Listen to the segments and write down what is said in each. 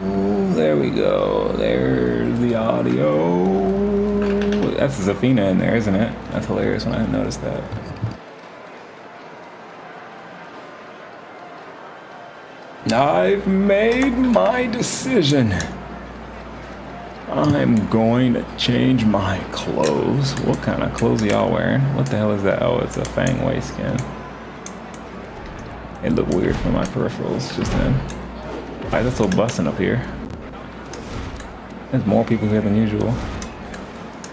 Ooh, there we go. There's the audio. That's Zafina in there, isn't it? That's hilarious when I noticed that. I've made my decision. I'm going to change my clothes. What kind of clothes are y'all wearing? What the hell is that? Oh, it's a Fang Wei skin. It looked weird from my peripherals just then. Why is it so busting up here? There's more people here than usual.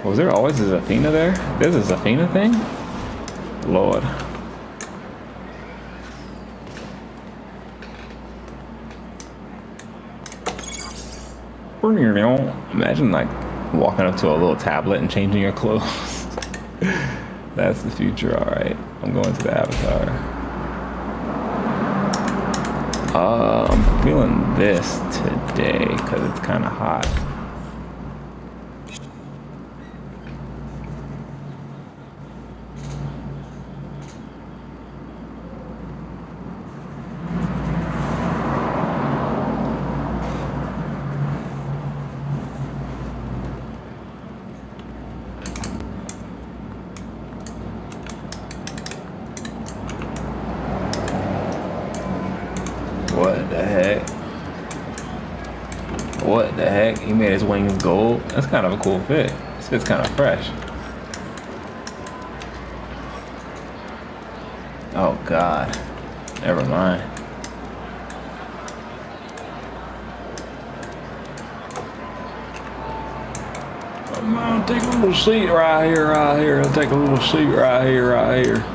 Was there always a Zafina there? There's a Zafina thing? Lord. Imagine like walking up to a little tablet and changing your clothes. That's the future. All right, I'm going to the avatar. I'm feeling this today because it's kind of hot. What the heck? What the heck? He made his wings gold. That's kind of a cool fit. This fit's kind of fresh. Oh God. Never mind. I'm gonna take a little seat right here. I'll take a little seat right here.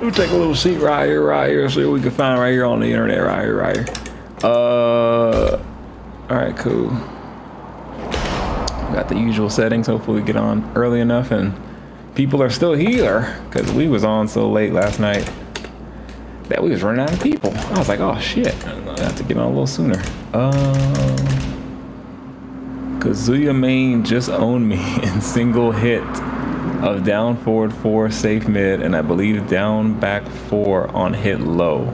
We'll take a little seat right here, see what we can find right here on the internet, right here. All right, cool. Got the usual settings. Hopefully we get on early enough and people are still here because we was on so late last night that we was running out of people. I was like, oh shit, I have to get on a little sooner. Kazuya Main just owned me in single hit of down forward 4 safe mid and I believe down back 4 on hit low.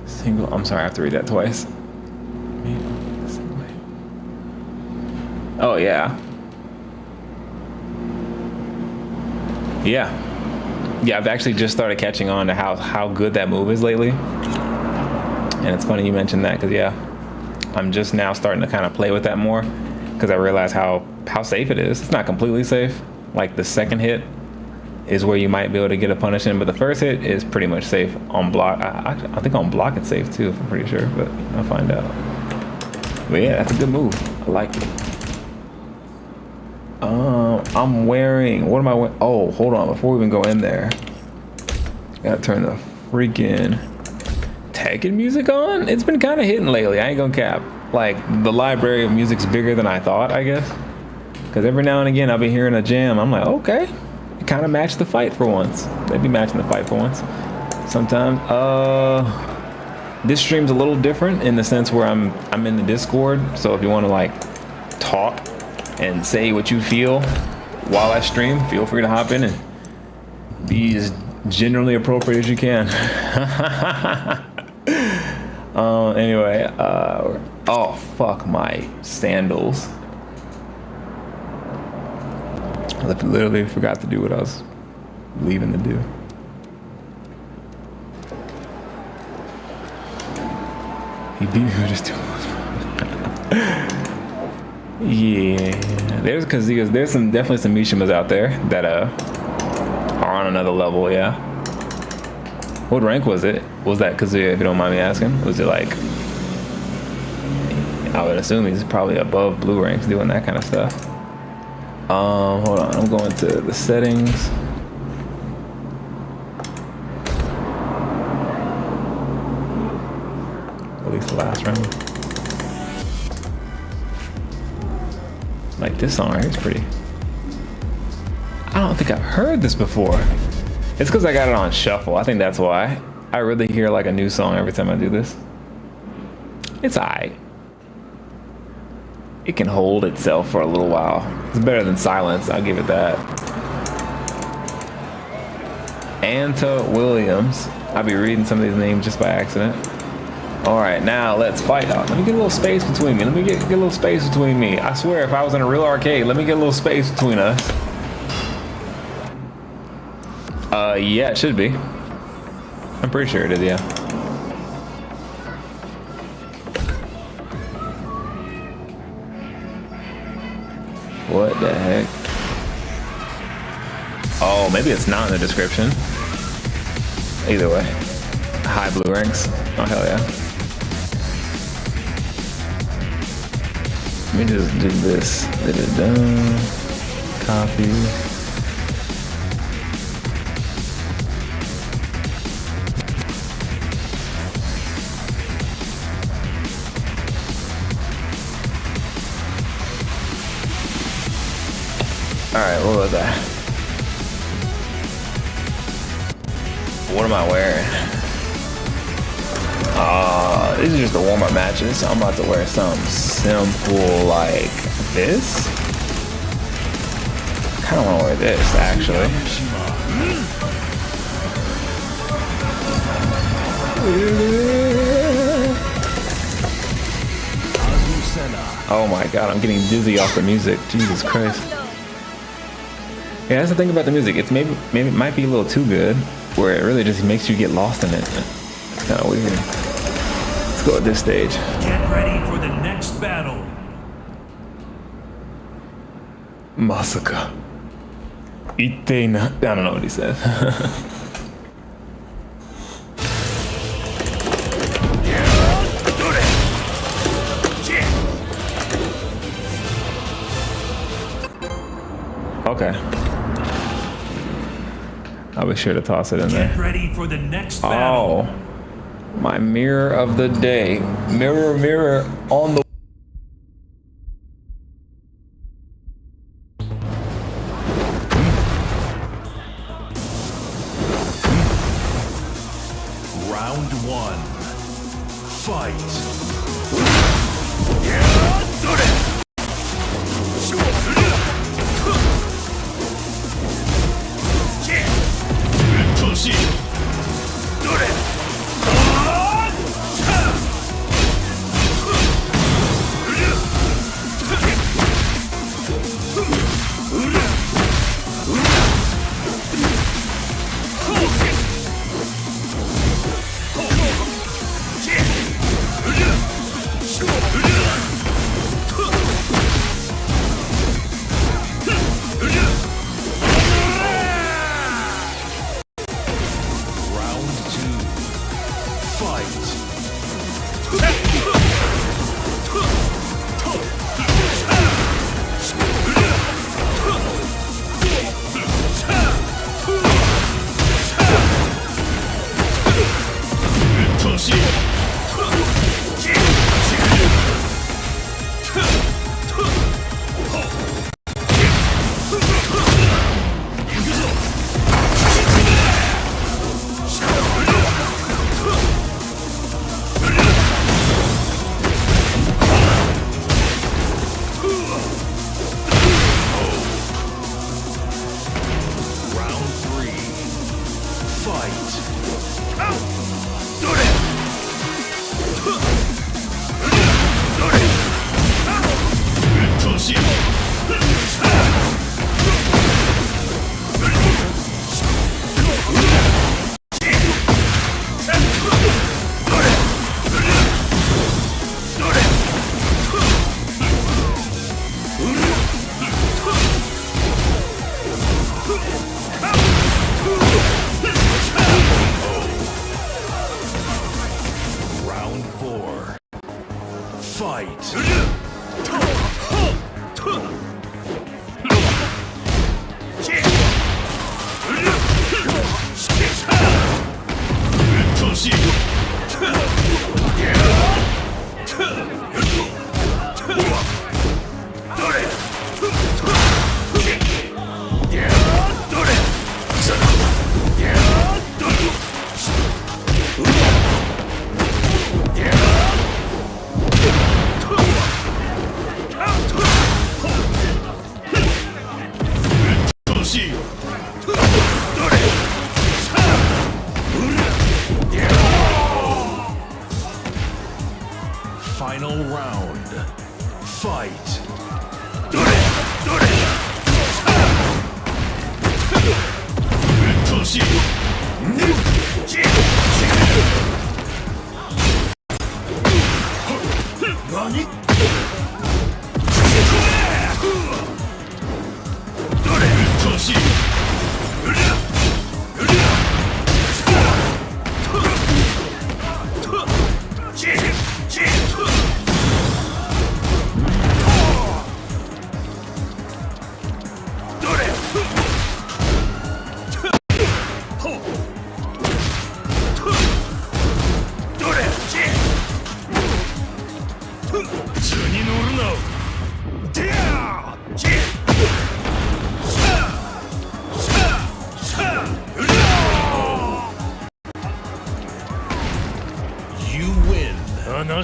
Single, I'm sorry, I have to read that twice. Oh yeah. Yeah, I've actually just started catching on to how good that move is lately. And it's funny you mentioned that because yeah, I'm just now starting to kind of play with that more because I realize how safe it is. It's not completely safe. Like the second hit is where you might be able to get a punish in, but the first hit is pretty much safe on block. I think on block it's safe too, I'm pretty sure, but I'll find out. But yeah, that's a good move. I like it. I'm wearing, what am I wearing? Oh, hold on, before we even go in there, gotta turn the freaking Tekken music on. It's been kind of hitting lately, I ain't gonna cap. Like, the library of music's bigger than I thought, I guess. Because every now and again, I'll be hearing a jam. I'm like, okay, it kind of matched the fight for once. They'd be matching the fight for once. Sometimes, this stream's a little different in the sense where I'm in the Discord. So if you want to like talk and say what you feel while I stream, feel free to hop in and be as generally appropriate as you can. Anyway, oh fuck my sandals. I literally forgot to do what I was leaving to do. He beat me with his two. Yeah, there's definitely some Mishimas out there that are on another level. Yeah. What rank was it? Was that Kazuya, if you don't mind me asking? Was it like, I would assume he's probably above blue ranks doing that kind of stuff. Hold on, I'm going to the settings. At least the last round. Like this song right here is pretty. I don't think I've heard this before. It's because I got it on shuffle. I think that's why. I really hear like a new song every time I do this. It's alright. It can hold itself for a little while. It's better than silence, I'll give it that. Anta Williams. I'll be reading some of these names just by accident. All right, now let's fight. Let me get a little space between me. Let me get a little space between me. I swear, if I was in a real arcade, let me get a little space between us. Yeah, it should be. I'm pretty sure it is, yeah. What the heck? Oh, maybe it's not in the description. Either way. High blue ranks. Oh, hell yeah. Let me just do this. Copy. Alright, what was that? What am I wearing? These are just the warm-up matches, so I'm about to wear something simple like this. I kinda wanna wear this, actually. Oh my god, I'm getting dizzy off the music. Jesus Christ. Yeah, that's the thing about the music. It's maybe it might be a little too good, where it really just makes you get lost in it. It's kind of weird. Let's go at this stage. Get ready for the next battle. Masaka. Itena. I don't know what he says. Okay. I'll be sure to toss it in there. Get ready for the next battle. Oh, my mirror of the day. Mirror, mirror on the Round one. Fight. Final round. Fight.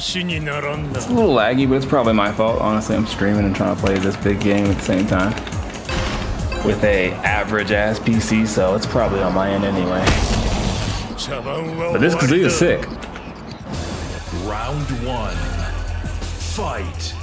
It's a little laggy, but it's probably my fault. Honestly, I'm streaming and trying to play this big game at the same time with a average ass PC, so it's probably on my end anyway. But this Kazuya is sick. Round one. Fight.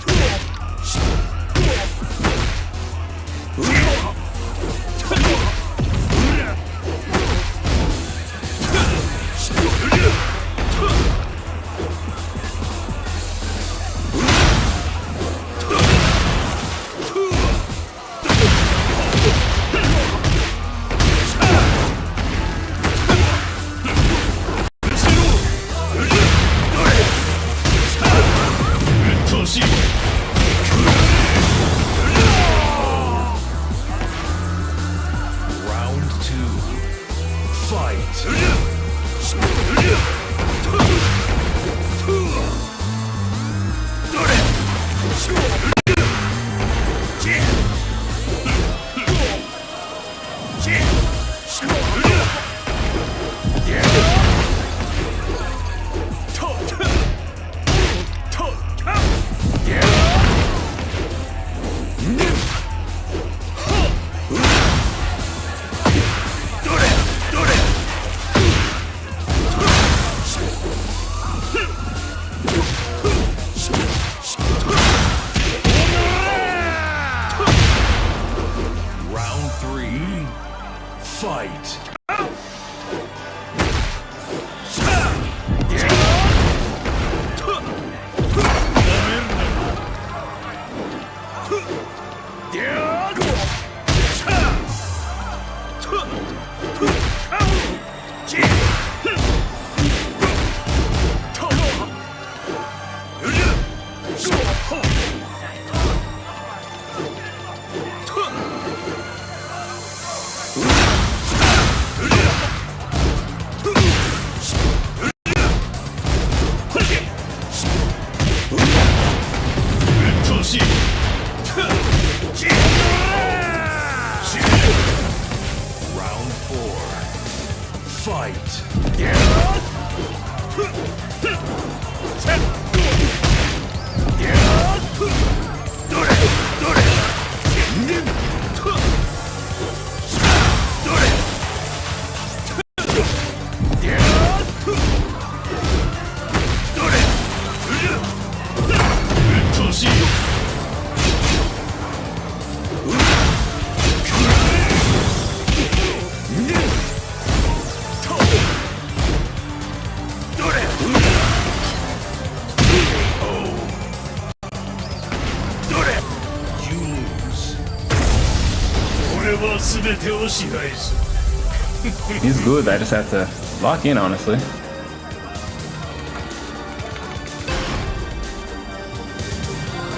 He's good, I just have to lock in, honestly. I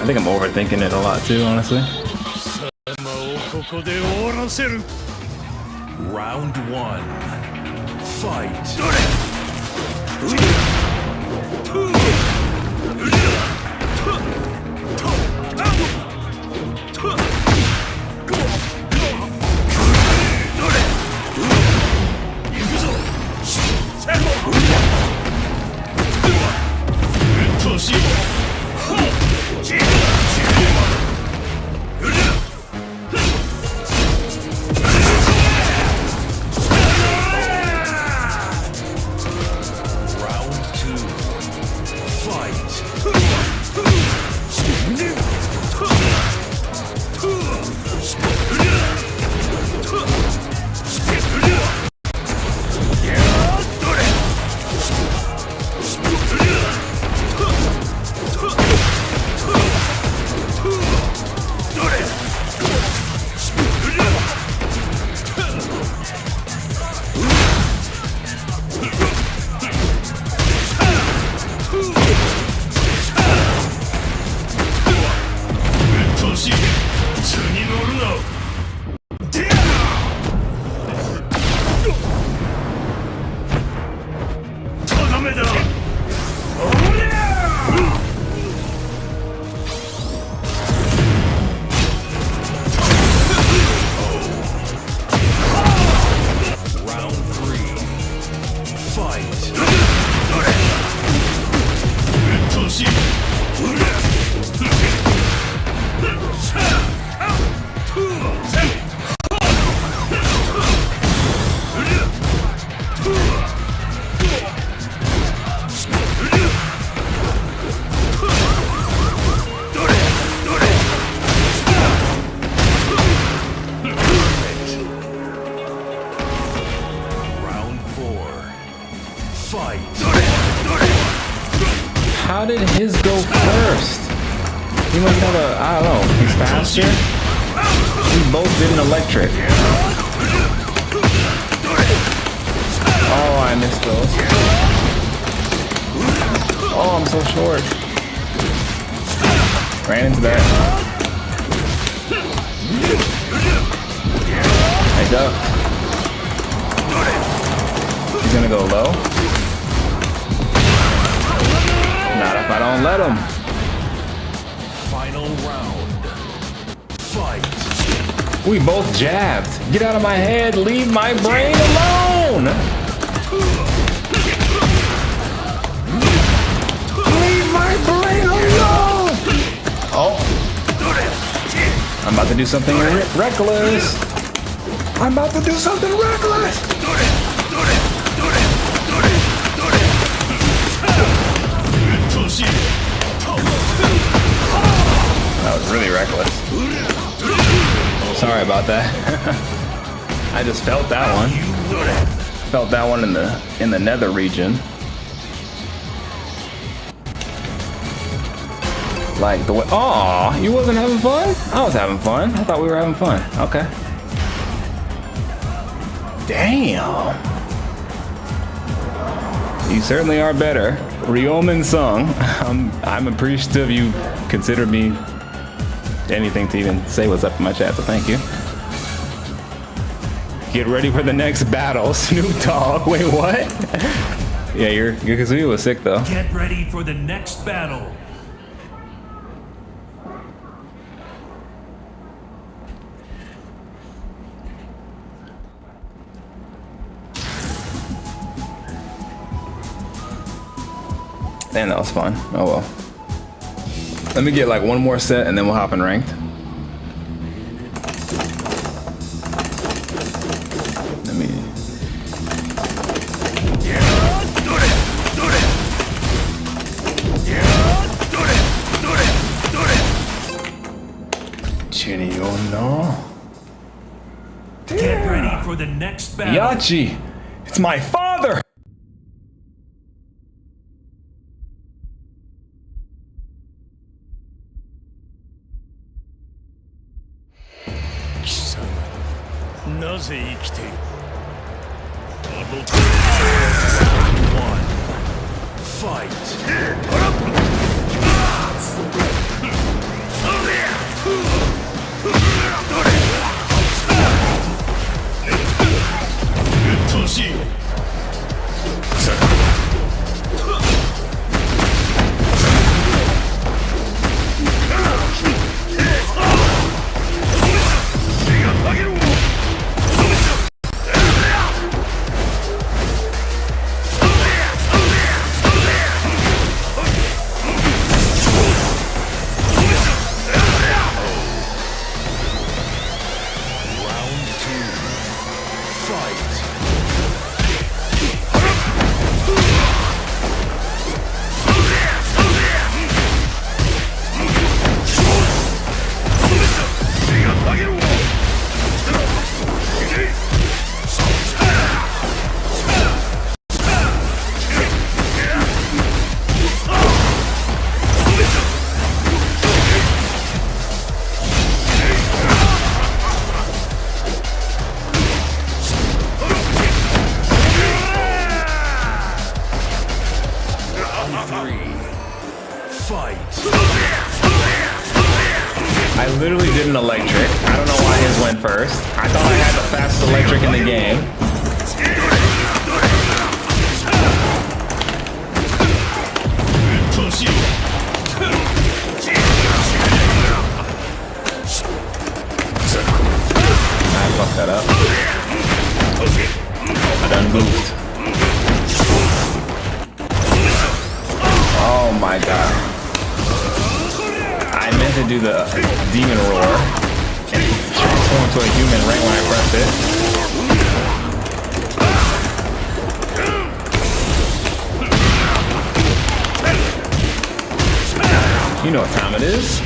think I'm overthinking it a lot too, honestly. Round one. Fight. Round two. How did his go first? He must have a, I don't know, he's faster? We both did an electric. Oh, I missed those. Oh, I'm so short. Ran into that. I ducked. He's gonna go low. Not if I don't let him. Final round. Fight. We both jabbed. Get out of my head. Leave my brain alone. Leave my brain alone. Oh. I'm about to do something reckless. I'm about to do something reckless. That was really reckless. Sorry about that. I just felt that one. Felt that one in the nether region. Like the way. Aw, you wasn't having fun? I was having fun. I thought we were having fun. Okay. Damn. You certainly are better. Ryomen Sung. I'm appreciative you considered me anything to even say what's up in my chat, so thank you. Get ready for the next battle. Snoop Dogg. Wait, what? Yeah, your Kazuya was sick though. Get ready for the next battle. Damn, that was fun. Oh well. Let me get like one more set and then we'll hop in ranked. Let me. Chiryo no. Get ready for the next battle. Yachi! It's my father! I literally did an electric. I don't know why his went first. I thought I had the fastest electric in the game. I fucked that up. I done goofed. my god. I meant to do the demon roar and transform into a human right when I pressed it. You know what time it is.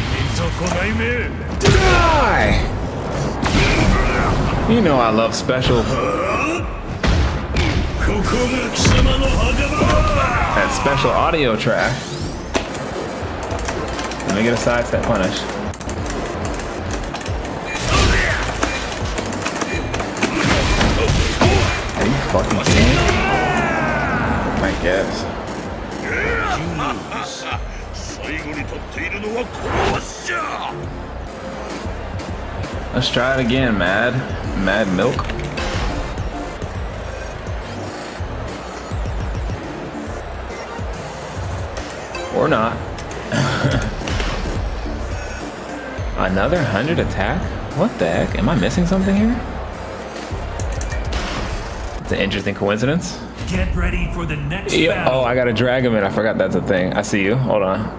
Die! You know I love special. That special audio track. Let me get a sidestep punish. Are you fucking kidding me? I guess. Let's try it again, Mad Milk. Or not. Another 100 attack? What the heck? Am I missing something here? It's an interesting coincidence. Get ready for the next battle. Oh, I gotta drag him in. I forgot that's a thing. I see you. Hold on.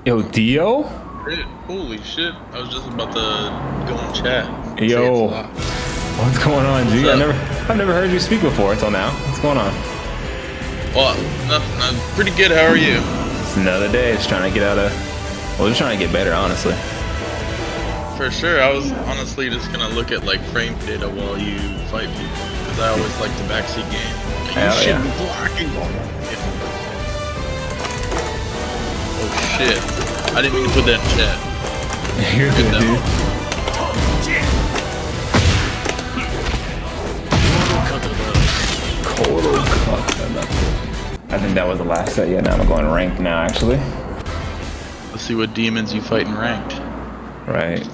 Yo, Dio? Holy shit. I was just about to go in chat. Yo. What's going on, G? I've never heard you speak before until now. What's going on? Well, nothing. I'm pretty good. How are you? It's another day. Just trying to get out of... Well, just trying to get better, honestly. For sure. I was honestly just gonna look at like frame data while you fight people. Because I always like the backseat game. Hell yeah. Oh shit. I didn't mean to put that in chat. You're good, dude. I think that was the last set. Yeah, now I'm going ranked now, actually. Let's see what demons you fight in ranked. Right.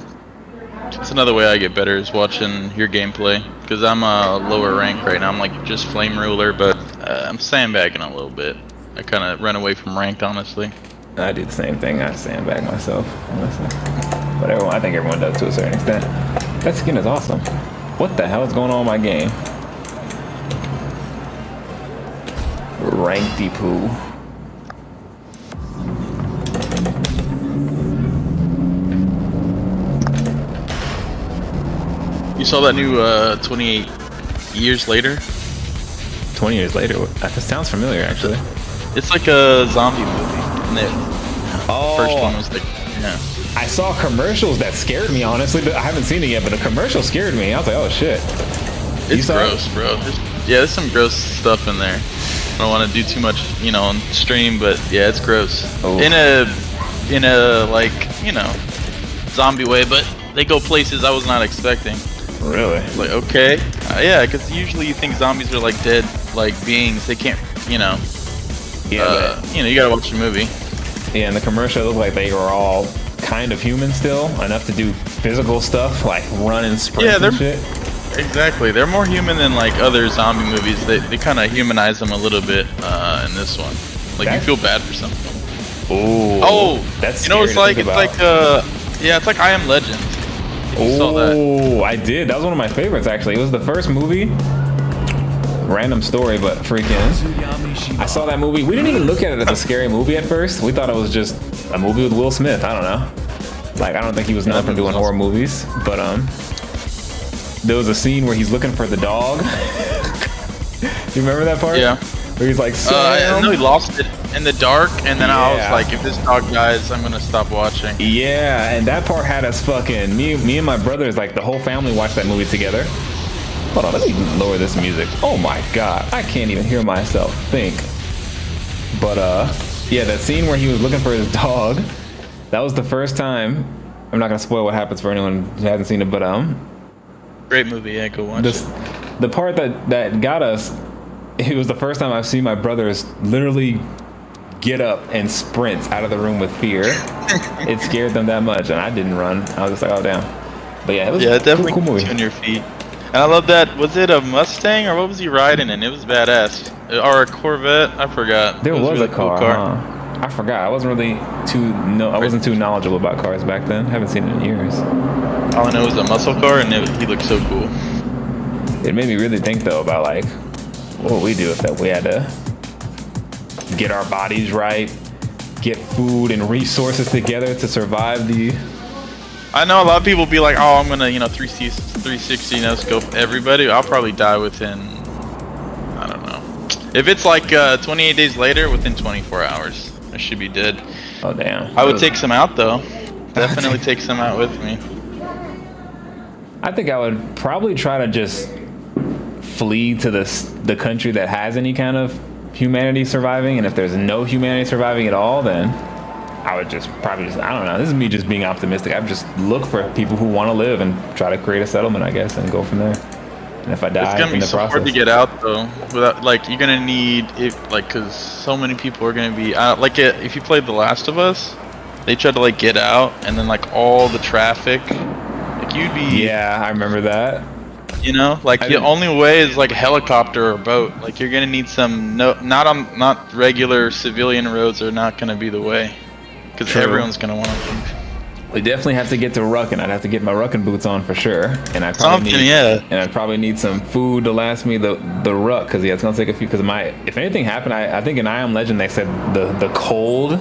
It's another way I get better is watching your gameplay. Because I'm a lower rank right now. I'm like just flame ruler, but I'm sandbagging a little bit. I kind of run away from ranked, honestly. I do the same thing. I sandbag myself, honestly. But I think everyone does to a certain extent. That skin is awesome. What the hell is going on in my game? Rankedy poo. You saw that new 28 years later? 20 years later? That sounds familiar, actually. It's like a zombie movie. And the first one was like, yeah. I saw commercials that scared me, honestly, but I haven't seen it yet, but the commercial scared me. I was like, oh shit. It's gross, bro. There's some gross stuff in there. I don't want to do too much, you know, on stream, but yeah, it's gross. Oh. In a like, you know, zombie way, but they go places I was not expecting. Really? Like, okay. Yeah, because usually you think zombies are like dead, like beings. They can't, you know. Yeah. You know, you gotta watch the movie. Yeah, in the commercial, it looked like they were all kind of human still, enough to do physical stuff like run and sprint and shit. Exactly. They're more human than like other zombie movies. They kind of humanize them a little bit in this one. Like you feel bad for something. Ooh. Oh, that's you know it's like yeah, it's like I Am Legend. You saw that. Oh, I did. That was one of my favorites actually. It was the first movie. Random story, but freaking I saw that movie. We didn't even look at it as a scary movie at first. We thought it was just a movie with Will Smith. I don't know. Like I don't think he was known for doing horror movies, but there was a scene where he's looking for the dog. You remember that part? Yeah. Where he's like, I know he lost it in the dark, and then I was like, if this dog dies, I'm gonna stop watching. Yeah, and that part had us fucking me and my brothers, like the whole family watched that movie together. Hold on, let me lower this music. Oh my god, I can't even hear myself think. But yeah, that scene where he was looking for his dog, that was the first time. I'm not gonna spoil what happens for anyone who hasn't seen it, but great movie, yeah, go watch it. The part that got us, it was the first time I've seen my brothers literally get up and sprint out of the room with fear. It scared them that much, and I didn't run. I was just like, oh damn. But yeah, it was definitely cool movie. On your feet. And I love that. Was it a Mustang or what was he riding in? It was badass. Or a Corvette? I forgot. There was really a car. cool Huh? I forgot. I wasn't really I wasn't too knowledgeable about cars back then. Haven't seen it in years. All I know is a muscle car, and he looked so cool. It made me really think though about like what would we do if we had to get our bodies right, get food and resources together to survive the. I know a lot of people be like, oh, I'm gonna, 360 no scope everybody. I'll probably die within, I don't know. If it's like 28 days later, within 24 hours, I should be dead. Oh damn. I would take some out though. Definitely take some out with me. I think I would probably try to just flee to the country that has any kind of humanity surviving, and if there's no humanity surviving at all, then I would just probably I don't know. This is me just being optimistic. I'd just look for people who want to live and try to create a settlement, I guess, and go from there. And if I die, it's gonna be so hard to get out though. Without you're gonna need it, because so many people are gonna be if you played The Last of Us, they tried to get out, and then all the traffic, you'd be. Yeah, I remember that. The only way is helicopter or boat. You're gonna need some not regular civilian roads are not gonna be the way, because everyone's gonna want to leave. We definitely have to get to rucking. I'd have to get my rucking boots on for sure, and I'd probably need some food to last me the ruck, because it's gonna take a few. Because if anything happened, I think in I Am Legend they said the cold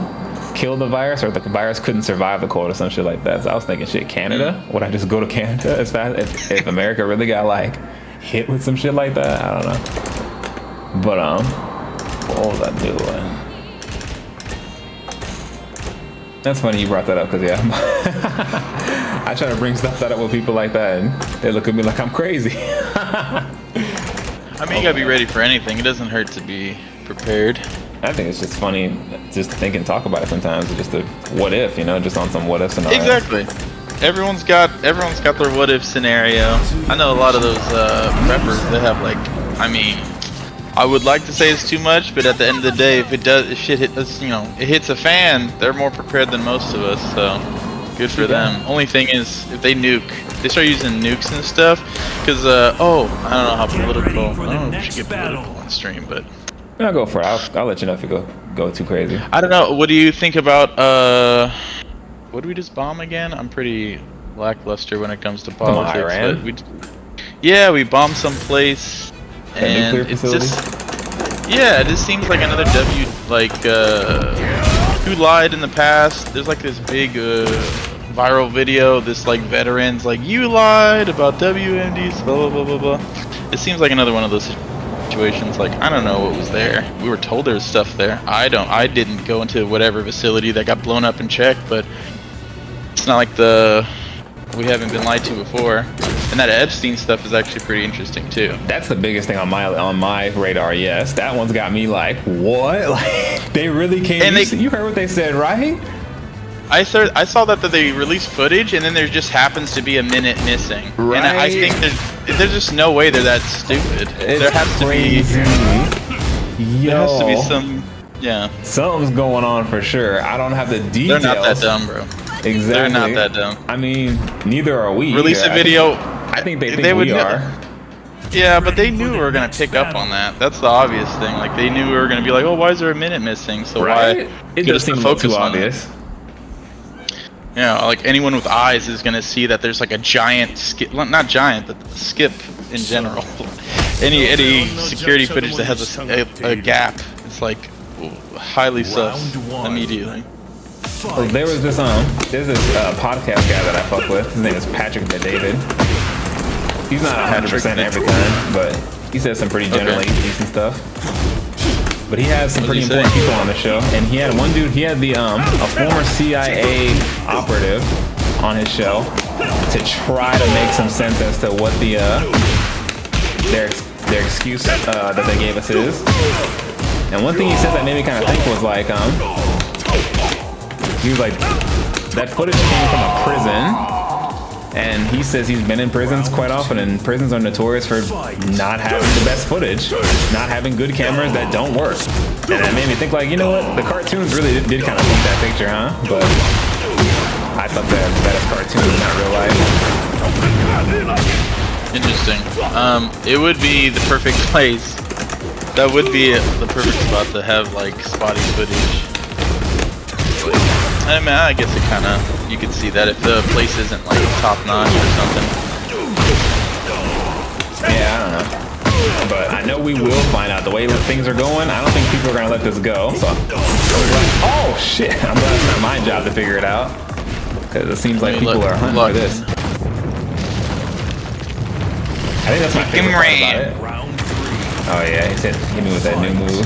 killed the virus, or the virus couldn't survive the cold or some shit like that. So I was thinking, shit, Canada? Would I just go to Canada as fast if America really got hit with some shit like that? I don't know. But what was I doing? That's funny you brought that up, because I try to bring stuff up with people like that, and they look at me like I'm crazy. I mean, you gotta be ready for anything. It doesn't hurt to be prepared. I think it's just funny just to think and talk about it sometimes. Just a what if, just on some what if scenario. Exactly. Everyone's got their what if scenario. I know a lot of those preppers that have I would like to say it's too much, but at the end of the day, if shit hits, it hits a fan, they're more prepared than most of us. So good for them. Only thing is, if they start using nukes and stuff, because I don't know how political. I don't know if we should get political on stream, but. I'll go for it. I'll let you know if it go too crazy. I don't know. What do you think about what did we just bomb again? I'm pretty lackluster when it comes to politics. Iran? We bombed some place, and it's it just seems like another W. Who lied in the past? There's this big viral video. This veterans you lied about WMDs. Blah blah blah blah blah. It seems like another one of those situations. I don't know what was there. We were told there was stuff there. I didn't go into whatever facility that got blown up and check, but it's not we haven't been lied to before. And that Epstein stuff is actually pretty interesting too. That's the biggest thing on my radar. Yes, that one's got me what? They really came. And you heard what they said, right? I saw that they released footage, and then there just happens to be a minute missing. Right. And I think there's just no way they're that stupid. There has crazy. There has to be some. Yeah. Something's going on for sure. I don't have the details. They're not that dumb, bro. Exactly. They're not that dumb. I mean, neither are we. Release a video. I think they think we are. Yeah, but they knew we were gonna pick up on that. That's the obvious thing. They knew we were gonna be oh, why is there a minute missing? So why? It does seem a little too obvious. Yeah, anyone with eyes is gonna see that there's a giant skip, not giant, but skip in general. any security footage that has a gap, it's highly sus immediately. Well, there's this podcast guy that I fuck with. His name is Patrick David. He's not 100% every time, but he says some pretty generally decent stuff. But he has some pretty important people on the show, and he had one dude. He had a former CIA operative on his show to try to make some sense as to what their excuse that they gave us is. And one thing he said that made me kind of think was he was that footage came from a prison. And he says he's been in prisons quite often, and prisons are notorious for not having the best footage, not having good cameras that don't work. And that made me think you know what? The cartoons really did kind of paint that picture, huh? But I thought that is cartoons, not real life. Interesting. It would be the perfect place. That would be the perfect spot to have spotty footage. I mean, I guess it kind of, you could see that if the place isn't top notch or something. Yeah, I don't know. but I know we will find out. The way that things are going, I don't think people are gonna let this go. So, oh shit! I'm glad it's not my job to figure it out, because it seems like people are hunting for this. I think that's my favorite part about it. Oh yeah, he said hit me with that new move.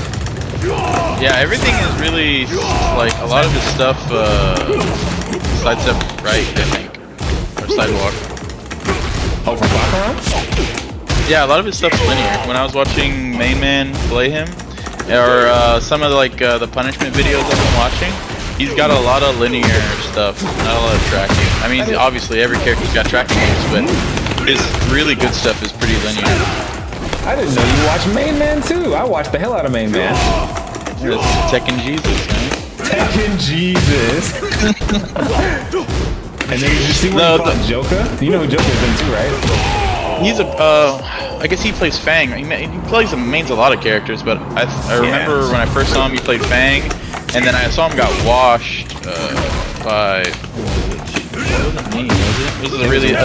Yeah, everything is really like a lot of his stuff. Sidestep right, I think, or sidewalk. Oh, from block around? Yeah, a lot of his stuff's linear. When I was watching Main Man play him, or some of the punishment videos I've been watching, he's got a lot of linear stuff, not a lot of tracking. I mean, obviously every character's got tracking moves, but his really good stuff is pretty linear. I didn't know you watched Main Man too. I watched the hell out of Main Man. It's Tekken Jesus, man. Tekken Jesus. And then did you see when he fought Joker? You know who Joker's in too, right? He's a, I guess he plays Fang. He plays and mains a lot of characters, but I remember when I first saw him, he played Fang, and then I saw him got washed by. It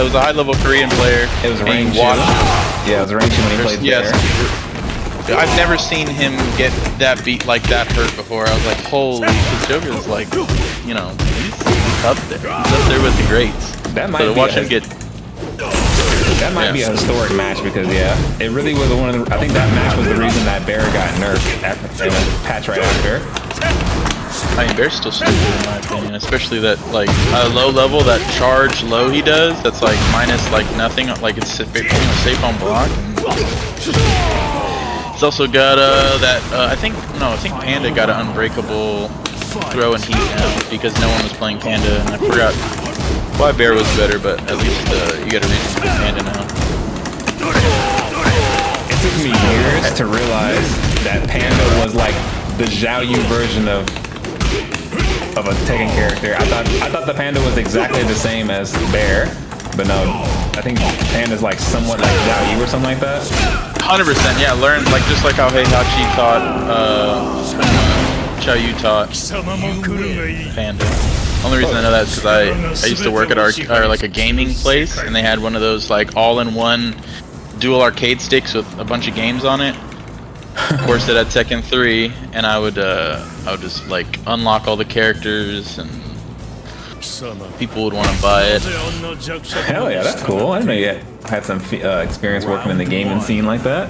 was a high-level Korean player. It was Rain Chu. Yeah, it was Rain Chu when he played there. I've never seen him get that beat like that hurt before. I was like, holy, because Joker's like, you know, he's up there. He's up there with the greats. That might be a historic match because it really was one of the. I think that match was the reason that Bear got nerfed in a patch right after. I mean, Bear's still stupid in my opinion, especially that like low level, that charge low he does. That's like minus like nothing, like it's safe on block. He's also got I think Panda got an unbreakable throw and heat now because no one was playing Panda, and I forgot why Bear was better, but at least you got a reason to play Panda now. It took me years to realize that Panda was like the Zhao Yu version of a Tekken character. I thought the Panda was exactly the same as Bear, but no, I think Panda's like somewhat like Zhao Yu or something like that. 100%, yeah. Learn like just like how Heihachi taught Zhao Yu taught Panda. Only reason I know that is because I used to work at like a gaming place, and they had one of those like all-in-one dual arcade sticks with a bunch of games on it. Of course, it had Tekken 3, and I would just like unlock all the characters, and people would want to buy it. Hell yeah, that's cool. I didn't know you had some experience working in the gaming scene like that.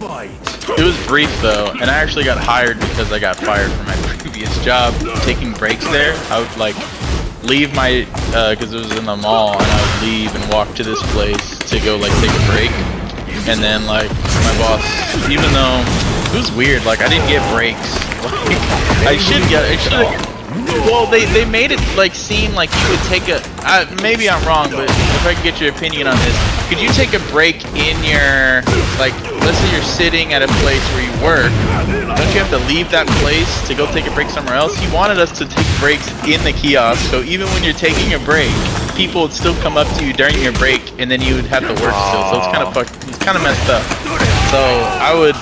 It was brief though, and I actually got hired because I got fired from my previous job taking breaks there. I would like leave my because it was in the mall, and I would leave and walk to this place to go like take a break, and then like my boss, even though it was weird, like I didn't get breaks. Like well, they made it like seem like you would take a. Maybe I'm wrong, but if I could get your opinion on this, could you take a break in your like? Let's say you're sitting at a place where you work. Don't you have to leave that place to go take a break somewhere else? He wanted us to take breaks in the kiosk, so even when you're taking a break, people would still come up to you during your break, and then you would have to work still. So it's kind of messed up. So I would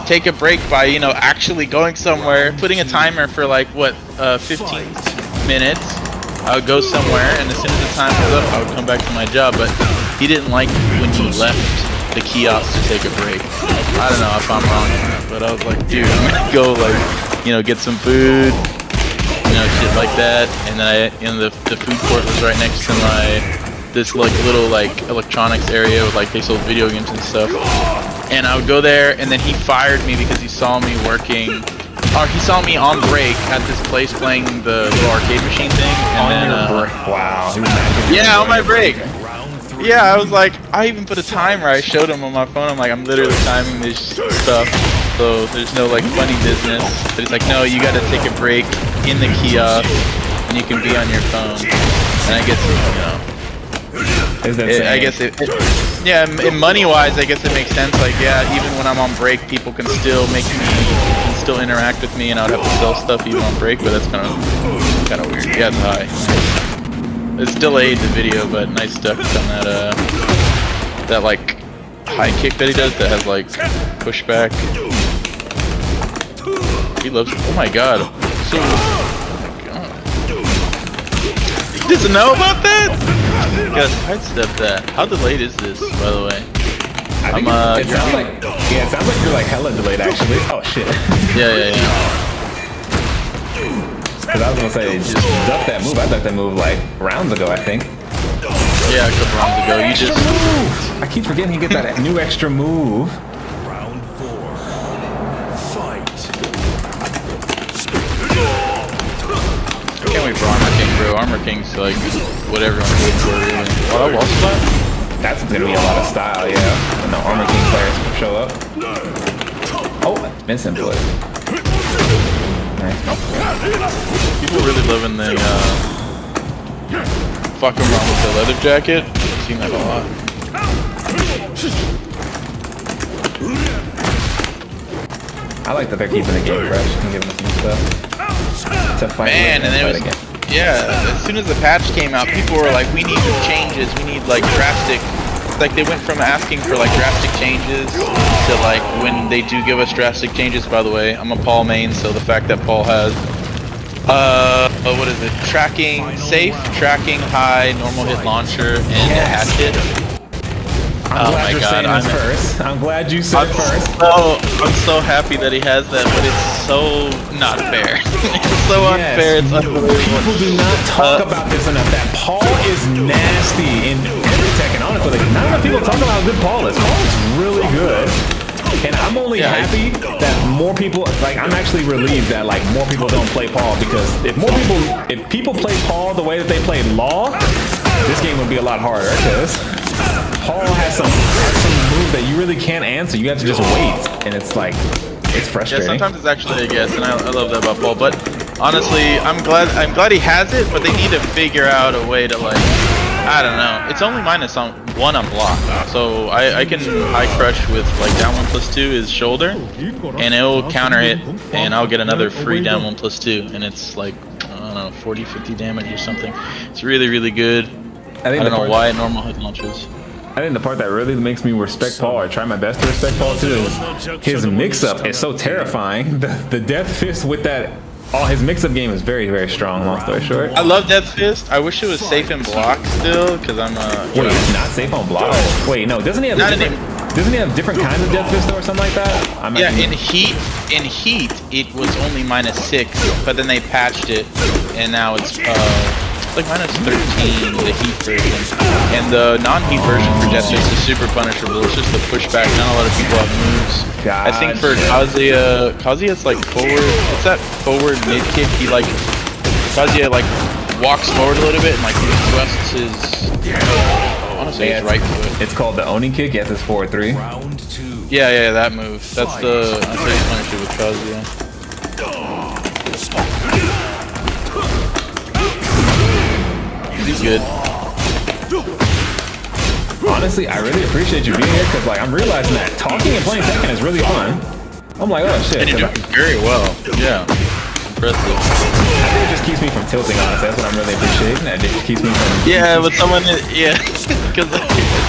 take a break by, you know, actually going somewhere, putting a timer for like what 15 minutes. I would go somewhere, and as soon as the time was up, I would come back to my job. But he didn't like when you left the kiosk to take a break. I don't know if I'm wrong on that, but I was like, dude, I'm gonna go like, you know, get some food, you know, shit like that. And then the food court was right next to this like little like electronics area with like they sold video games and stuff. And I would go there, and then he fired me because he saw me working, or he saw me on break at this place playing the little arcade machine thing. And wow. Yeah, on my break. Yeah, I was like, I even put a timer. I showed him on my phone. I'm like, I'm literally timing this stuff, so there's no like funny business. But he's like, no, you got to take a break in the kiosk, and you can be on your phone. And I guess, you know. Yeah, money-wise, I guess it makes sense. Like, yeah, even when I'm on break, people can still interact with me, and I'd have to sell stuff even on break. But that's kind of weird. Yeah, it's high. It's delayed the video, but nice stuff on that like high kick that he does that has like pushback. He loves it. Oh my god. So, he doesn't know about that? You gotta sidestep that. How delayed is this, by the way? It sounds like Yeah, it sounds like you're like hella delayed actually. Oh shit. Yeah. Because I was gonna say, just duck that move. I ducked that move like rounds ago, I think. Yeah, a couple rounds ago. You just move. I keep forgetting he get that new extra move. Round 4. Fight. I can't wait for Armor King, bro. Armor King's like what everyone's waiting for, really. Oh, that wall spot? That's gonna be a lot of style, yeah. When the Armor King players show up. Oh, missing play. Nice. People really loving the fuck around with the leather jacket. I've seen that a lot. I like that they're keeping the game fresh and giving us new stuff to fight. Man, and then it was, yeah, as soon as the patch came out, people were like, we need changes, we need like drastic, like they went from asking for like drastic changes to like when they do give us drastic changes. By the way, I'm a Paul main, so the fact that Paul has what is it, tracking safe, tracking high, normal hit launcher, and a hatchet. I'm glad you're saying this first. I'm glad you said first. I'm so happy that he has that, but it's so not fair. It's so unfair. It's unbelievable. People do not talk about this enough. That Paul is nasty in every Tekken. Honestly, like, not enough people talk about how good Paul is. Paul is really good. And I'm only happy that more people, like, I'm actually relieved that like more people don't play Paul, because if people play Paul the way that they played Law, this game would be a lot harder, because Paul has some move that you really can't answer. You have to just wait, and it's like, it's frustrating. Yeah, sometimes it's actually a guess, and I love that about Paul. But honestly, I'm glad he has it, but they need to figure out a way to like, I don't know. It's only -1 on block, so I can high crush with like down 1+2 is shoulder, and it'll counter hit, and I'll get another free down 1+2, and it's like, I don't know, 40-50 damage or something. It's really, really good. I don't know why normal hit launches. I think the part that really makes me respect Paul, or try my best to respect Paul too, is his mix-up is so terrifying. The Death Fist with that, his mix-up game is very, very strong, long story short. I love Death Fist. I wish it was safe in block still, because I'm Wait, it's not safe on block? Wait, no, doesn't he have different kinds of Death Fist or something like that? Yeah, in Heat it was only -6, but then they patched it, and now it's like -13, the Heat version. And the non-Heat version for Death Fist is super punishable. It's just the pushback. Not a lot of people have moves. I think for Kazuya's like forward. It's that forward mid kick. He like Kazuya like walks forward a little bit and like he thrusts his. I want to say his right foot. It's called the Oni kick. Yes, it's forward 3. Round 2. Yeah, that move. That's the. That's how you punish it with Kazuya. He's good. Honestly, I really appreciate you being here, because like I'm realizing that talking and playing Tekken is really fun. I'm like, oh shit. And you're doing very well. Yeah. Impressive. I think it just keeps me from tilting, honestly. That's what I'm really appreciating. That it just keeps me from... Yeah, but because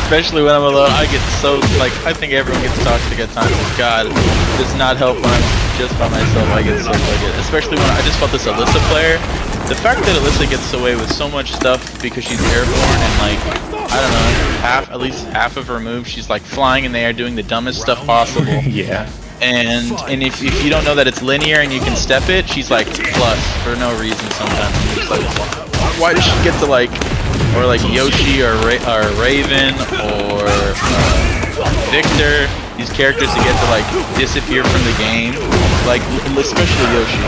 especially when I'm alone, I get so, like, I think everyone gets toxic at times. God, it does not help when I'm just by myself. I get so like, especially when I just fought this Alyssa player. The fact that Alyssa gets away with so much stuff because she's airborne and like, I don't know, at least half of her moves, she's like flying in the air doing the dumbest stuff possible. Yeah. And if you don't know that it's linear and you can step it, she's like plus for no reason sometimes. And you're just like, why does she get to like, or like Yoshi or Raven or Victor, these characters that get to like disappear from the game, like especially Yoshi.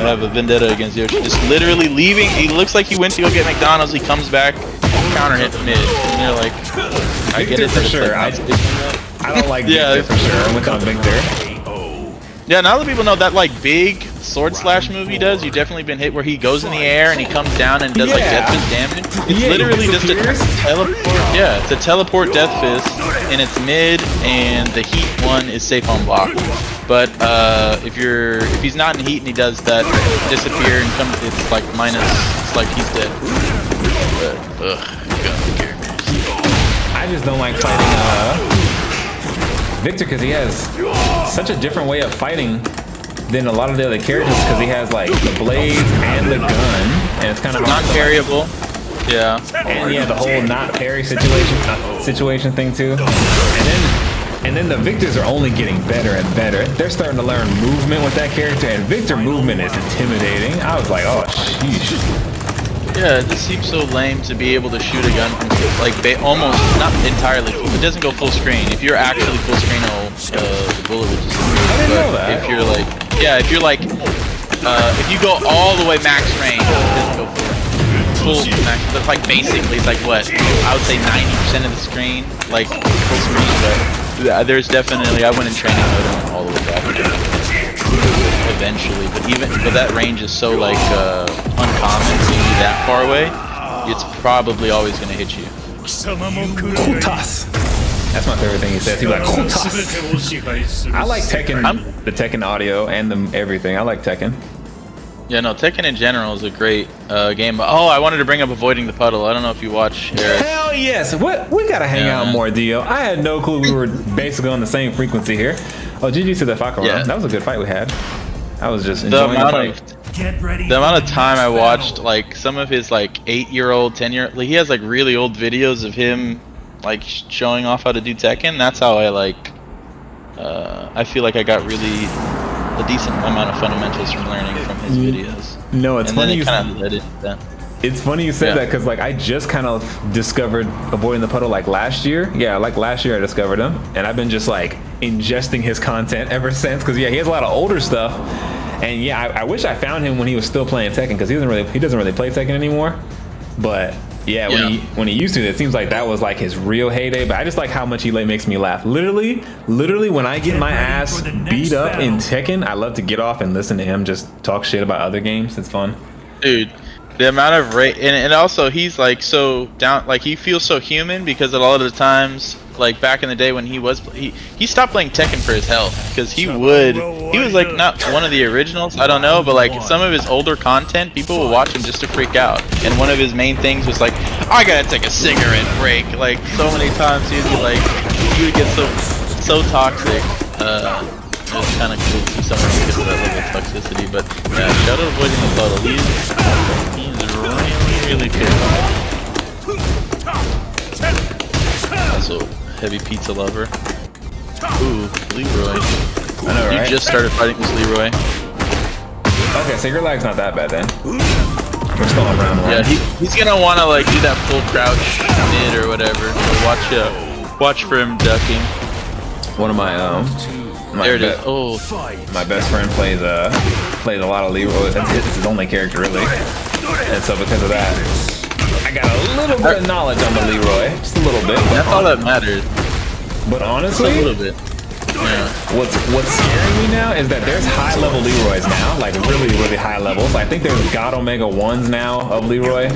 I have a vendetta against Yoshi. Just literally leaving. He looks like he went to go get McDonald's. He comes back, counter hit mid, and you're like, I get it for sure. Like, I don't like Victor for sure. I'm with on Victor. Yeah, now that people know that like big sword slash move he does, you've definitely been hit where he goes in the air and he comes down and does like death fist damage. It's literally just a teleport. Yeah, it's a teleport death fist, and it's mid, and the heat one is safe on block. But if he's not in heat and he does that disappear and comes, it's like minus. It's like he's dead. But I just don't like fighting Victor, because he has such a different way of fighting than a lot of the other characters, because he has like the blades and the gun, and it's kind of non-parryable. Yeah. And yeah, the whole not parry situation thing too. And then And then the Victors are only getting better and better. They're starting to learn movement with that character, and Victor movement is intimidating. I was like, oh, sheesh. Yeah, it just seems so lame to be able to shoot a gun from like almost not entirely. It doesn't go full screen. If you're actually full screen, the bullet would just. I didn't know that. If you're like, yeah, if you're like, if you go all the way max range, it doesn't go full max. That's like basically, it's like what I would say 90% of the screen, like full screen. But there's definitely, I went in training mode and went all the way back. Eventually, but that range is so like uncommon to be that far away. It's probably always gonna hit you. Kutas. That's my favorite thing he says. He's like Kutas. I like Tekken, the Tekken audio and the everything. I like Tekken. Yeah, no, Tekken in general is a great game. Oh, I wanted to bring up Avoiding the Puddle. I don't know if you watch. Hell yes. What? We gotta hang out more, Dio. I had no clue we were basically on the same frequency here. Oh, GG to the Fakura. Yeah. That was a good fight we had. I was just enjoying the fight. The amount of time I watched, like some of his like 8-year-old, 10-year, like he has like really old videos of him like showing off how to do Tekken. That's how I like. I feel like I got really a decent amount of fundamentals from learning from his videos. No, it's funny you kind of led into that. It's funny you said that because like I just kind of discovered Avoiding the Puddle like last year. Yeah, like last year I discovered him, and I've been just like ingesting his content ever since. Because yeah, he has a lot of older stuff, and yeah, I wish I found him when he was still playing Tekken because he doesn't really play Tekken anymore. But yeah, when he used to, it seems like that was like his real heyday. But I just like how much he makes me laugh. Literally when I get my ass beat up in Tekken, I love to get off and listen to him just talk shit about other games. It's fun, dude. The amount of rate, and also he's like so down, like he feels so human because a lot of the times, like back in the day when he stopped playing Tekken for his health because he was like not one of the originals, I don't know, but like some of his older content, people will watch him just to freak out. And one of his main things was like, I gotta take a cigarette break. Like so many times he would get so toxic. It was kind of cool to see someone get to that level of toxicity, but yeah, shout out Avoiding the Puddle. He's really cool. Also, heavy pizza lover. Ooh, Leroy. I know, right? You just started fighting this Leroy. Okay, so your lag's not that bad then. We're still on round 1. Yeah, he's gonna want to like do that full crouch mid or whatever. So watch for him ducking. One of my there it is. Oh, my best friend plays a lot of Leroy. It's his only character really, and so because of that, I got a little bit of knowledge on the Leroy, just a little bit. That's all that matters. But honestly, just a little bit. Yeah. What's scaring me now is that there's high level Leroys now, like really high levels. I think there's God Omega 1s now of Leroy,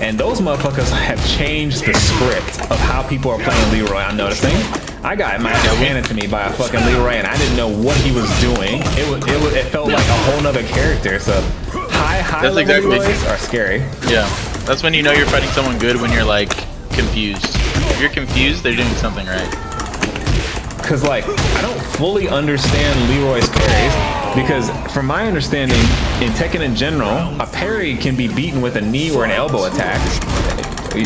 and those motherfuckers have changed the script of how people are playing Leroy. I'm noticing. I got my ass handed to me by a fucking Leroy, and I didn't know what he was doing. It felt like a whole nother character. So high level Leroys are scary. Yeah, that's when you know you're fighting someone good, when you're like confused. If you're confused, they're doing something right. Because like I don't fully understand Leroy's parries, because from my understanding in Tekken in general, a parry can be beaten with a knee or an elbow attack.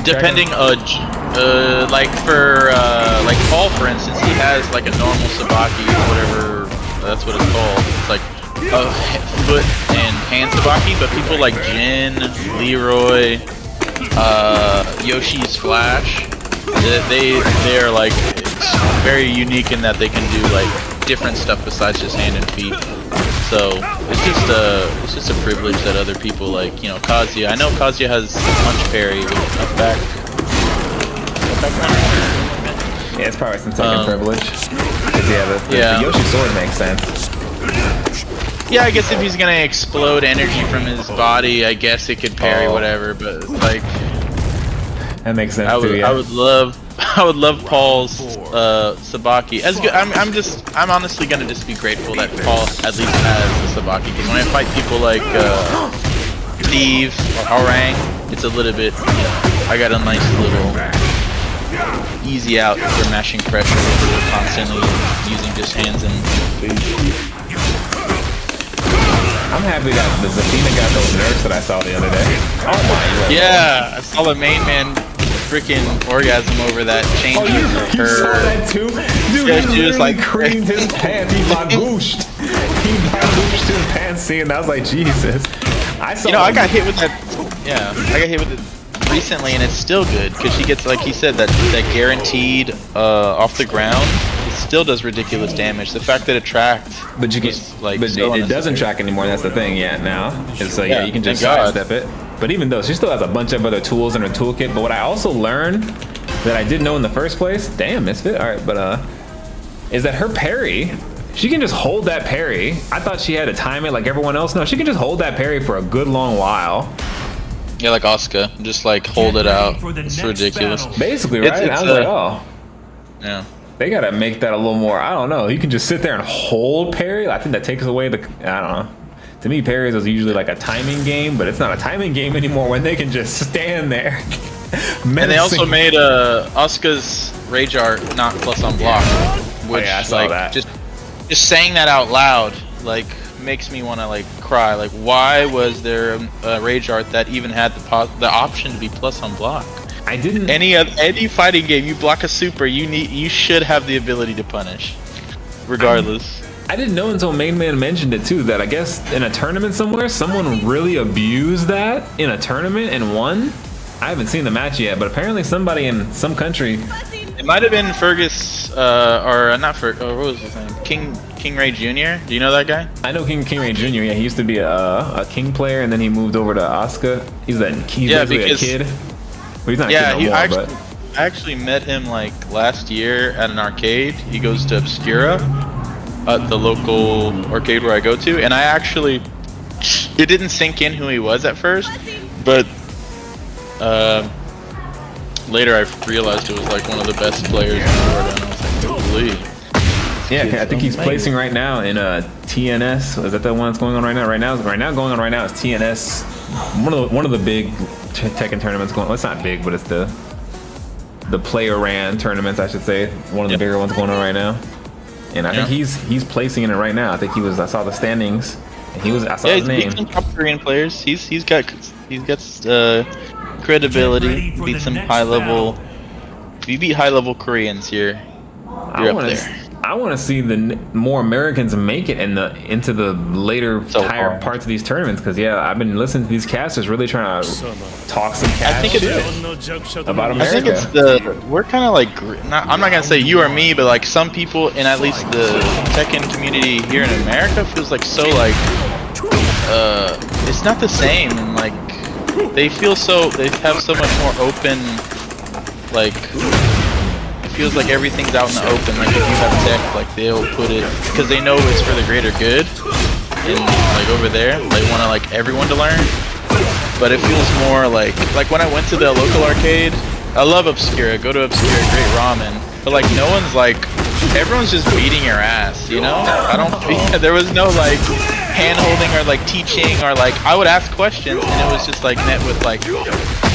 Depending like for like Paul, for instance, he has like a normal sabaki or whatever, that's what it's called. It's like a foot and hand sabaki, but people like Jin, Leroy, Yoshi's Flash, they're like very unique in that they can do like different stuff besides just hand and feet. So it's just a privilege that other people like, you know, Kazuya. I know Kazuya has punch parry with a back. Yeah, it's probably some Tekken privilege. The Yoshi sword makes sense. Yeah, I guess if he's gonna explode energy from his body, I guess it could parry whatever. But like, that makes sense too. Yeah. I would love Paul's sabaki. As good, I'm honestly gonna just be grateful that Paul at least has the sabaki. Because when I fight people like Steve or Harang, it's a little bit, you know, I got a nice little easy out for mashing pressure with constantly using just hands and food. I'm happy that the Zafina got those nerfs that I saw the other day. Oh my god. Yeah, I saw the main man freaking orgasm over that change. Oh, you saw that too? Dude, Yeah, he she was literally like- creamed his pants. He bagooshed. He bagooshed his pants scene. And I was like, Jesus. I saw. You know, I got hit with that. Yeah, I got hit with it recently, and it's still good because she gets, like he said, that guaranteed off the ground. It still does ridiculous damage. The fact that it tracked, But you can, was, like, but so it doesn't unnecessary. track anymore. That's the thing. Yeah, now. And so yeah, Yeah, you can just thank God. sidestep it. But even though she still has a bunch of other tools in her toolkit. But what I also learned that I didn't know in the first place. Damn, misfit. All right, but is that her parry? She can just hold that parry. I thought she had to time it like everyone else. No, she can just hold that parry for a good long while. Yeah, like Asuka, just like hold it out. It's ridiculous. Basically, right? It's, I was like, oh. Yeah. They gotta make that a little more. I don't know. You can just sit there and hold parry. I think that takes away the. I don't know. To me, parries is usually like a timing game, but it's not a timing game anymore when they can just stand there. And they also made Asuka's rage art not plus on block, which yeah, I saw like that. just saying that out loud like makes me want to like cry. Like, why was there a rage art that even had the option to be plus on block? I didn't. Any fighting game, you block a super, you should have the ability to punish, regardless. I didn't know until Main Man mentioned it too, that I guess in a tournament somewhere, someone really abused that in a tournament and won. I haven't seen the match yet, but apparently somebody in some country. It might have been Fergus, or not Fergus, what was his name? King Ray Jr. Do you know that guy? I know King Ray Jr. Yeah, he used to be a King player, and then he moved over to Asuka. He's basically a kid. Well, he's not a kid no more, but I actually met him like last year at an arcade. He goes to Obscura, at the local arcade where I go to, and it didn't sink in who he was at first, but later I realized it was like one of the best players in the world, and I was like, holy. yeah, I think he's placing right now in TNS. Is that the one that's going on right now? Right now going on right now is TNS. One of the big Tekken tournaments going. Well, it's not big, but it's the player ran tournaments, I should say. One of the bigger ones going on right now. And I think he's placing in it right now. I think I saw the standings. And I saw his name. He's beat some top Korean players. He's got credibility. Beat some high level. If you beat high level Koreans here, you're up there. I want to see the more Americans make it into the later higher parts of these tournaments, because I've been listening to these casters really trying to talk some cash shit about America. I think we're kind of like, I'm not gonna say you or me, but like some people in at least the Tekken community here in America feels like so like it's not the same, and like they have so much more open, like it feels like everything's out in the open. Like if you have tech, like they'll put it because they know it's for the greater good, and like over there they want to like everyone to learn. But it feels more like when I went to the local arcade, I love Obscura, go to Obscura, great ramen, but like no one's like, everyone's just beating your ass, you know? There was no like hand holding or like teaching, or like I would ask questions and it was just like met with like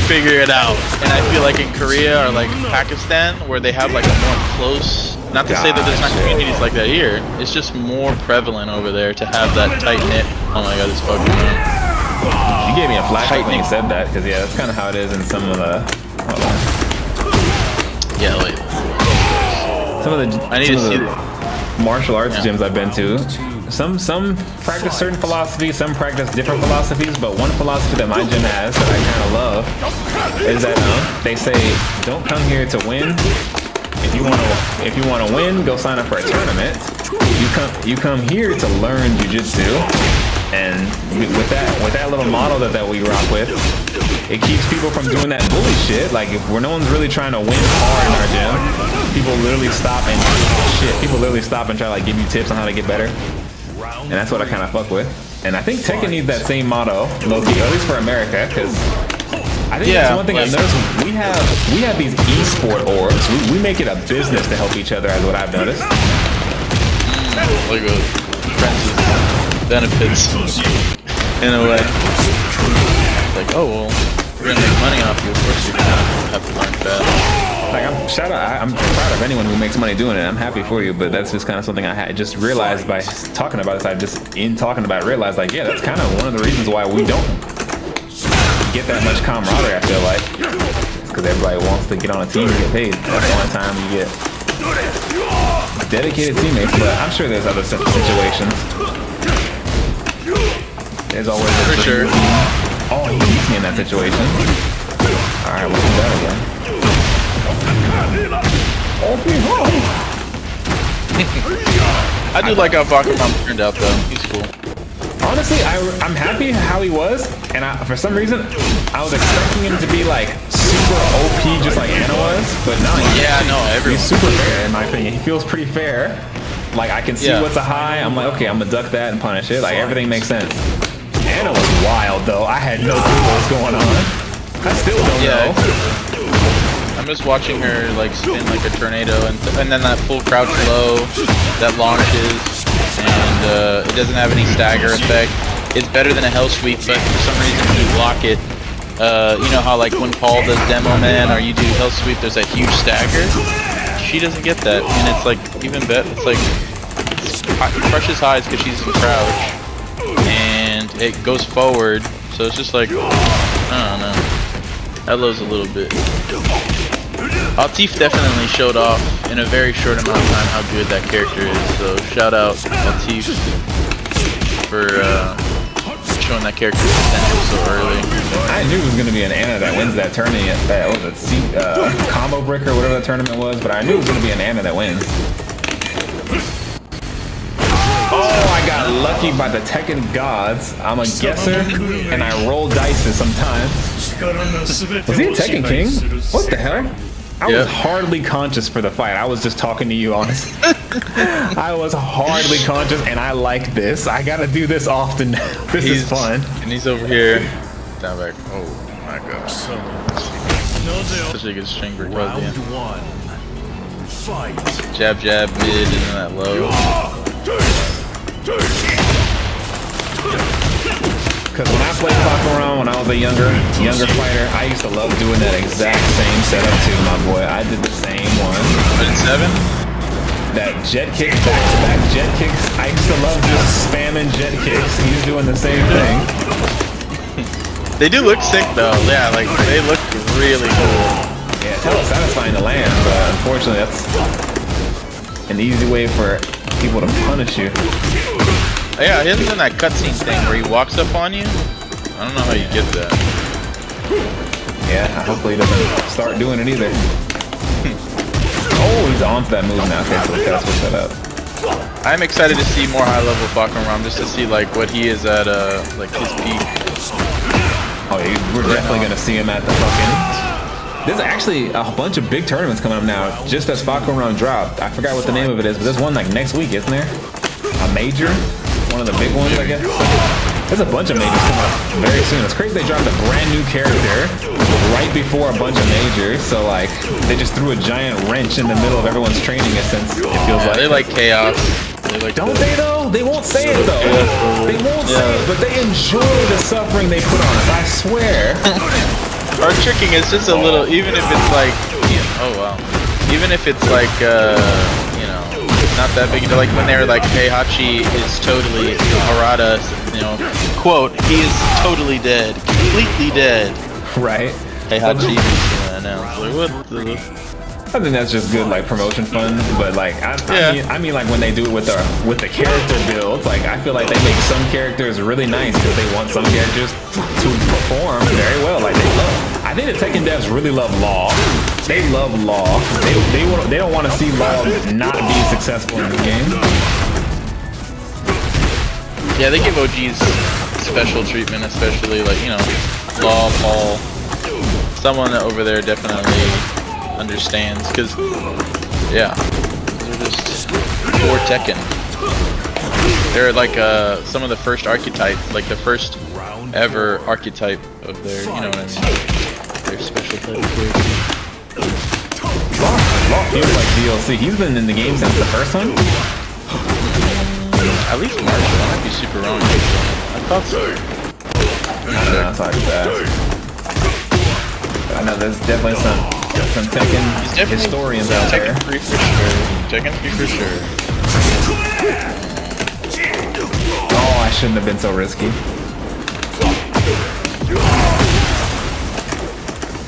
figure it out. And I feel like in Korea or like Pakistan, where they have like a more close, not to say that there's not communities like that here, it's just more prevalent over there to have that tight knit. Oh my god, it's fucking me. You gave me a flashback when you said that, because that's kind of how it is in some of the. Yeah, like I need to see the martial arts gyms I've been to. Some practice certain philosophies, some practice different philosophies, but one philosophy that my gym has that I kind of love is that they say, don't come here to win. If you want to win, go sign up for a tournament. You come here to learn jiu-jitsu, and with that little model that we rock with, it keeps people from doing that bully shit. Like where no one's really trying to win hard in our gym, people literally stop and try to like give you tips on how to get better. And that's what I kind of fuck with. And I think Tekken needs that same motto, low-key, at least for America, because I think that's one thing I've noticed. We have these e-sport orgs. We make it a business to help each other, as what I've noticed. Like a friends with benefits in a way. Like, oh well, we're gonna make money off you. Of course, you're gonna have to learn fast. Like I'm proud of anyone who makes money doing it. I'm happy for you, but that's just kind of something I had just realized by talking about it. Realized like, that's kind of one of the reasons why we don't get that much camaraderie. I feel like because everybody wants to get on a team and get paid. That's the only time you get dedicated teammates, but I'm sure there's other situations. There's always a For sure. Oh, he beats me in that situation. Alright, we'll do that again. I do like how Bakuman turned out though. He's cool. Honestly, I'm happy how he was, and for some reason, I was expecting him to be like super OP just like Anna was, but no, he's super fair in my opinion. He feels pretty fair. Like I can see what's a high, I'm like, okay, I'm gonna duck that and punish it. Like everything makes sense. Anna was wild though. I had no clue what was going on. I still don't know. I'm just watching her like spin like a tornado, and then that full crouch low that launches, and it doesn't have any stagger effect. It's better than a hell sweep, but for some reason when you block it, you know how like when Paul does Demo Man or you do hell sweep, there's that huge stagger. She doesn't get that, and it's like even better. It's like crushes highs because she's in crouch, and it goes forward, so it's just like I don't know. That lows a little bit. Altif definitely showed off in a very short amount of time how good that character is. So shout out Altif for showing that character's potential so early. I knew it was going to be an Anna that wins that tournament. That was a combo breaker, whatever that tournament was. But I knew it was going to be an Anna that wins. Oh, I got lucky by the Tekken gods. I'm a guesser, and I roll dice sometimes. Was he a Tekken King? What the hell? I was hardly conscious for the fight. I was just talking to you, honestly. I was hardly conscious, and I like this. I gotta do this often. This is fun. And he's over here. Down back. Oh my gosh. Such a good string break. Round one. Fight. Jab, jab, mid, and then that low. Because when I played Bakuman when I was a younger fighter, I used to love doing that exact same setup too, my boy. I did the same one. But in 7? That jet kick, back-to-back jet kicks. I used to love just spamming jet kicks. He's doing the same thing. They do look sick though. Yeah, like they look really cool. Yeah, it's hella satisfying to land, but unfortunately that's an easy way for people to punish you. Yeah, he hasn't done that cutscene thing where he walks up on you. I don't know how you get that. Yeah, hopefully he doesn't start doing it either. Oh, he's on to that move now. Okay, so we gotta switch that up. I'm excited to see more high-level Bakuman just to see like what he is at like his peak. Oh, yeah, we're definitely gonna see him at the fucking. There's actually a bunch of big tournaments coming up now, just as Bakuman dropped. I forgot what the name of it is, but there's one like next week, isn't there? A major? One of the big ones, I guess. There's a bunch of majors coming up very soon. It's crazy they dropped a brand new character right before a bunch of majors. So like they just threw a giant wrench in the middle of everyone's training since it feels like. They like chaos. They like Don't they though? They won't say it though. They won't say it, but they enjoy the suffering they put on us. I swear. Our tricking is just a little, even if it's like, oh wow, even if it's like, you know, not that big. Like when they were like, hey, Hachi is totally, Harada, you know, quote, he is totally dead, completely dead. Right. Hey, Hachi, announced. Like, what the? I think that's just good, like promotion fun. But like, I mean, like when they do it with the character builds, like I feel like they make some characters really nice because they want some characters to perform very well. Like I think the Tekken devs really love Law. They love Law. They don't want to see Law not be successful in the game. Yeah, they give OGs special treatment, especially like, you know, Law, Paul. Someone over there definitely understands, because yeah, they're just core Tekken. They're like some of the first archetypes, like the first ever archetype of their, you know what I mean, their special type of character. Law feels like DLC. He's been in the game since the first one. At least Marshall. I might be super wrong. I thought so. No, it's like that. I know there's definitely some Tekken historians out there. Tekken 3 for sure. Tekken 3 for sure. Oh, I shouldn't have been so risky.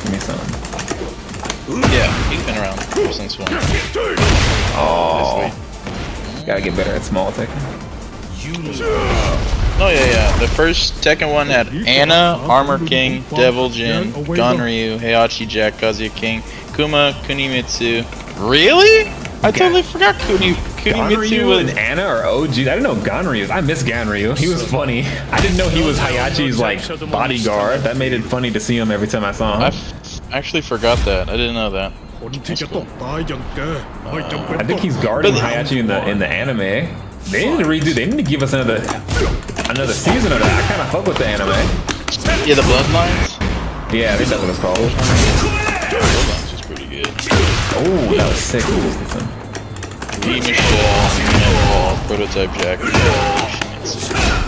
Give me some. Yeah, he's been around since one. Oh, gotta get better at small Tekken. Oh yeah. The first Tekken one had Anna, Armor King, Devil Jin, Ganryu, Heihachi Jack, Kazuya King, Kuma, Kunimitsu. Really? I totally forgot Kunimitsu Ganryu was. and Anna or OG? I didn't know Ganryu. I miss Ganryu. He was funny. I didn't know he was Hayachi's like bodyguard. That made it funny to see him every time I saw him. I actually forgot that. I didn't know that. I think he's guarding Hayachi in the anime. They need to redo. They need to give us another season of that. I kind of fuck with the anime. Yeah, the Bloodlines. Yeah, I think that's what it's called. Bloodlines is pretty good. Oh, that was sick. Listen. V Michelle, Prototype Jack.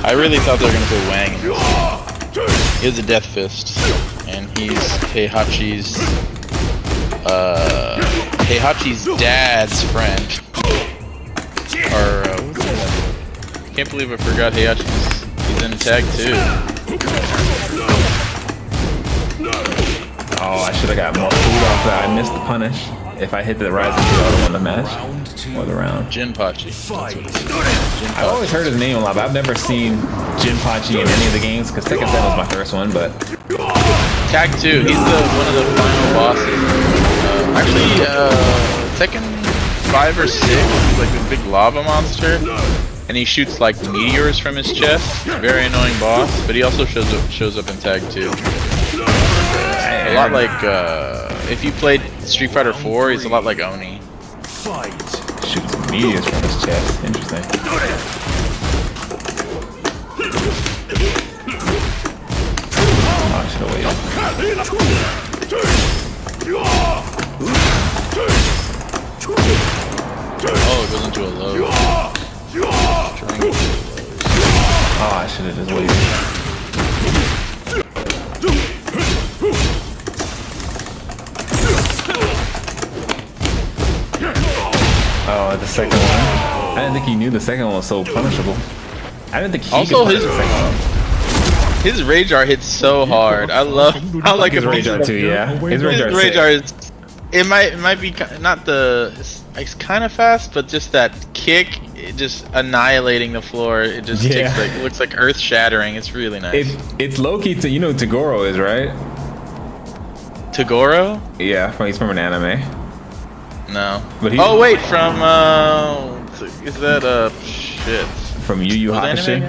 I really thought they were gonna put Wang in this one. He has a Death Fist, and he's Heihachi's dad's friend. Or what's that? I can't believe I forgot Heihachi's. He's in tag too. Oh, I should have got more food off that. I missed the punish. If I hit the rising to the other one, the match or the round. Jinpachi. I've always heard his name a lot, but I've never seen Jinpachi in any of the games because Tekken 7 was my first one. But Tag 2, he's one of the final bosses. Tekken 5 or 6, he's like this big lava monster, and he shoots like meteors from his chest. Very annoying boss, but he also shows up in Tag 2. A lot like if you played Street Fighter 4, he's a lot like Oni. Shoots meteors from his chest. Interesting. Oh, I should have waited. Oh, it goes into a low. Oh, I should have just waited. Oh, the second one. I didn't think he knew the second one was so punishable. I didn't think he Also, could punish the second one. His rage art hits so hard. I like His rage art too, yeah. His rage art. Rage art is. It might be not the. It's kind of fast, but just that kick, it just annihilating the floor. It just takes like it looks like earth shattering. It's really nice. It's low key to Tagoro is right. Tagoro? Yeah, he's from an anime. No. But oh wait, from is that shit? From Yu Yu Hakusho.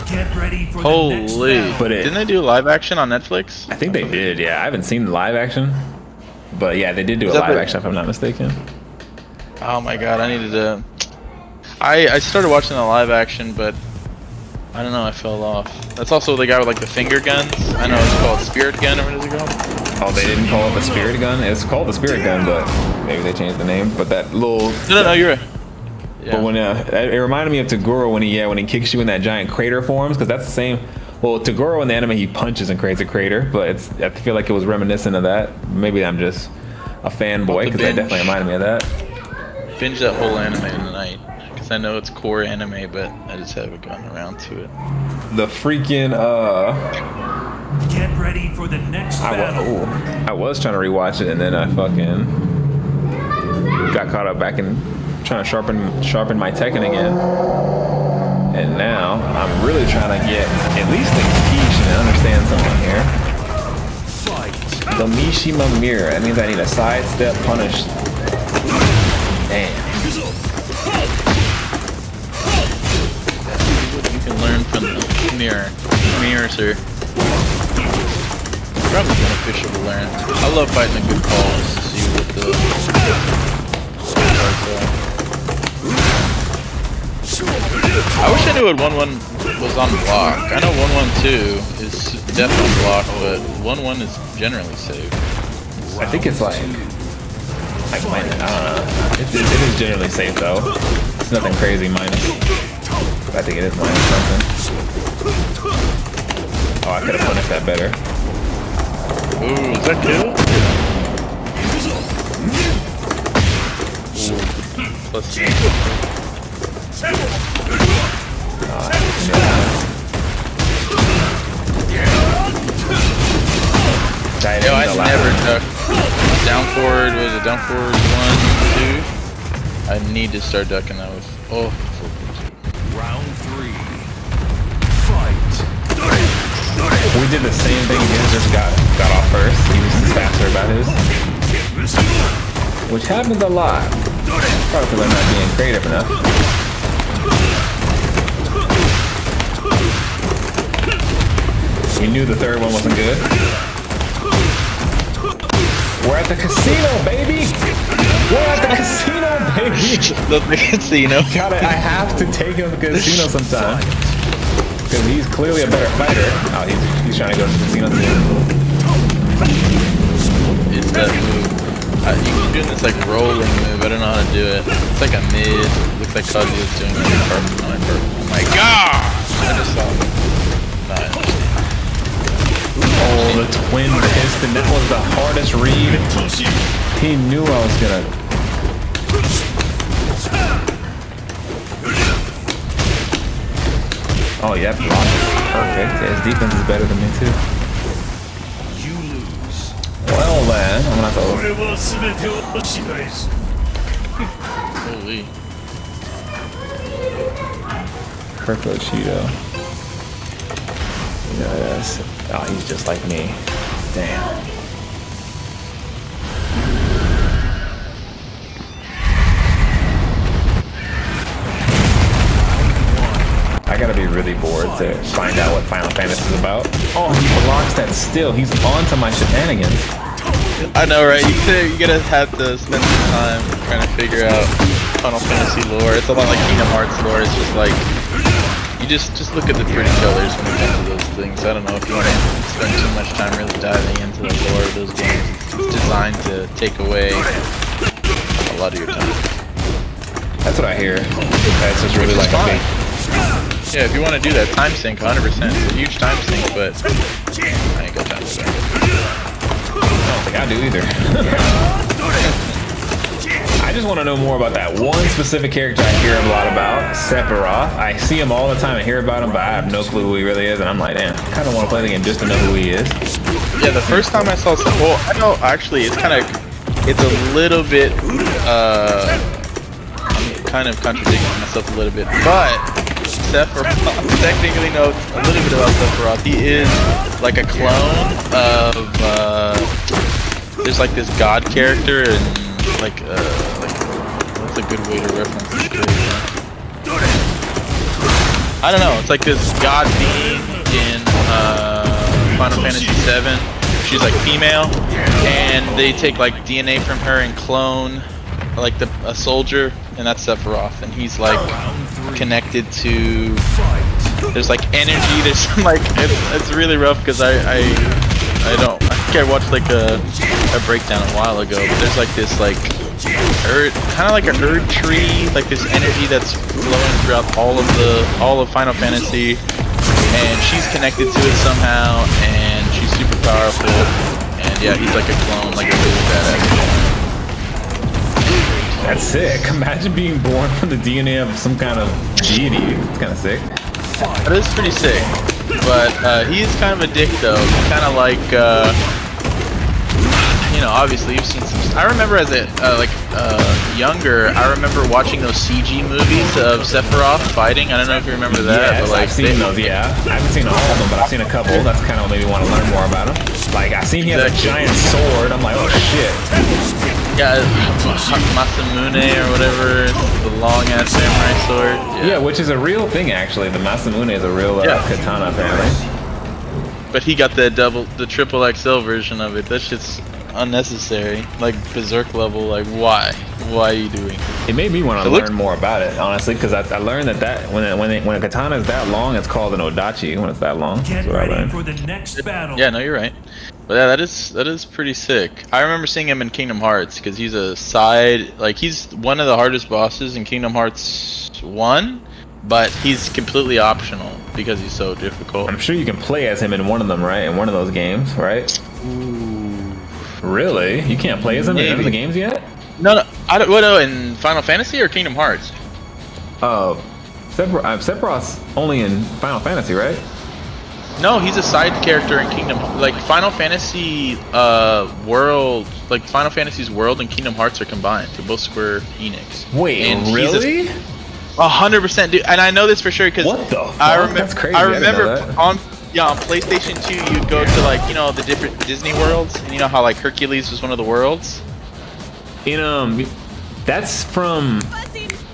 Get ready for Holy! But didn't they do live action on Netflix? I think they did. Yeah, I haven't seen the live action, but yeah, they did do a live action if I'm not mistaken. Oh my god, I needed to. I started watching the live action, but I don't know, I fell off. That's also the guy with like the finger guns. I know it's called Spirit Gun, or what is it called? Oh, they didn't call it the Spirit Gun? It's called the Spirit Gun, but maybe they changed the name. But that little... No, you're right. Yeah. But when it reminded me of Tagoro when he kicks you in that giant crater forms, because that's the same... Well, Tagoro in the anime, he punches and creates a crater, but I feel like it was reminiscent of that. Maybe I'm just a fanboy, because that definitely reminded me of that. Binge that whole anime tonight, because I know it's core anime, but I just haven't gotten around to it. The freaking... Get ready for the next battle. I was trying to rewatch it, and then I fucking got caught up back in trying to sharpen my Tekken again. And now I'm really trying to get at least the Kish and understand something here. The Mishima Mirror. That means I need a sidestep punish. Damn. You can learn from the mirror, sir. Probably beneficial to learn. I love fighting the good calls to see what the I wish I knew what 1-1 was on block. I know 1-1-2 is definitely block, but 1-1 is generally safe. I think it's like minus. I don't know. It is generally safe though. It's nothing crazy minus. I think it is minus something. Oh, I could have punished that better. Ooh, is that kill? Ooh. Plus Yo, I never duck. down forward, what is it? Down forward 1, 2. I need to start ducking that with. Oh. Round 3. Fight. We did the same thing. He just got off first. He was just faster about his, which happens a lot. Probably because I'm not being creative enough. We knew the third one wasn't good. We're at the casino, baby! We're at the casino, baby! The casino. I have to take him to the casino sometime. Because he's clearly a better fighter. Oh, he's trying to go to the casino too. It's that move. You keep doing this like rolling move. I don't know how to do it. It's like a mid. Looks like Kazuya's doing it on my purple. Oh my god! I just saw him. No, I understand. Oh, the twin piston. That was the hardest read. He knew I was gonna. Oh, yeah, block is perfect. His defense is better than me, too. You lose. Well, then, I'm gonna have Holy. Purple Cheeto. Yes. Oh, he's just like me. Damn. I gotta be really bored to find out what Final Fantasy is about. Oh, he blocks that still. He's onto my shenanigans. I know, right? You gotta have to spend some time trying to figure out Final Fantasy lore. It's a lot like Kingdom Hearts lore. It's just like you just look at the pretty colors when it comes to those things. I don't know if you want to spend too much time really diving into the lore of those games. It's designed to take away a lot of your time. That's what I hear. That's just really like a big. Yeah, if you want to do that, time sink, 100%. It's a huge time sink, but I ain't got time for that. I don't think I do either. I just want to know more about that one specific character I hear a lot about, Sephiroth. I see him all the time and hear about him, but I have no clue who he really is, and I'm like, damn, I kind of want to play the game just to know who he is. Yeah, the first time I saw well, I know, actually, it's a little bit, I'm kind of contradicting myself a little bit, but Sephiroth, technically knows a little bit about Sephiroth. He is like a clone of, there's like this god character, and like what's a good way to reference this character? I don't know, it's like this god being in Final Fantasy VII. She's like female, and they take like DNA from her and clone like a soldier, and that's Sephiroth, and he's like connected to, there's like energy, there's some like, it's really rough because I think I watched like a breakdown a while ago, but there's like this like kind of like a herd tree, like this energy that's flowing throughout all of Final Fantasy, and she's connected to it somehow, and she's super powerful, and yeah, he's like a clone, like a really badass. That's sick. Imagine being born from the DNA of some kind of deity. It's kind of sick. That is pretty sick, but he is kind of a dick though. He's kind of like, you know, obviously you've seen some. I remember as a younger, I remember watching those CG movies of Sephiroth fighting. I don't know if you remember that. Yes, but like, I've seen those. Yeah, I haven't seen all of them, but I've seen a couple. That's kind of what made me want to learn more about him. Like I seen he has a giant sword. I'm like, oh shit. Yeah, Masamune or whatever, the long ass samurai sword. Yeah, which is a real thing actually. The Masamune is a real katana apparently. But he got the triple XL version of it. That shit's unnecessary. Like berserk level. Like why? Why are you doing it? It made me want to learn more about it, honestly, because I learned that when a katana is that long, it's called an odachi. When it's that long, Get ready for the next battle. Yeah, no, you're right. But yeah, that is pretty sick. I remember seeing him in Kingdom Hearts because he's a side, like he's one of the hardest bosses in Kingdom Hearts 1, but he's completely optional because he's so difficult. I'm sure you can play as him in one of them, right? In one of those games, right? Ooh. Really? You can't play as him in any of the games yet? No, I don't. What? No, in Final Fantasy or Kingdom Hearts? Sephiroth's only in Final Fantasy, right? No, he's a side character in Kingdom. Like Final Fantasy World, like Final Fantasy's World and Kingdom Hearts are combined. They're both Square Enix. Wait, and really? 100%, dude. And I know this for sure because What the fuck? I remember. That's crazy. I I didn't know remember that. on PlayStation 2, you'd go to like the different Disney worlds, and you know how like Hercules was one of the worlds. In that's from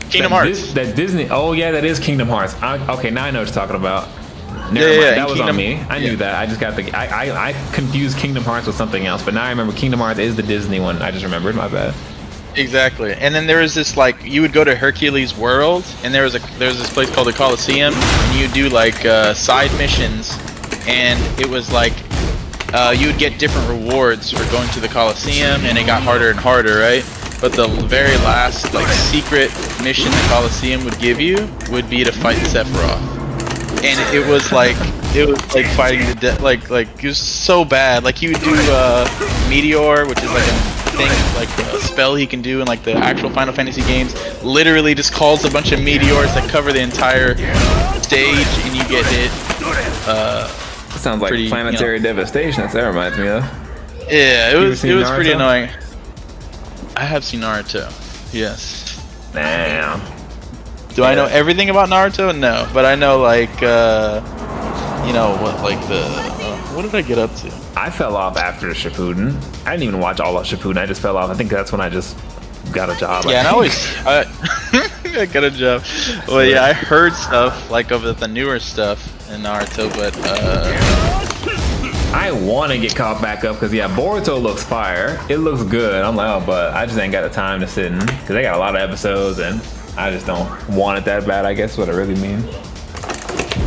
Kingdom that Hearts. That Disney. Oh yeah, that is Kingdom Hearts. Okay, now I know what you're talking about. Never Yeah, mind. yeah, That was on Kingdom- me. I knew that. I just got the. I confused Kingdom Hearts with something else, but now I remember Kingdom Hearts is the Disney one. I just remembered. My bad. Exactly. And then there was this like you would go to Hercules World, and there was this place called the Coliseum, and you do like side missions, and it was like you would get different rewards for going to the Coliseum, and it got harder and harder, right? But the very last like secret mission the Coliseum would give you would be to fight Sephiroth, and it was like fighting the like it was so bad. Like you would do Meteor, which is like a thing, like a spell he can do in like the actual Final Fantasy games. Literally just calls a bunch of meteors that cover the entire stage, and you get hit. Sounds like Pretty, planetary devastation. That's that reminds me of. Yeah, it was seen pretty Naruto? annoying. I have seen Naruto. Yes. Damn. Do I know everything about Naruto? No, but I know like what like the what did I get up to? I fell off after Shippuden. I didn't even watch all of Shippuden. I just fell off. I think that's when I just got a job. Yeah, and I got a job. Well, yeah, I heard stuff like of the newer stuff in Naruto, but I want to get caught back up because, yeah, Boruto looks fire. It looks good. I'm like, oh, but I just ain't got the time to sit in because they got a lot of episodes and I just don't want it that bad, I guess, is what I really mean.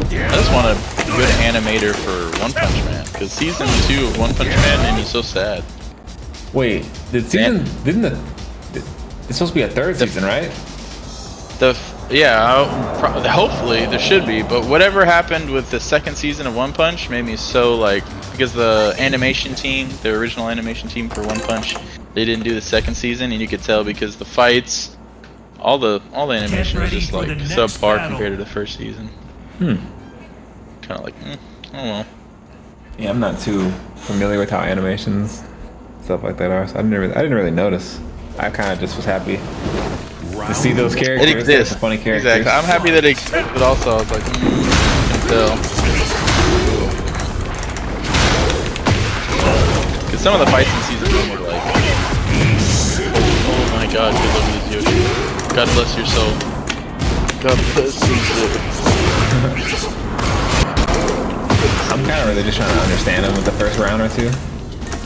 I just want a good animator for One Punch Man because season 2 of One Punch Man made me so sad. Wait, it's supposed to be a third season, right? Hopefully there should be, but whatever happened with the second season of One Punch made me so like because the animation team, the original animation team for One Punch, they didn't do the second season, and you could tell because the fights, all the animation was just like subpar compared to the first season. Kind of like, oh well. Yeah, I'm not too familiar with how animations, stuff like that are, so I didn't really notice. I kind of just was happy to see those characters. It exists. Some funny characters. Exactly. I'm happy that it exists, but also I was like, I can tell. Because some of the fights in season 1 were like, oh my god, good luck with this Yoshi. God bless your soul. God bless your soul. I'm kind of really just trying to understand them with the first round or two.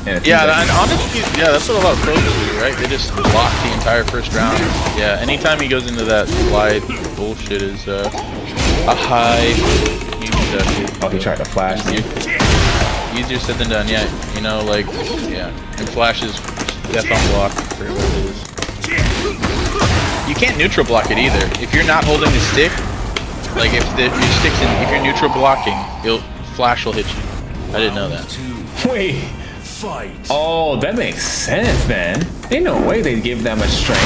And it seems Yeah, like- and honestly, yeah, that's what a lot of pros do, right? They just block the entire first round. Yeah, anytime he goes into that slide, bullshit is a high. Oh, he tried to flash me. Easier said than done, yeah. You know, like, yeah. And flash is death on block for what it is. You can't neutral block it either. If you're not holding the stick, like if you're neutral blocking, flash will hit you. I didn't know that. Wait. Fight. Oh, that makes sense then. Ain't no way they'd give that much strength.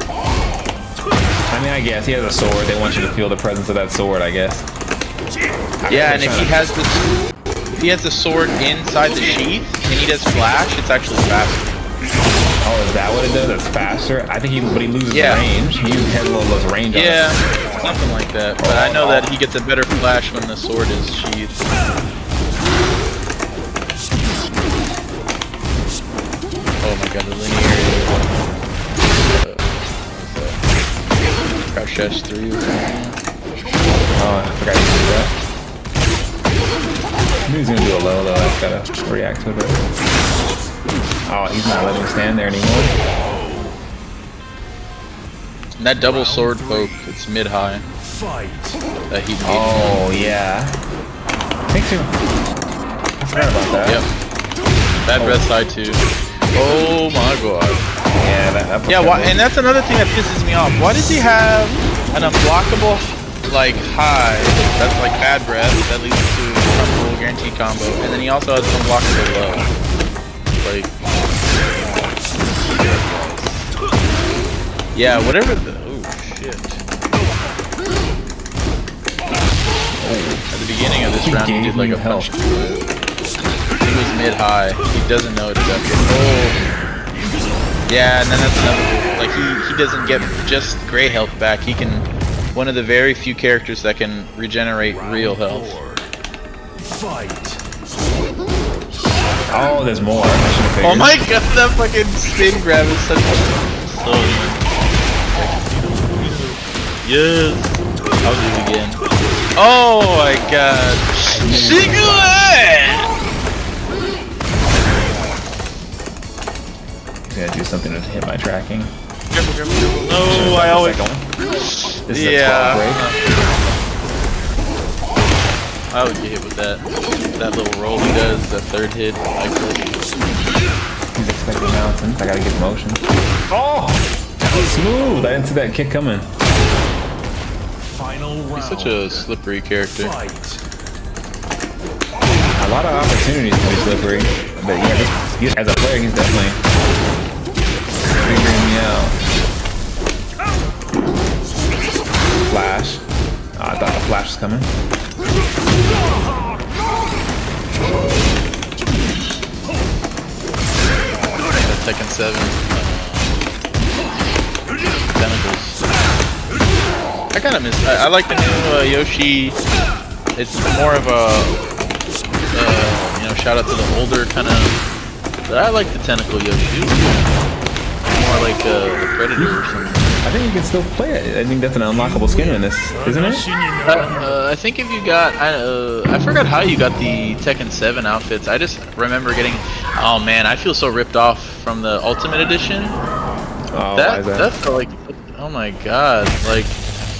I mean, I guess he has a sword. They want you to feel the presence of that sword, I guess. Yeah, and if he has the sword inside the sheath and he does flash, it's actually faster. Oh, is that what it does? It's faster? I think but he loses range. He has a little less range on Yeah, it. something like that. But I know that he gets a better flash when the sword is sheathed. Oh my god, the linearity. Crouch dash 3. Oh, I forgot to do that. He's gonna do a low though. I just gotta react to it. Oh, he's not letting him stand there anymore. And that double sword poke, it's mid-high. Fight. That he made. Oh, yeah. Thanks, you. I forgot about that. Yep. Bad breath side too. Oh my god. Yeah, that Yeah, and that's another thing that pisses me off. Why does he have an unblockable, like, high, that's like bad breath, that leads to a comfortable guaranteed combo, and then he also has an unblockable low. Like, yeah, whatever the, oh shit. At the beginning of this round, he did like a punch. He was mid-high. He doesn't know to duck it. Oh. Yeah, and then that's another. Like he doesn't get just gray health back. He can. One of the very few characters that can regenerate real health. Fight. Oh, there's more. Oh my god, that fucking spin grab is such a slow. Yes. I'll do it again. Oh my god. Gotta do something to hit my tracking. Careful, careful, careful. No, I always. This is a 12 break. I would get hit with that. That little roll he does, that third hit. He's expecting mountains. I gotta get motion. Oh! That was smooth. I didn't see that kick coming. Final round. He's such a slippery character. Fight. A lot of opportunities to be slippery. But yeah, as a player, he's definitely figuring me out. Flash. Oh, I thought a flash was coming. Tekken 7. Tentacles. I kind of miss. I like the new Yoshi. It's more of a, you know, shout out to the older kind of. But I like the tentacle Yoshi. More like the Predator or something. I think you can still play it. I think that's an unlockable skin in this, isn't it? I think if you got, I forgot how you got the Tekken 7 outfits. I just remember getting. Oh man, I feel so ripped off from the Ultimate Edition. Oh, That felt like, oh my god, like,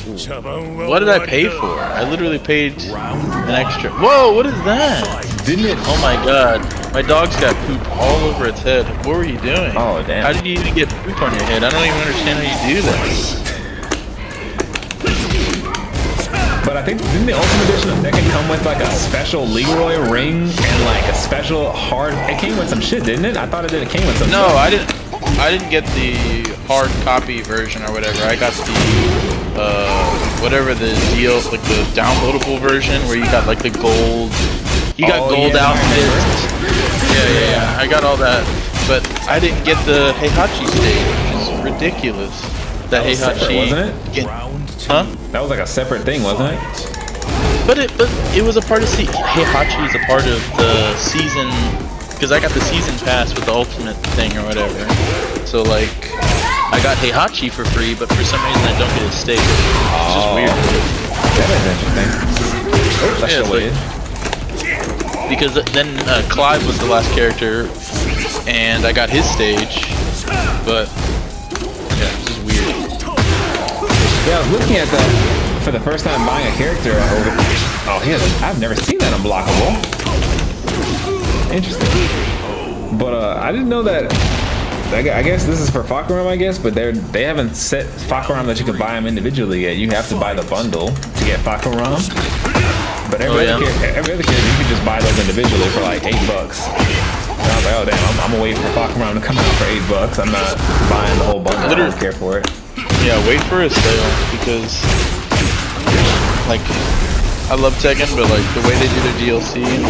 what did I pay for? I literally paid an extra. Whoa, what is that? Didn't it? Oh my god, my dog's got poop all over its head. What were you doing? Oh damn. How did you even get poop on your head? I don't even understand how you do that. But I think, didn't the Ultimate Edition of Tekken come with like a special Leroy ring and like a special hard? It came with some shit, didn't it? I thought it came with some. No, shit. I didn't get the hard copy version or whatever. I got the whatever the deal, like the downloadable version where you got like the gold. You got gold outfits. Yeah. I got all that, but I didn't get the Heihachi stage, which is ridiculous. That Heihachi, separate, wasn't it? Huh? That was like a separate thing, wasn't it? But it was a part of Heihachi is a part of the season, because I got the season pass with the ultimate thing or whatever. So like, I got Heihachi for free, but for some reason I don't get his stage. It's just weird. That is interesting. Oh, that's Yeah, the way. Because then Clive was the last character, and I got his stage, but yeah, it's just weird. Yeah, I was looking at that for the first time buying a character. Oh, I've never seen that unblockable. Interesting. But I didn't know that. I guess this is for Fakaram, I guess, but they haven't set Fakaram that you can buy them individually yet. You have to buy the bundle to get Fakaram. But every other character, you can just buy those individually for like $8. And I was like, oh damn, I'm gonna wait for Fakaram to come out for $8. I'm not buying the whole bundle. I don't care for it. Yeah, wait for a sale, because like I love Tekken, but like the way they do their DLC and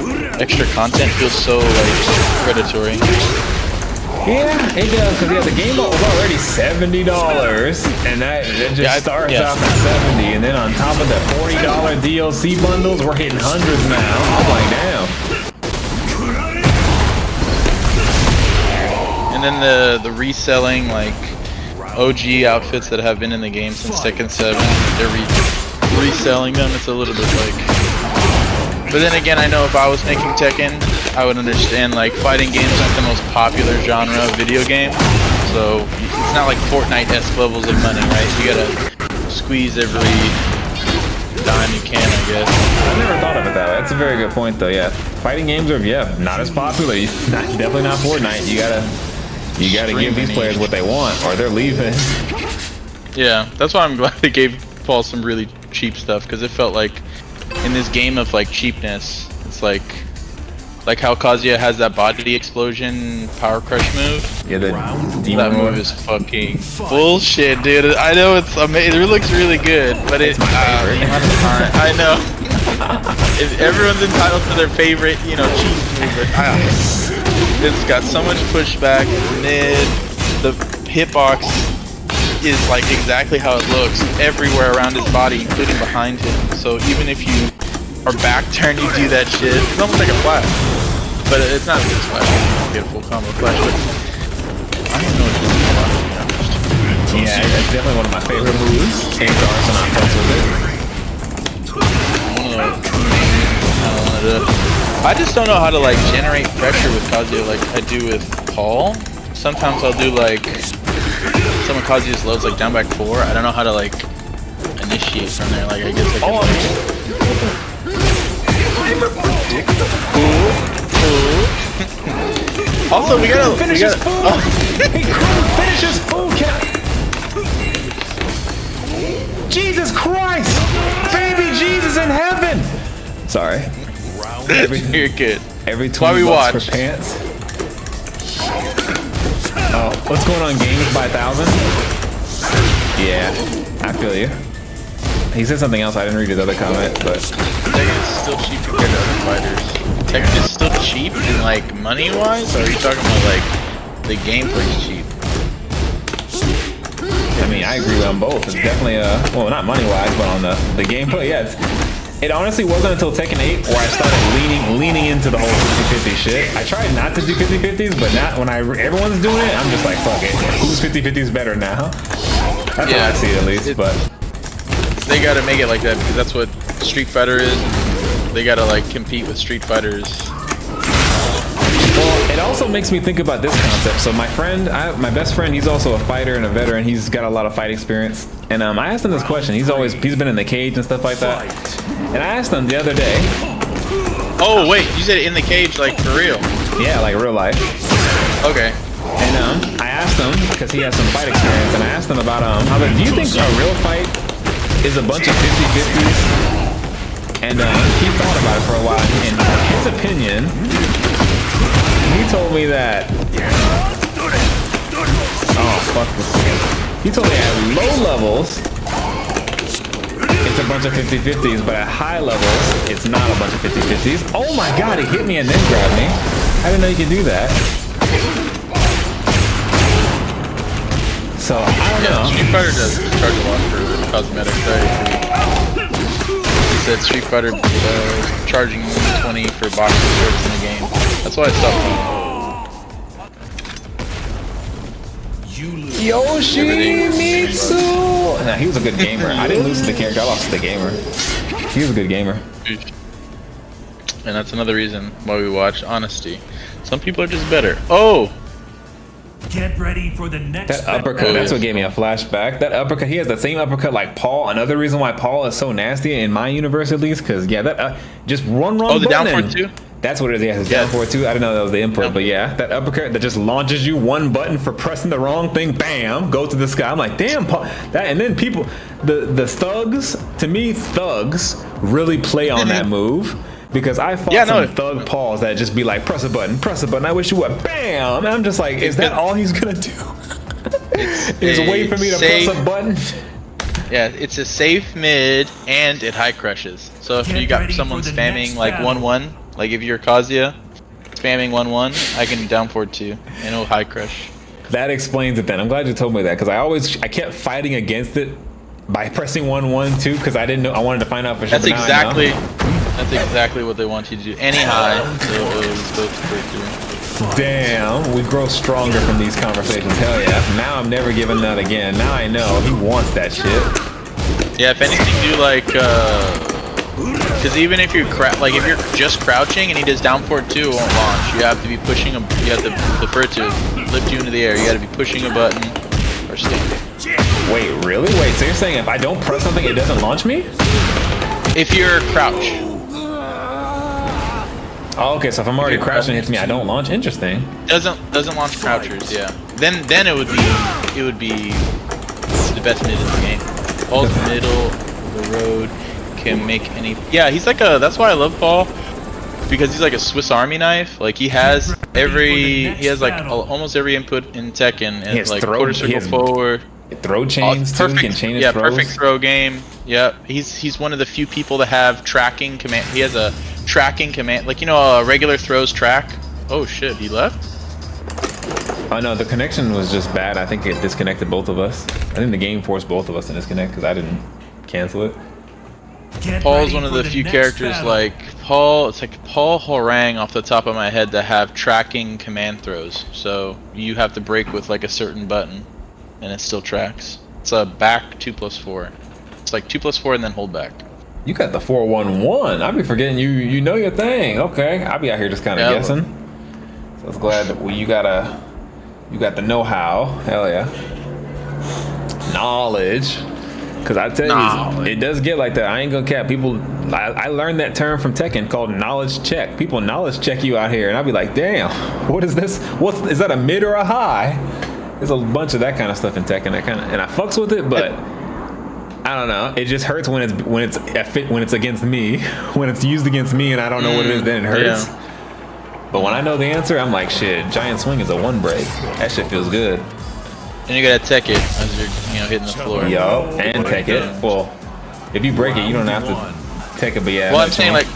their extra content feels so like predatory. Yeah, it does, because the game was already $70, and that just starts off at 70, and then on top of the $40 DLC bundles, we're hitting hundreds now. I'm like, damn. And then the reselling, like OG outfits that have been in the game since Tekken 7, they're reselling them. It's a little bit like. But then again, I know if I was making Tekken, I would understand like fighting games aren't the most popular genre of video game, so it's not like Fortnite-esque levels of money, right? You gotta squeeze every dime you can, I guess. I never thought of it that way. That's a very good point, though. Yeah, fighting games are not as popular. Definitely not Fortnite. You gotta give these players what they want, or they're leaving. Yeah, that's why I'm glad they gave Paul some really cheap stuff, because it felt like in this game of like cheapness, it's like how Kazuya has that body explosion power crush move. Yeah, that move is fucking bullshit, dude. I know it's amazing. It looks really good, but I know. If everyone's entitled to their favorite, you know, cheese move, but it's got so much pushback. Mid, the hitbox is like exactly how it looks everywhere around his body, including behind him. So even if you are back turned, you do that shit. It's almost like a flash, but it's not a good flash. You don't get a full combo flash, but I don't know what this is about, to be honest. Yeah, it's definitely one of my favorite moves. And Garson, I fucks with it. I just don't know how to like generate pressure with Kazuya like I do with Paul. Sometimes I'll do like some of Kazuya's loads like down back 4. I don't know how to like initiate from there. Like I guess like also we gotta finish his food. He couldn't finish his food. Jesus Christ! Baby Jesus in heaven! Sorry. You're good. Every 20 bucks for pants. Oh, what's going on, games by 1,000? Yeah, I feel you. He said something else. I didn't read his other comment, but Tekken is still cheap compared to other fighters. Tekken is still cheap in like money-wise, or are you talking about like the gameplay's cheap? I mean, I agree on both. It's definitely well, not money-wise, but on the gameplay. Yeah, it honestly wasn't until Tekken 8 where I started leaning into the whole 50-50 shit. I tried not to do 50-50s, but not when everyone's doing it. I'm just like, fuck it. Who's 50-50s better now? That's how I see it, at least. But they gotta make it like that because that's what Street Fighter is. They gotta like compete with Street Fighters. Well, it also makes me think about this concept. So my my best friend, he's also a fighter and a veteran. He's got a lot of fight experience. And I asked him this question. He's been in the cage and stuff like that. And I asked him the other day. Oh wait, you said in the cage like for real? Yeah, like real life. Okay. And I asked him because he has some fight experience, and I asked him about do you think a real fight is a bunch of 50-50s? And he thought about it for a while. And in his opinion, he told me that. Oh fuck this again. He told me at low levels, it's a bunch of 50-50s, but at high levels, it's not a bunch of 50-50s. Oh my god, he hit me and then grabbed me. I didn't know you could do that. So, I don't know. Street Fighter does charge a lot for cosmetics. He said Street Fighter charging 20 for boxing shorts in the game. That's why I stopped playing. Yoshimitsu! Nah, he was a good gamer. I didn't lose to the character, I lost to the gamer. He was a good gamer. And that's another reason why we watch Honesty. Some people are just better. Oh! Get ready for the next That uppercut, that's what gave me a flashback. That uppercut, he has the same uppercut like Paul. Another reason why Paul is so nasty in my universe at least, because yeah, that just one wrong button. Oh, the down button. forward 2? That's what it is, yeah, it's down forward 2. I didn't know that was the input, but yeah, that uppercut that just launches you one button for pressing the wrong thing, bam, go to the sky. I'm like, damn, Paul. That, and then people, the thugs, to me, thugs really play on that move. Because I fought some thug Pauls that just be like, press a button, I wish you would, bam! And I'm just like, is that all he's gonna do? Is wait for me to press a button? Yeah, it's a safe mid, and it high crushes. So if you got someone spamming like 1-1, like if you're Kazuya, spamming 1-1, I can down forward 2, and it'll high crush. That explains it then. I'm glad you told me that, because I kept fighting against it by pressing 1-1 too, because I didn't know, I wanted to find out for sure. That's exactly what they want you to do. Any high, Damn, we grow stronger from these conversations. Hell yeah. Now I'm never giving that again. Now I know he wants that shit. Yeah, if anything, do like, because even if you're if you're just crouching and he does down forward 2, it won't launch. You have to be pushing him. You have to defer to lift you into the air. You got to be pushing a button or standing. Wait, really? Wait, so you're saying if I don't press something, it doesn't launch me? If you're crouch. Oh, okay, so if I'm already crouching and it hits me, I don't launch? Interesting. Doesn't launch crouchers, yeah. Then it would be the best mid in the game. Paul's middle of the road can make any. Yeah, he's like that's why I love Paul, because he's like a Swiss Army knife. Like he has like almost every input in Tekken, and like quarter circle forward. Throw chains too. He can chain his throws. Perfect throw game. Yep. He's one of the few people that have tracking command. He has a tracking command, like, you know, regular throws track. Oh shit, he left? Oh no, the connection was just bad. I think it disconnected both of us. I think the game forced both of us to disconnect because I didn't cancel it. Paul's one of the few characters battle. Like Paul. It's like Paul Horang off the top of my head that have tracking command throws. So you have to break with like a certain button, and it still tracks. It's a back 2+4. It's like 2+4 and then hold back. You got the 411. I'll be forgetting you know your thing. Okay, I'll be out here just kind of guessing. So I was glad that you got the know-how. Hell yeah. Knowledge. Because I tell you, it does get like that. I ain't gonna cap. People, I learned that term from Tekken called knowledge check. People knowledge check you out here, and I'll be like, damn, what is this? Is that a mid or a high? There's a bunch of that kind of stuff in Tekken. And I fucks with it, but I don't know. It just hurts when it's against me, when it's used against me, and I don't know what it is. Then it hurts. Yeah. But when I know the answer, I'm like, shit. Giant swing is a one break. That shit feels good. And you gotta tech it as you're, hitting the floor. Yo, and tech it. Well, if you break it, you don't have to tech it, but yeah. Well, I'm saying like,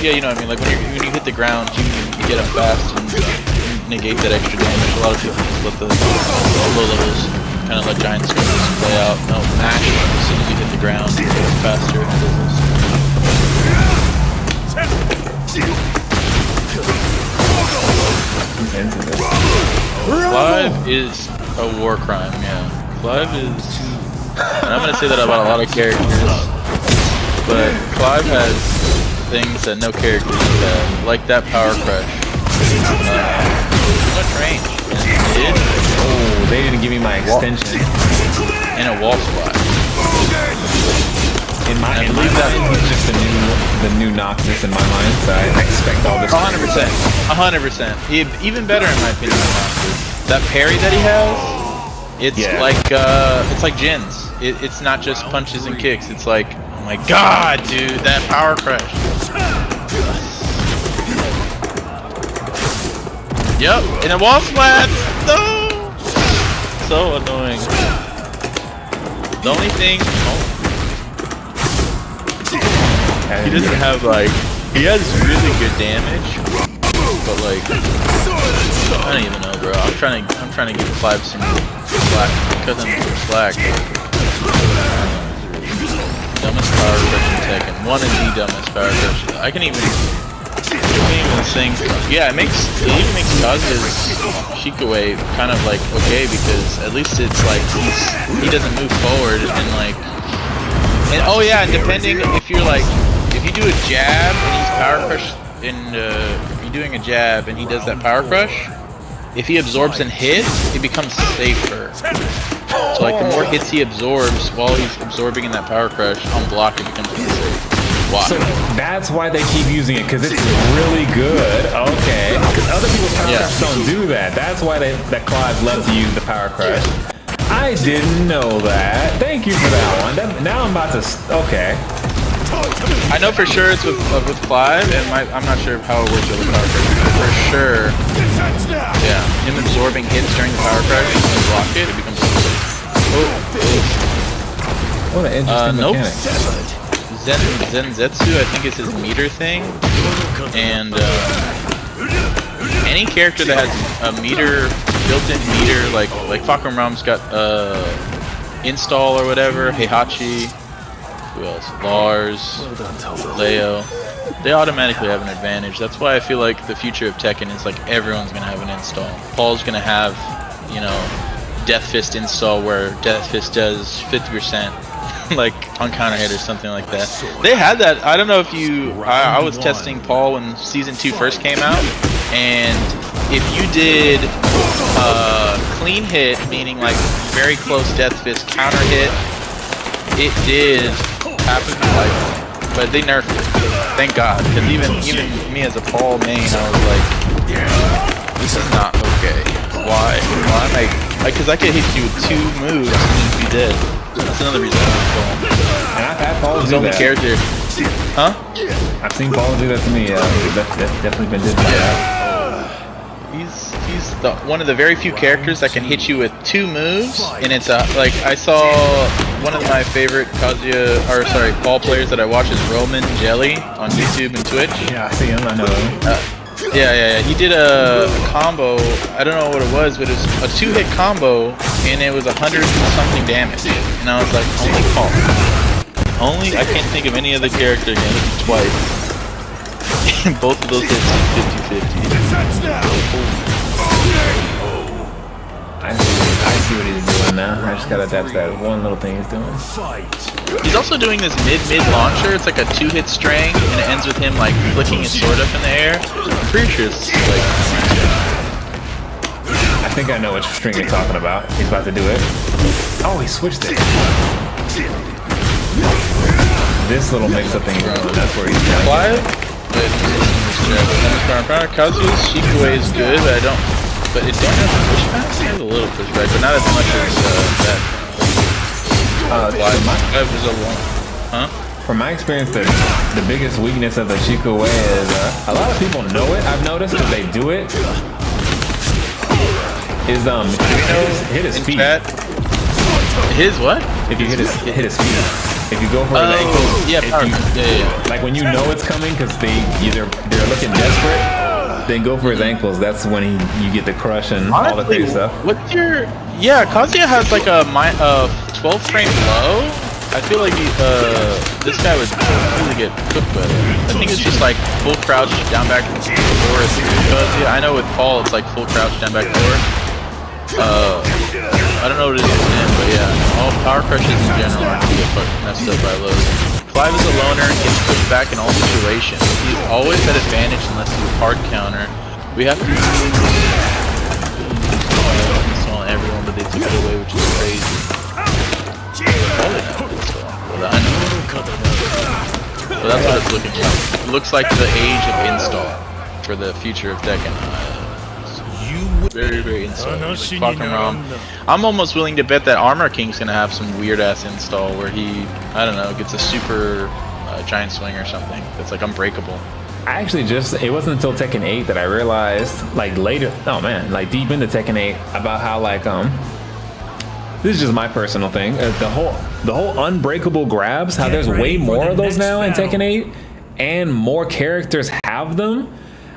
yeah, you know what I mean. Like when you hit the ground, you get up fast and negate that extra damage. A lot of people just let the low levels kind of let giant swings play out. No, mash as soon as you hit the ground, it goes faster. Clive is a war crime, yeah. Clive is, and I'm gonna say that about a lot of characters, but Clive has things that no characters have, like that power crush. Too much range. Oh, they didn't give me my extension. And a wall squat. In my mind, he's just the new Noxus in my mind, so I expect all this. 100%. 100%. Even better in my opinion than Noxus. That parry that he has, it's like Jin's. It's not just punches and kicks. It's like, oh my god, dude, that power crush. Yep, and a wall splat. No, so annoying. The only thing, he doesn't have like, he has really good damage, but like, I don't even know, bro. I'm trying to give Clive some slack, cut him some slack. Dumbest power crush in Tekken. One is the dumbest power crush. I can even sing. Yeah, it even makes Kazuya's Shikaway kind of like okay, because at least it's like he doesn't move forward and oh yeah, and depending if you do a jab and he's power crush if you're doing a jab and he does that power crush, if he absorbs and hits, it becomes safer. So like the more hits he absorbs while he's absorbing in that power crush on block, it becomes safe. Wow. So that's why they keep using it, because it's really good. Okay. Because other people's power crush don't do that. That's why that Clive loves to use the power crush. I didn't know that. Thank you for that one. Now I'm about to. Okay. I know for sure it's with Clive, and I'm not sure how it works with the power crush. For sure, yeah, him absorbing hits during the power crush and block it becomes. What an interesting mechanic. Zenzetsu, I think, is his meter thing, and any character that has a meter, built-in meter, like Fakumram's got install or whatever, Heihachi, who else? Lars, Leo, they automatically have an advantage. That's why I feel like the future of Tekken is like everyone's gonna have an install. Paul's gonna have, Death Fist install where Death Fist does 50%. Like on counter hit or something like that. They had that. I don't know if I was testing Paul when season 2 first came out, and if you did clean hit, meaning like very close Death Fist counter hit, it did happen but they nerfed it. Thank God, because even me as a Paul main, I was like, this is not okay. Why am I? Because I could hit you with 2 moves and you'd be dead. That's another reason I'm Paul. And I've had Paul do that. Only character. Huh? I've seen Paul do that to me. That's definitely been did by that. He's he's one of the very few characters that can hit you with 2 moves, and it's like I saw one of my favorite Paul players that I watch is Roman Jelly on YouTube and Twitch. Yeah, I see him. I know him. Yeah. He did a combo. I don't know what it was, but it was a 2-hit combo, and it was 100 something damage. And I was like, only Paul. I can't think of any other character again twice. And both of those hits 50-50. I see what he's doing now. I just gotta adapt that one little thing he's doing. He's also doing this mid launcher. It's like a 2-hit string, and it ends with him like flicking his sword up in the air. I'm pretty sure it's like. I think I know which string you're talking about. He's about to do it. Oh, he switched it. This little mix-up thing going on. That's where he's going. Quiet. Kazuya's Shikue is good, but it don't have pushback. It has a little pushback, but not as much as that. From my experience, the biggest weakness of the Shikue is a lot of people know it. I've noticed because they do it. Is hit his feet. His what? If you hit his feet. If you go for his ankles, yeah. Like when you know it's coming because they're looking desperate, then go for his ankles. That's when you get the crush and all the crazy stuff. What's your? Yeah, Kazuya has like a 12 frame low. I feel like this guy would really get cooked better. I think it's just like full crouch down back forward. Kazuya. I know with Paul it's like full crouch down back forward. I don't know what it is with him, but yeah, all power crushes in general are gonna get messed up by lows. Clive is a loner and gets pushed back in all situations. He's always at advantage unless you hard counter. We have to install everyone, but they took it away, which is crazy. Well, that's what it's looking like. It looks like the age of install for the future of Tekken. Very install. Like I'm almost willing to bet that Armor King's gonna have some weird ass install where he, I don't know, gets a super giant swing or something that's like unbreakable. I actually it wasn't until Tekken 8 that I realized, like later, like deep into Tekken 8, about how like this is just my personal thing. The whole unbreakable grabs, how there's way more of those now in Tekken 8, and more characters have them.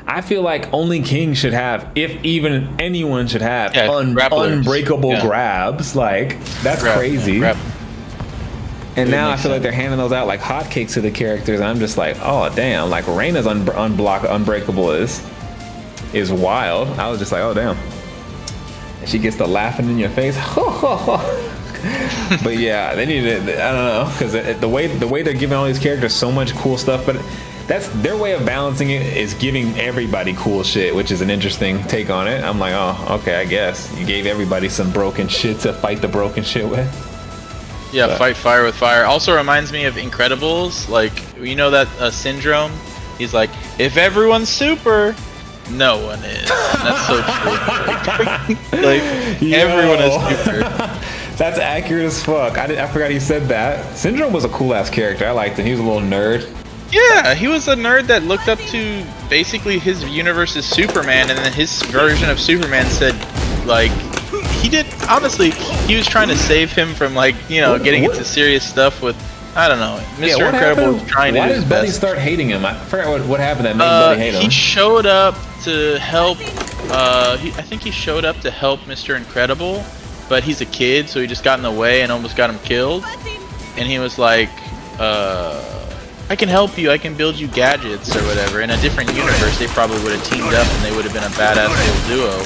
I feel like only King should have, if even anyone should have, unbreakable grabs. Like, that's crazy. And now I feel like they're handing those out like hotcakes to the characters. And I'm just like, oh damn! Like Reina's unbreakable is wild. I was just like, oh damn. And she gets the laughing in your face. But yeah, they need to. I don't know, because the way they're giving all these characters so much cool stuff, but. That's their way of balancing it, is giving everybody cool shit, which is an interesting take on it. I'm like, oh, okay, I guess you gave everybody some broken shit to fight the broken shit with. Yeah, but. Fight fire with fire. Also reminds me of Incredibles. Like, you know that Syndrome? He's like, if everyone's super, no one is. And that's so true. Like everyone is super. That's accurate as fuck. I forgot he said that. Syndrome was a cool ass character. I liked him. He was a little nerd. Yeah, he was a nerd that looked up to basically his universe as Superman, and then his version of Superman said, like, he did, honestly, he was trying to save him from, like, you know, getting into serious stuff with, I don't know, Mr. Incredible was trying to do his best. Why did Buddy start hating him? I forgot what happened that made Buddy hate him. He showed up to help, I think he showed up to help Mr. Incredible, but he's a kid, so he just got in the way and almost got him killed, and he was like, I can help you, I can build you gadgets or whatever. In a different universe, they probably would have teamed up and they would have been a badass little duo.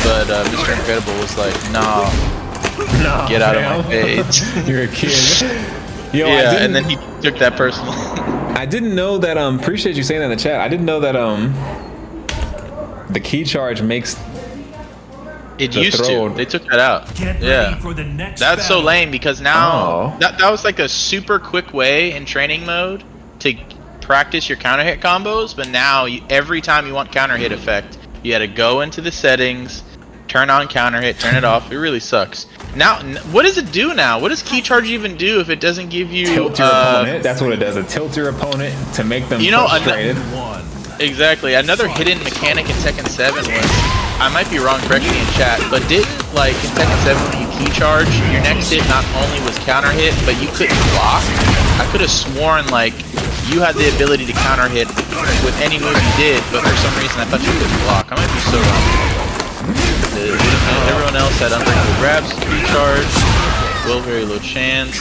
But Mr. Incredible was like, nah, get out of my face. You're a kid. Yo, yeah, and then he took that personal. I didn't know that, appreciate you saying that in the chat. I didn't know that the key charge makes It used to. They took that out. Yeah. That's so lame because now that was like a super quick way in training mode to practice your counter hit combos, but now every time you want counter hit effect, you got to go into the settings, turn on counter hit, turn it off. It really sucks. Now, what does it do now? What does key charge even do if it doesn't give you tilt your opponent? That's what it does. It tilts your opponent to make them frustrated. Exactly. Another hidden mechanic in Tekken 7 was I might be wrong, correct me in chat, but didn't, like, in Tekken 7 when you key charge, your next hit not only was counter hit, but you couldn't block? I could have sworn, like, you had the ability to counter hit with any move you did, but for some reason I thought you couldn't block. I might be so wrong. Everyone else had unbreakable grabs, key charge, will very low chance.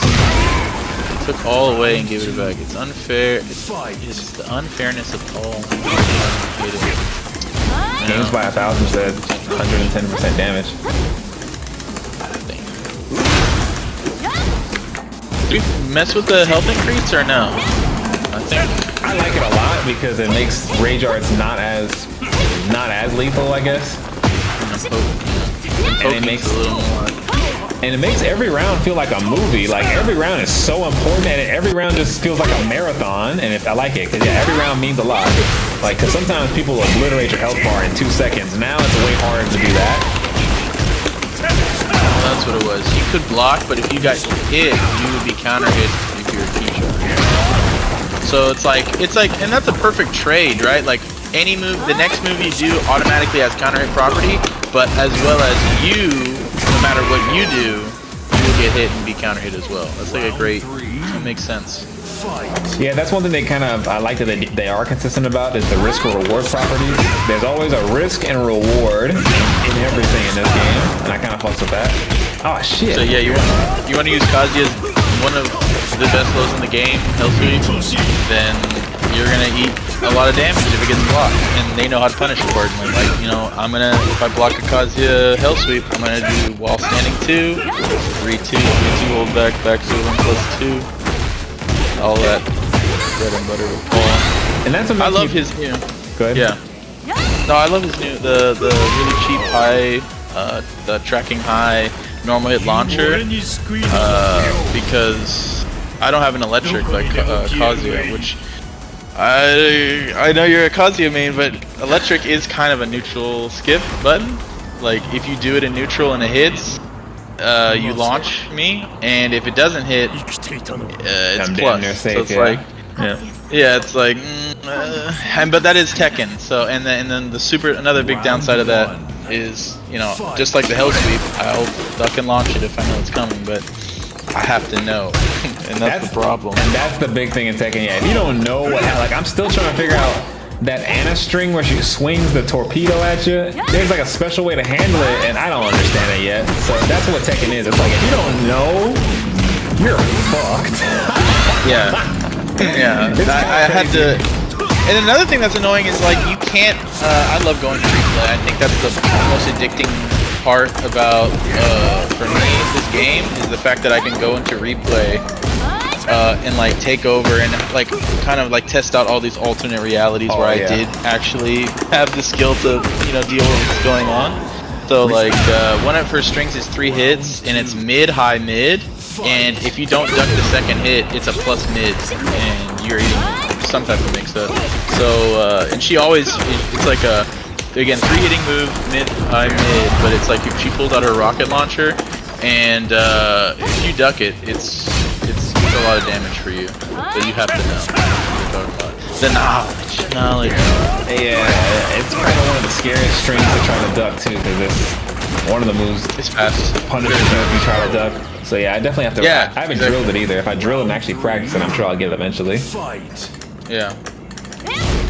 Took all away and gave it back. It's unfair. It's the unfairness of all. Games by 1,000 said 110% damage. Do you mess with the health increase or no? I like it a lot because it makes rage arts not as lethal, I guess. And it makes every round feel like a movie. Like every round is so important, and every round just feels like a marathon. And I like it because every round means a lot. Like, because sometimes people obliterate your health bar in 2 seconds. Now it's way harder to do that. Well, that's what it was. You could block, but if you got hit, you would be counter hit if you were key charge. So it's like, and that's a perfect trade, right? Like any move, the next move you do automatically has counter hit property, but as well as you, no matter what you do, you will get hit and be counter hit as well. That's like a great, it makes sense. Yeah, that's one thing I like that they are consistent about is the risk or reward properties. There's always a risk and reward in everything in this game, and I kind of fucks with that. Oh shit! So yeah, you want to use Kazuya as one of the best lows in the game, hell sweep, then you're gonna eat a lot of damage if it gets blocked, and they know how to punish accordingly. Like, you know, if I block a Kazuya hell sweep, I'm gonna do while standing 2, 3-2, 3-2, hold back, back to 1+2. All that bread and butter will fall. And that's what I love his new. Go ahead. Yeah. No, I love his new the really cheap high, the tracking high normal hit launcher. Because I don't have an electric like Kazuya, which I know you're a Kazuya main, but electric is kind of a neutral skip button. Like if you do it in neutral and it hits, you launch me, and if it doesn't hit, it's plus. So it's like, yeah, it's like, but that is Tekken. So and then another big downside of that is, you know, just like the hell sweep, I'll duck and launch it if I know it's coming, but I have to know, and that's the problem. And that's the big thing in Tekken. Yeah, if you don't know like I'm still trying to figure out that Anna string where she swings the torpedo at you. There's like a special way to handle it, and I don't understand it yet. So that's what Tekken is. It's like if you don't know, you're fucked. Yeah, yeah. I had to. And another thing that's annoying is like you can't. I love going to replay. I think that's the most addicting part about for me this game is the fact that I can go into replay and like take over and like kind of like test out all these alternate realities where I did actually have the skill to, you know, deal with what's going on. So like one at first strings is 3 hits and it's mid, high, mid, and if you don't duck the second hit, it's a plus mid and you're eating some type of mix up. So and she always, it's like a, again, 3 hitting move, mid, high, mid, but it's like if she pulls out her rocket launcher and if you duck it, it's a lot of damage for you, but you have to know. The knowledge. Yeah, it's kind of one of the scariest strings to try to duck too, because it's one of the moves. It's fast. Punishes you if you try to duck. So yeah, I definitely have to. Yeah, I haven't drilled it either. If I drill it and actually practice it, I'm sure I'll get it eventually. Yeah.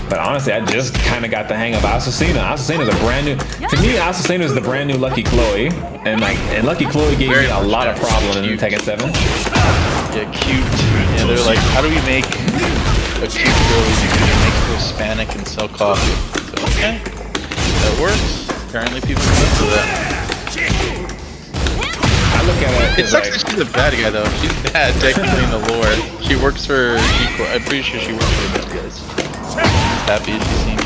But honestly, I just kind of got the hang of Asusina. Asusina is a brand new. To me, Asusina is the brand new Lucky Chloe, and Lucky Chloe gave me a lot of problems in Tekken 7. Yeah, cute. Yeah, they're like, how do we make a cute girl easy to make her Hispanic and sell coffee? So, okay, that works. Apparently, people are into that. I look at it. It sucks that she's a bad guy though. She's bad technically in the lore. She works for. I'm pretty sure she works for the bad guys. Happy as she seems.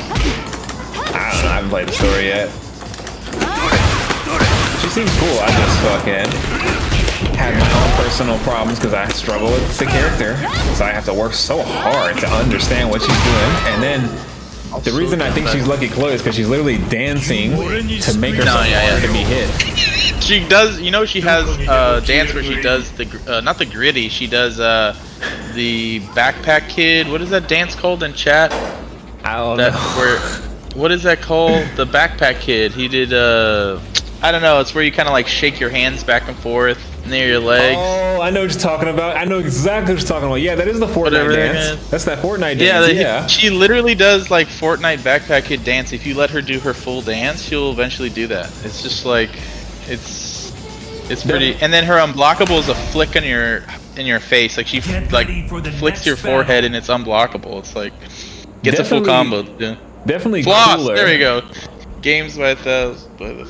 I don't know. I haven't played the story yet. She seems cool. I just fucking had my own personal problems because I struggle with the character, so I have to work so hard to understand what she's doing. And then the reason I think she's Lucky Chloe is because she's literally dancing to make herself hard to be hit. She does, you know, she has dance where she does the not the gritty. She does the Backpack Kid. What is that dance called in chat? I don't know. what is that called? The backpack kid. He did I don't know. It's where you kind of like shake your hands back and forth near your legs. Oh, I know what you're talking about. I know exactly what you're talking about. Yeah, that is the Fortnite dance. That's that Fortnite dance. Yeah. She literally does like Fortnite backpack kid dance. If you let her do her full dance, she'll eventually do that. It's just like, it's pretty. And then her unblockable is a flick in your face. Like she like flicks your forehead and it's unblockable. It's like gets a full combo. Yeah. Definitely floss. cooler. There we go. Games by the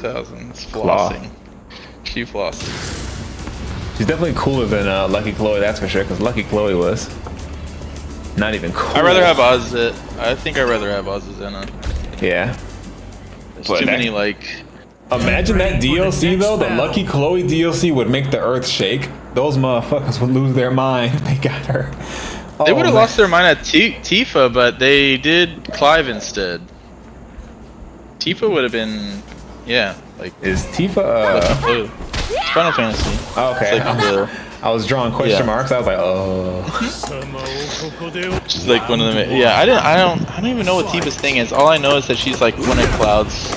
thousands. Flossing. She flosses. She's definitely cooler than Lucky Chloe, that's for sure. Because Lucky Chloe was not even cool. I'd rather have Oz. I think I'd rather have Oz's in it. Yeah. There's too many like. Imagine that DLC though. The Lucky Chloe DLC would make the earth shake. Those motherfuckers would lose their mind if they got her. They would have lost their mind at Tifa, but they did Clive instead. Tifa would have been, yeah, like. Is Tifa? It's Final Fantasy. Oh, okay. Like I was drawing question marks. I was like, oh. She's like one of them. Yeah, I don't even know what Tifa's thing is. All I know is that she's like one of Cloud's.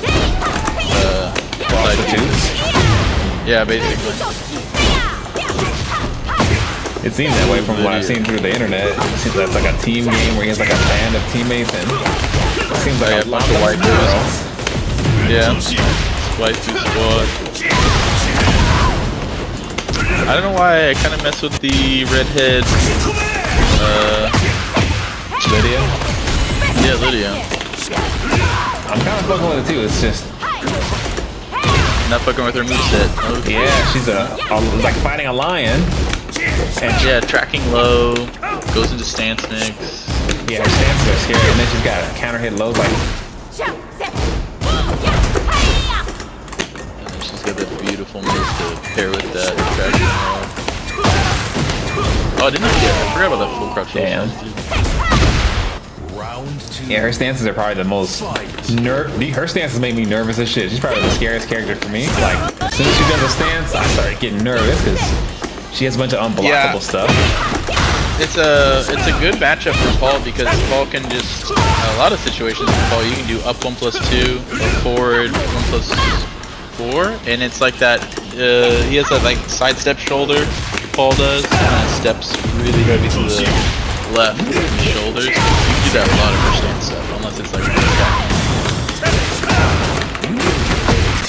Yeah, basically. It seems that way from what I've seen through the internet. It seems like it's like a team game where he has like a band of teammates and it seems like a bunch of white girls. Yeah, white squad. I don't know why I kind of mess with the redhead. Lydia. Yeah, Lydia. I'm kind of fucking with it too. It's just not fucking with her moveset. Okay. Yeah, she's like fighting a lion. And yeah, tracking low, goes into stance mix. Yeah, her stances are scary, and then she's got a counter hit low like. And then she's got that beautiful move to pair with that tracking low. Oh, I didn't know. I forgot about that full crouch. Damn. Yeah, her stances are probably the most her stances make me nervous as shit. She's probably the scariest character for me. Like, as soon as she does a stance, I start getting nervous because she has a bunch of unblockable stuff. It's a good matchup for Paul because Paul can just a lot of situations with Paul you can do up 1+2 or forward 1+4 and it's like that he has that like sidestep shoulder Paul does and steps really heavy to the left in the shoulders. You can do that a lot of her stance stuff unless it's like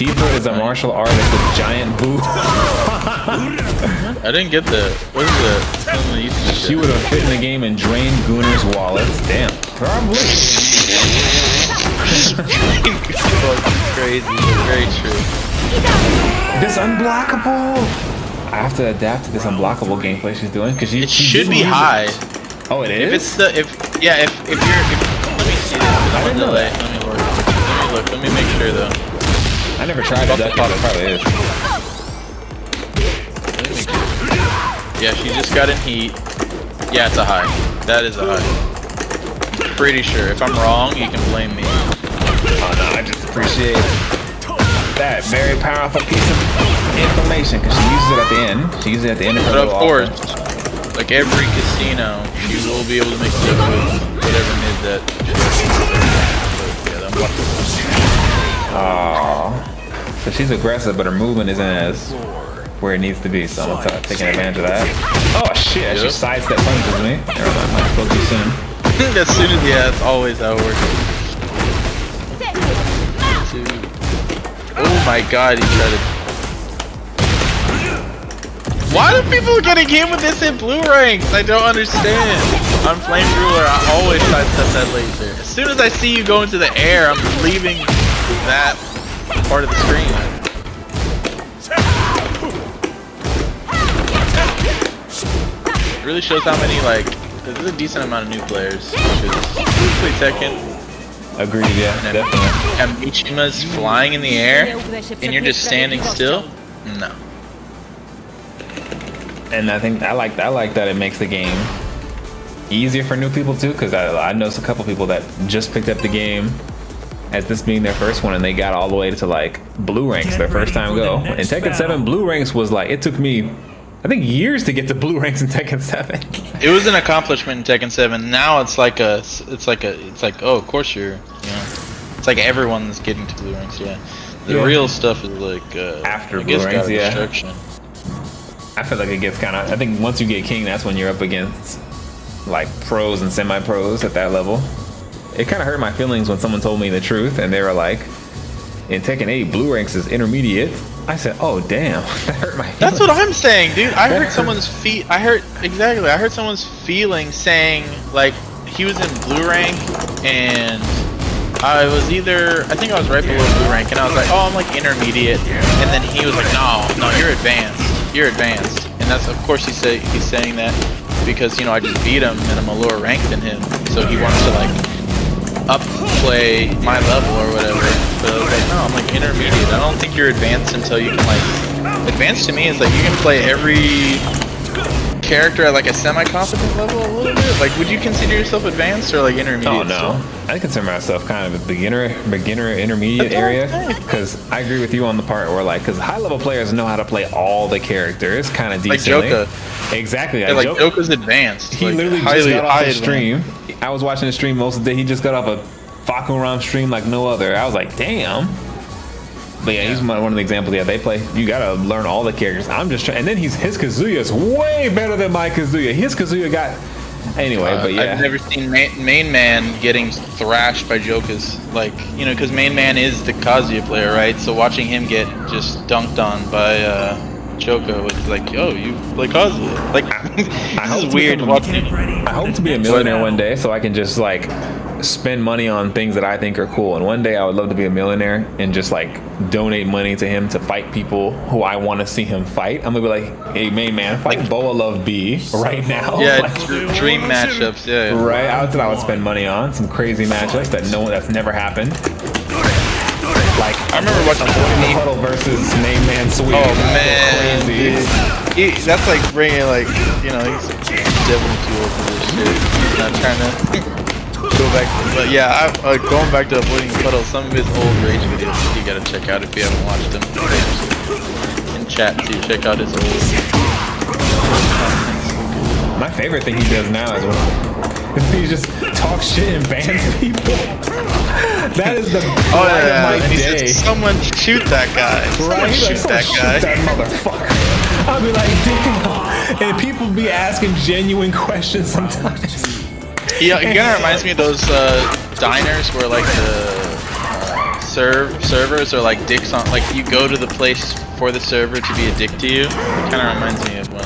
Tifa is a martial artist with giant boots. I didn't get the. What is the? She would have fit in the game and drained Gooner's wallets. Damn. Probably. Crazy. Very true. This unblockable. I have to adapt to this unblockable gameplay she's doing because it should be high. Oh, it is. If it's the if you're let me see this because I'm on delay. Let me make sure though. I never tried it. That probably is. Yeah, she just got in heat. Yeah, it's a high. That is a high. Pretty sure. If I'm wrong, you can blame me. Oh no, I just appreciate that very powerful piece of information because she uses it at the end. She uses it at the end of her. But of course, like every casino, you will be able to make stuff with whatever mid that. Yeah, that oh. So she's aggressive, but her movement isn't as where it needs to be. So I'm gonna start taking advantage of that. Oh shit! She sidestep punches me. Never mind, might spoke too soon. As soon as that's always how it works. Oh my god, he tried to. Why do people getting hit with this in blue ranks? I don't understand. On Flame Ruler, I always sidestep that laser. As soon as I see you go into the air, I'm leaving that part of the screen. It really shows how many, like, there's a decent amount of new players. Play Tekken. Agreed, yeah, definitely. And Michima's flying in the air, and you're just standing still? No. And I think I like that it makes the game easier for new people too, because I noticed a couple people that just picked up the game as this being their first one, and they got all the way to like blue ranks their first time go. In Tekken 7, blue ranks was like, it took me, I think, years to get to blue ranks in Tekken 7. It was an accomplishment in Tekken 7. Now it's like oh, of course you're, It's like everyone's getting to blue ranks. Yeah. The real stuff is like After I blue guess ranks, God yeah. Destruction. I feel like it gets kind of. I think once you get king, that's when you're up against like pros and semi-pros at that level. It kind of hurt my feelings when someone told me the truth and they were like, in Tekken 8, blue ranks is intermediate. I said, oh damn, that hurt my feelings. That's what I'm saying, dude. I heard someone's I heard someone's feeling saying like he was in blue rank and I think I was right below blue rank and I was like, oh, I'm like intermediate, and then he was like, no, you're advanced, and that's of course he's saying that because I just beat him and I'm a lower rank than him, so he wants to like upplay my level or whatever. But I was like, no, I'm like intermediate. I don't think you're advanced until you can like advanced to me is like you can play every character at like a semi-competent level a little bit. Like, would you consider yourself advanced or like intermediate? Oh no, I consider myself kind of a beginner intermediate area, because I agree with you on the part where like, because high level players know how to play all the characters kind of decently. Like Joka. Exactly. Yeah, like Joka's advanced. He like, literally just got off a stream. I was watching the stream most of the day. He just got off a Fakuram stream like no other. I was like, damn. But yeah, he's one of the examples. Yeah, they play. You gotta learn all the characters. I'm just trying. And then his Kazuya is way better than my Kazuya. His Kazuya got. Anyway, but yeah. I've never seen main man getting thrashed by Jokas. Like, because main man is the Kazuya player, right? So watching him get just dunked on by Joka was like, oh, you play Kazuya. Like, this is weird watching it. I hope to be a millionaire one day so I can just like spend money on things that I think are cool. And one day I would love to be a millionaire and just like donate money to him to fight people who I want to see him fight. I'm gonna be like, hey, main man, fight Boa Love B right now. Yeah, like, dream matchups. Yeah. Right. That's what I would spend money on. Some crazy matchups that's never happened. Like I remember watching Huddle versus Main Man Sweet. Oh man, dude. That's like bringing like he's definitely too old for this shit. He's not trying to go back. But yeah, going back to avoiding puddle. Some of his old rage videos you gotta check out if you haven't watched them. In chat too, check out his old. My favorite thing he does now is when he just talks shit and bans people. That is the light of my day. Said, someone shoot that guy. Right? Shoot that guy. Shoot that motherfucker. I'll be like, damn. And people be asking genuine questions sometimes. Yeah, it kind of reminds me of those diners where like the servers are like dicks on. Like you go to the place for the server to be a dick to you. It kind of reminds me of one.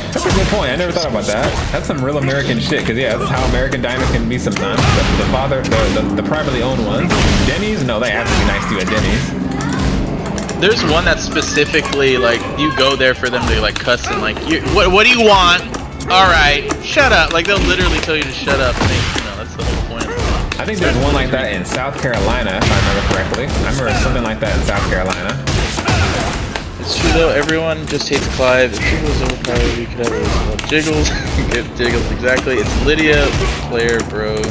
That's a good point. I never thought about that. That's some real American shit. Cause yeah, that's how American diners can be sometimes. The privately owned ones. Denny's, no, they have to be nice to you at Denny's. There's one that's specifically like you go there for them to like cuss and like, what do you want? All right, shut up. Like they'll literally tell you to shut up. And that's the whole point. I think there's one like that in South Carolina, if I remember correctly. I remember something like that in South Carolina. It's true though, everyone just hates Clive. If Jiggles overpowered, we could have Jiggles. Get Jiggles, exactly. It's Lydia, player, bro. I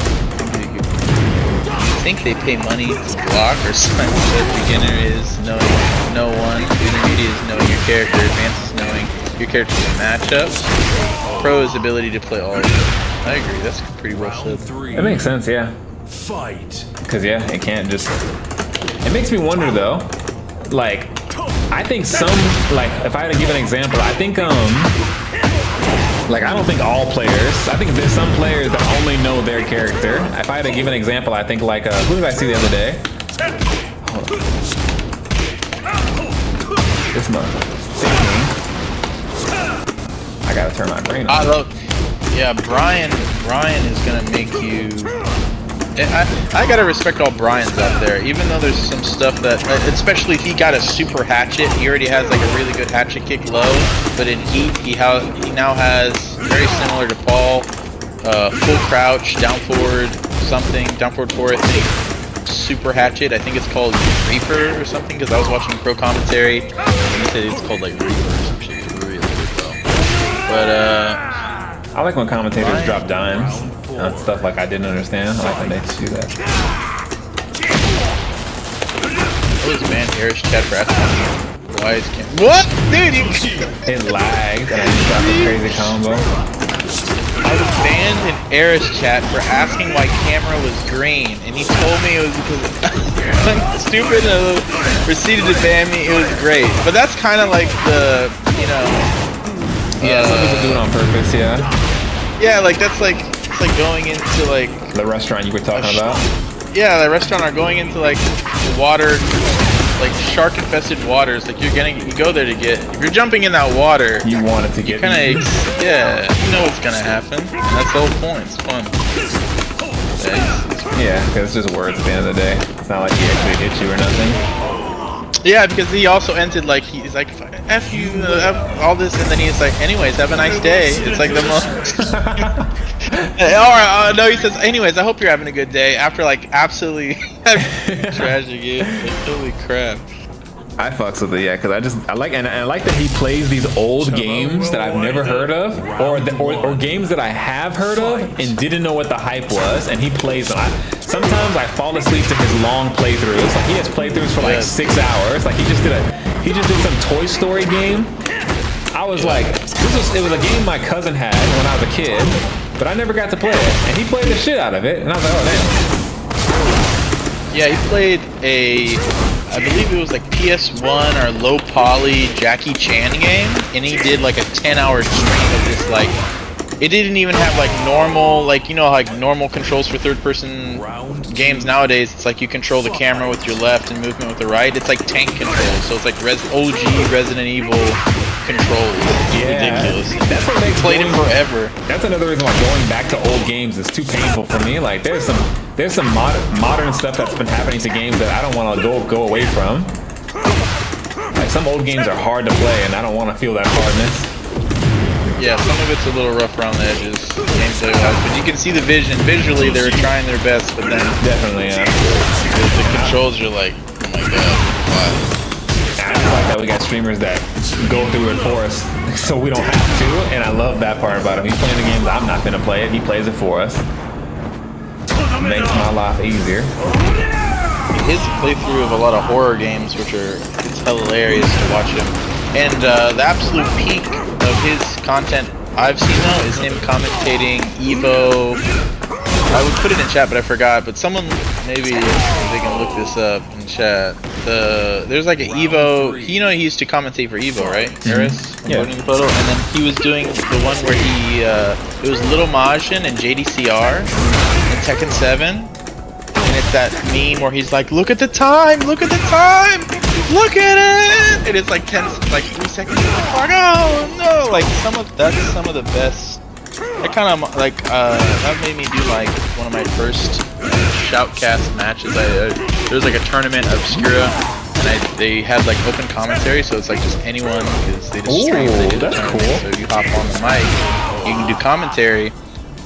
think they pay money to block or something. Beginner is knowing no one. Intermediate is knowing your character. Advanced is knowing your character's matchups. Pro is ability to play all of them. I agree, that's pretty well said. That makes sense, yeah. Fight. Cause yeah, it can't just. It makes me wonder though, like. I think some, like, if I had to give an example, I think, like, I don't think all players, I think there's some players that only know their character. If I had to give an example, I think, like, who did I see the other day? Hold on. This motherfucker. I gotta turn my brain on. Yeah, Brian is gonna make you... I gotta respect all Brian's out there, even though there's some stuff that, especially if he got a super hatchet, he already has like a really good hatchet kick low, but in heat, he now has, very similar to Paul, full crouch, down forward four, I think, super hatchet, I think it's called Reaper or something, because I was watching pro commentary, and he said it's called like Reaper or some shit, it's really good though. But, I like when commentators drop dimes. Stuff like I didn't understand. I like when they do that. What was man Harris chat for asking why is Cam? What? Dude, It lagged and I just dropped a crazy combo. I was banned in Eris chat for asking why camera was green, and he told me it was because I'm stupid and proceeded to ban me. It was great, but that's kind of like the, you know. Yeah, some people do it on purpose. Yeah. Yeah, like that's like it's like going into like the restaurant you were talking about. Yeah, the restaurant are going into like water, like shark-infested waters. Like you go there to get. If you're jumping in that water, you want it to get. Kind of, yeah. You know what's gonna happen. And that's the whole point. It's fun. Yeah, because it's just words at the end of the day. It's not like he actually hit you or nothing. Yeah, because he also ended like he's like F you, F all this, and then he's like, anyways, have a nice day. It's like the most. Or no, he says, anyways, I hope you're having a good day. After like absolutely tragic, like, holy crap. I fucks with it, yeah, because I like that he plays these old games that I've never heard of, or games that I have heard of and didn't know what the hype was, and he plays them. Sometimes I fall asleep to his long playthroughs. Like he has playthroughs for like 6 hours. Like he just did some Toy Story game. I was like, it was a game my cousin had when I was a kid, but I never got to play it, and he played the shit out of it, and I was like, oh damn. Yeah, he played I believe it was like PS1 or low poly Jackie Chan game, and he did like a 10-hour stream of this. Like, it didn't even have like normal, like, you know, like normal controls for third-person games nowadays. It's like you control the camera with your left and movement with the right. It's like tank controls, so it's like OG Resident Evil controls. It's ridiculous. That's what makes played it forever. That's another reason why going back to old games is too painful for me. Like there's some modern stuff that's been happening to games that I don't want to go away from. Like some old games are hard to play, and I don't want to feel that hardness. Yeah, some of it's a little rough around the edges, gameplay wise, but you can see the vision. Visually, they were trying their best, but then definitely, yeah. The controls, you're like, oh my god, wow. I like that we got streamers that go through it for us, so we don't have to, and I love that part about him. He's playing the games I'm not gonna play it. He plays it for us. Makes my life easier. His playthrough of a lot of horror games, it's hilarious to watch him. And the absolute peak of his content I've seen though is him commentating Evo. I would put it in chat, but I forgot. But someone maybe they can look this up in chat. There's like an Evo. You know, he used to commentate for Evo, right? Eris, yeah. The photo, and then he was doing the one where he it was Little Majin and JDCR in Tekken 7, and it's that meme where he's like, "Look at the time! Look at the time! Look at it!" And it's like 3 seconds. Like, oh no! Like that's some of the best. That kind of like that made me do like one of my first shoutcast matches. There was like a tournament of Obscura, and they had like open commentary, so it's like just anyone, because they just stream. That's cool. So if you hop on the mic, you can do commentary.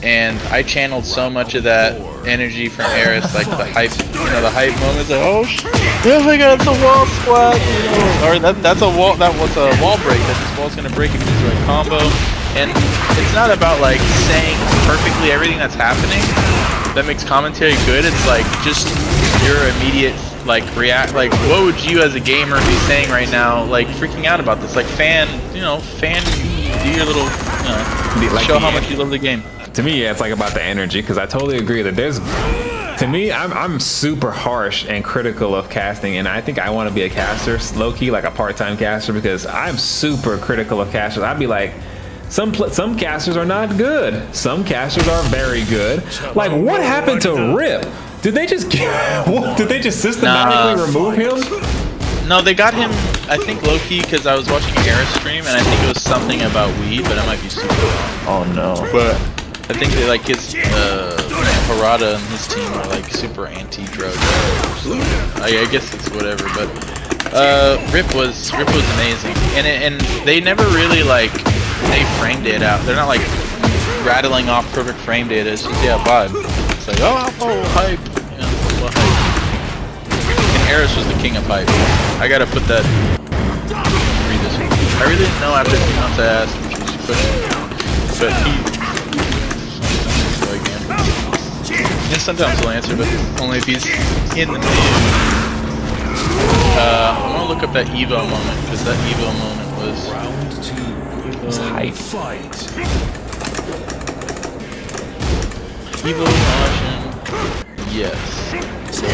And I channeled so much of that energy from Eris, like the hype, you know, the hype moments. Like, oh, oh my god, it's a wall splat, you know, or that's a wall. That was a wall break. That this wall's gonna break if you do a combo. And it's not about like saying perfectly everything that's happening that makes commentary good. It's like just your immediate like react. Like, what would you as a gamer be saying right now? Like freaking out about this. Like do your little, show how much you love the game. To me, yeah, it's like about the energy, because I totally agree that to me, I'm super harsh and critical of casting, and I think I want to be a caster, low-key, like a part-time caster, because I'm super critical of casters. I'd be like, some casters are not good. Some casters are very good. Like, what happened to Rip? Did they just systematically remove him? No, they got him, I think, low-key, because I was watching Eris stream, and I think it was something about weed, but I might be super wrong. Oh no. But I think they like his Harada and his team are like super anti-drug. So I guess it's whatever. But Rip was amazing, and they never really like they framed it out. They're not like rattling off perfect frame data. It's just vibe. It's like oh hype, hype. And Eris was the king of hype. I gotta put that. Read this one. I really didn't know after 2 months I asked him, which was pushing, but he. And sometimes he'll answer, but only if he's in the mood. I want to look up that Evo moment, because that Evo moment was... Round 2. It was hype. Evo Majin, yes. So,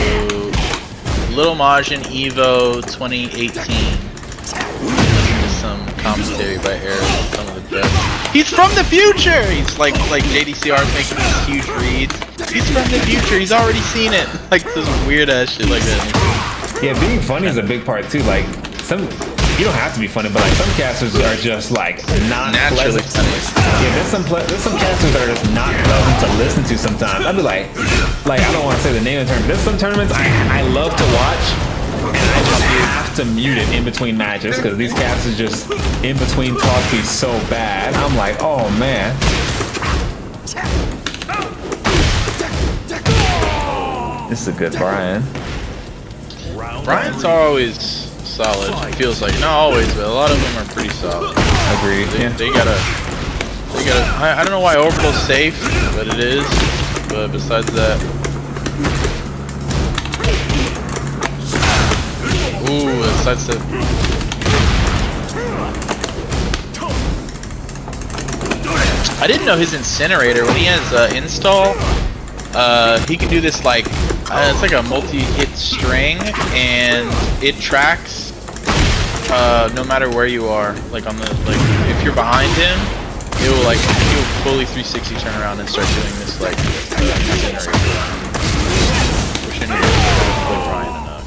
Little Majin Evo 2018. Some commentary by Eric, some of the best. He's from the future! He's like JDCR's making these huge reads. He's from the future, he's already seen it. Like this weird ass shit like that. Yeah, being funny is a big part too. Like you don't have to be funny, but like some casters are just like not Naturally pleasant. Yeah, there's some casters that are just not pleasant to listen to sometimes. I'd be like I don't want to say the name of the tournament. There's some tournaments I love to watch, and I just have to mute it in between matches because these casters just in between talk be so bad. I'm like, oh man. This is a good Brian. Brian's always solid. It feels like not always, but a lot of them are pretty solid. Agreed. They gotta. I don't know why Orbital's safe, but it is. But besides that, ooh, besides that. I didn't know his incinerator when he has install. He can do this like it's like a multi-hit string, and it tracks no matter where you are. Like on the if you're behind him, it will he'll fully 360 turn around and start doing this like incinerator. Wish I knew play Brian enough.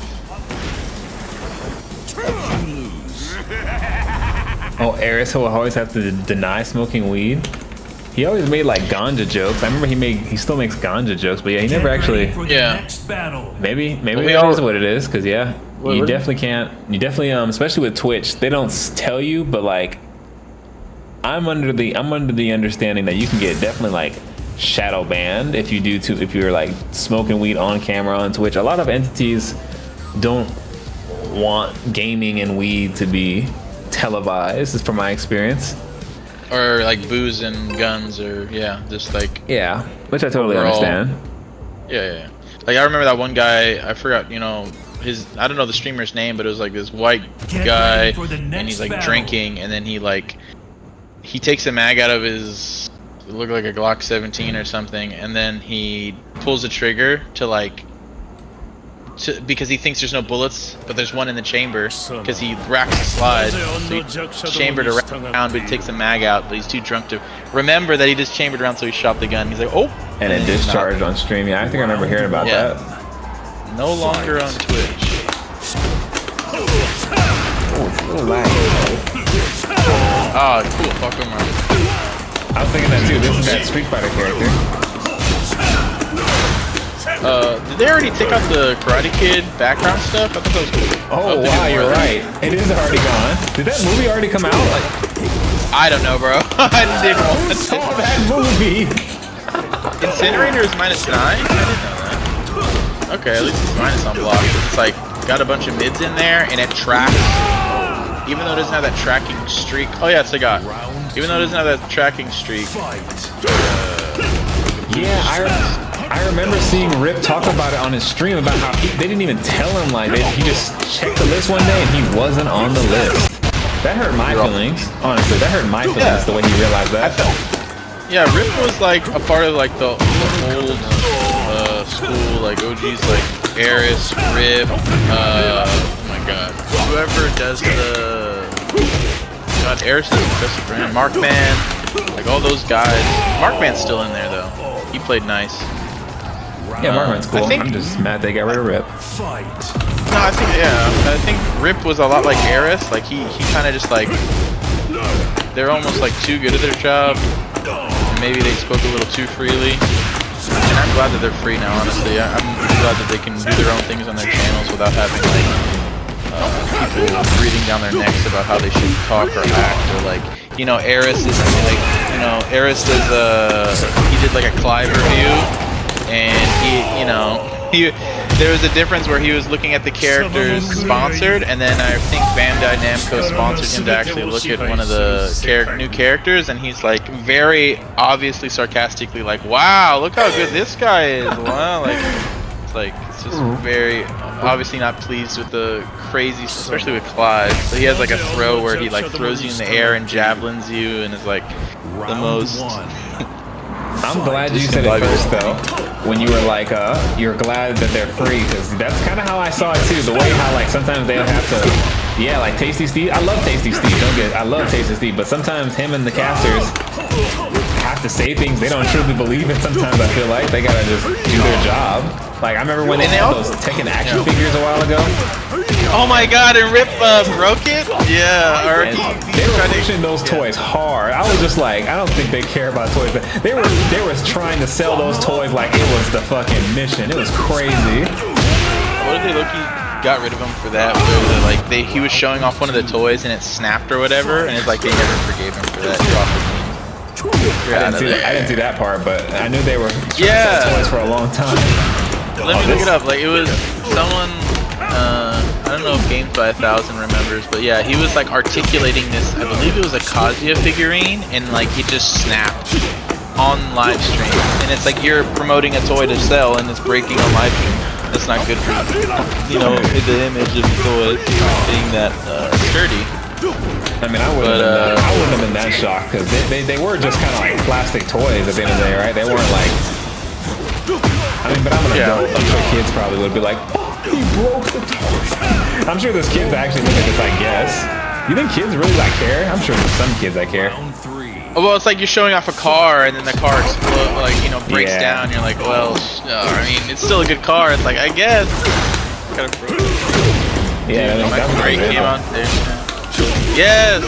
Oh, Eris will always have to deny smoking weed. He always made like ganja jokes. I remember he still makes ganja jokes, but yeah, he never actually. Yeah. Maybe that is what it is, because yeah, you definitely can't. You definitely especially with Twitch, they don't tell you, but like, I'm under the understanding that you can get definitely like shadow banned if you're like smoking weed on camera on Twitch. A lot of entities don't want gaming and weed to be televised, is from my experience. Or like booze and guns, or just like which I totally understand. Yeah. Like I remember that one guy, I forgot, I don't know the streamer's name, but it was like this white guy, and he's like drinking, and then he takes a mag out of his, it looked like a Glock 17 or something, and then he pulls the trigger because he thinks there's no bullets, but there's one in the chamber, because he racks the slide, so he chambered around, but he takes the mag out, but he's too drunk to remember that he just chambered around, so he shot the gun. He's like, oh! And it discharged on stream. Yeah, I think I remember hearing about that. No longer on Twitch. Oh, it's a little laggy. Oh, cool, fuck him right. I was thinking that too. This is that Street Fighter character. Did they already take out the Karate Kid background stuff? I thought that was cool. Oh wow, you're right. It is already gone. Did that movie already come out? I don't know, bro. I didn't watch saw that movie. Incinerator is -9? I didn't know that. Okay, at least it's minus on block. It's like got a bunch of mids in there, and it tracks. Even though it doesn't have that tracking streak. Oh yeah, it's a god. Even though it doesn't have that tracking streak. I remember seeing Rip talk about it on his stream about how they didn't even tell him, he just checked the list one day and he wasn't on the list. That hurt my feelings, honestly. That hurt my feelings the way he realized that. Yeah, Rip was like a part of like the old school, like OGs like Eris, Rip, oh my god. Whoever does Eris does the best brand. Markman, like all those guys. Markman's still in there though. He played nice. Yeah, Markman's cool. I'm just mad they got rid of Rip. No, I think Rip was a lot like Eris. Like he kind of just like they're almost like too good at their job. And maybe they spoke a little too freely. And I'm glad that they're free now. Honestly, I'm glad that they can do their own things on their channels without having like people breathing down their necks about how they should talk or act, or like Eris is like Eris does he did like a Clive review. And there was a difference where he was looking at the characters sponsored, and then I think Bandai Namco sponsored him to actually look at one of the new characters, and he's like very obviously sarcastically like, wow, look how good this guy is. Wow, it's just very obviously not pleased with the crazy, especially with Clive. So he has like a throw where he like throws you in the air and javelins you, and is like the most I'm glad you said it first though. When you were like, you're glad that they're free, because that's kind of how I saw it too. The way how like sometimes they'll have to, yeah, like Tasty Steve. I love Tasty Steve. I love Tasty Steve, but sometimes him and the casters have to say things they don't truly believe in. Sometimes I feel like they gotta just do their job. Like I remember when they had those Tekken action figures a while ago. Oh my god, and Rip broke it? Yeah, or they were pushing those toys hard. I was just like, I don't think they care about toys. They were trying to sell those toys like it was the fucking mission. It was crazy. What did they look? He got rid of him for that. Where he was showing off one of the toys and it snapped or whatever, and it's like they never forgave him for that. I didn't see that part, but I knew they were trying to sell toys for a long time. Let me look it up. Like it was someone. I don't know if Games by 1000 remembers, but yeah, he was like articulating this. I believe it was a Kazuya figurine, and like it just snapped on live stream. And it's like you're promoting a toy to sell, and it's breaking on live stream. That's not good for the image of the toy being that sturdy. I mean, I wouldn't have been that shocked because they were just kind of like plastic toys at the end of the day, right? They weren't like. I mean, but I'm an adult. I'm sure kids probably would be like, oh, he broke the toys. I'm sure there's kids that actually look at this, I guess. You think kids really like care? I'm sure there's some kids that care. Oh, well, it's like you're showing off a car and then the car explodes, like, breaks down. You're like, well, I mean, it's still a good car. It's like, I guess. Kind of broke. Yeah, dude, Michael Murray came on there. Yes.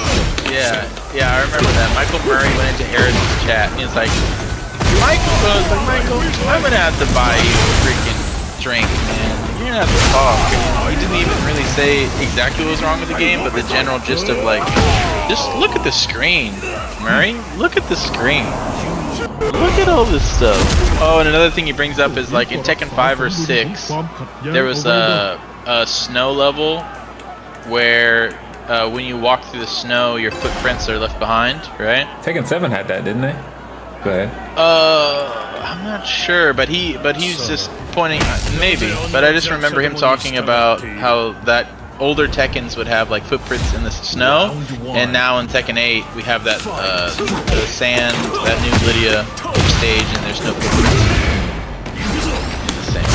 Yeah, I remember that. Michael Murray went into Harris's chat and he's like, Michael, I'm gonna have to buy you a freaking drink, man. You're gonna have to talk. He didn't even really say exactly what was wrong with the game, but the general gist of like, just look at the screen, Murray. Look at the screen. Look at all this stuff. Oh, and another thing he brings up is like in Tekken 5 or 6, there was a snow level where when you walk through the snow, your footprints are left behind, right? Tekken 7 had that, didn't they? Go ahead. I'm not sure, but he's just pointing, maybe. But I just remember him talking about how that older Tekkens would have like footprints in the snow, and now in Tekken 8 we have that the sand, that new Lydia stage, and there's no footprints in the sand.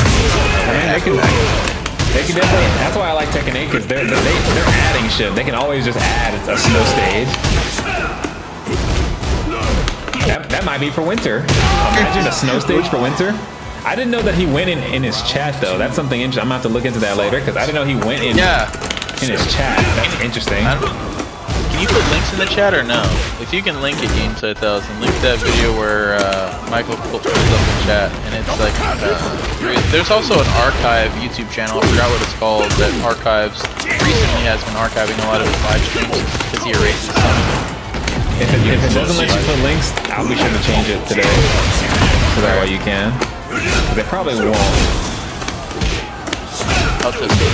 I mean, they can definitely. That's why I like Tekken 8 because they're adding shit. They can always just add a snow stage. That might be for winter. Imagine a snow stage for winter. I didn't know that he went in his chat though. That's something interesting. I'm gonna have to look into that later because I didn't know he went in his chat. That's interesting. Can you put links in the chat or no? If you can link it, Games 1000, link that video where Michael puts up the chat, and it's like there's also an archive YouTube channel. I forgot what it's called. That archives recently has been archiving a lot of his live streams because he erases some of them. If it doesn't let you put links, I'll be sure to change it today. So that way you can. They probably won't. I'll just see.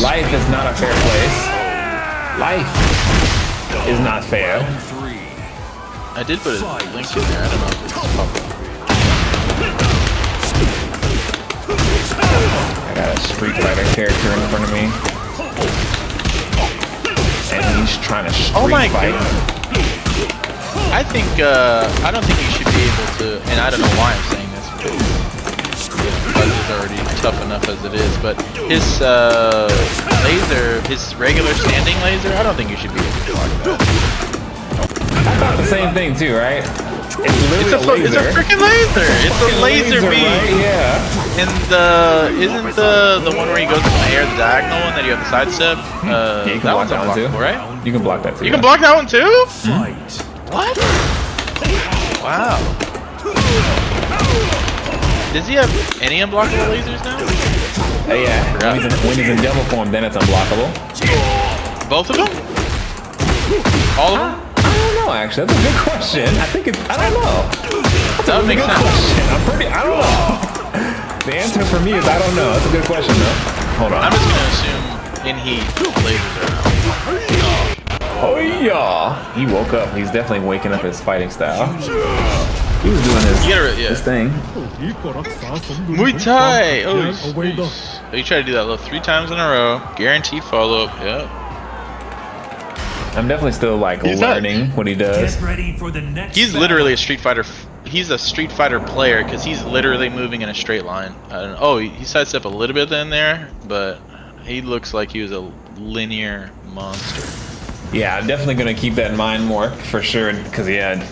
Life is not a fair place. Life is not fair. I did put a link in there. I don't know if it's popping. I got a Street Fighter character in front of me. And he's trying to street fight. I think, I don't think you should be able to, and I don't know why I'm saying this, because it's already tough enough as it is, but his laser, his regular standing laser, I don't think you should be able to block that. I thought the same thing too, right? It's a laser. It's a freaking laser. It's a laser beam. Right? Yeah. And isn't the one where he goes in the air, the diagonal one that you have the side step? Yeah, you can block that one too, right? You can block that too. You can block that one too? Fight. What? Wow. Does he have any unblockable lasers now? Yeah. When he's in devil form, then it's unblockable. Both of them? All of them? I don't know, actually. That's a good question. I don't know. That would make sense. I don't know. The answer for me is I don't know. That's a good question, though. Hold on. I'm just gonna assume in heat lasers are out. Oh yeah. He woke up. He's definitely waking up his fighting style. He was doing his, You gotta, yeah. his thing. Muay Thai! Oh, you try to do that little 3 times in a row. Guaranteed follow up. Yep. I'm definitely still like learning what he does. Get ready for the next He's battle. literally a Street Fighter. He's a Street Fighter player because he's literally moving in a straight line. I don't know. Oh, he sidestepped a little bit in there, but he looks like he was a linear monster. Yeah, I'm definitely gonna keep that in mind more for sure. Cause yeah,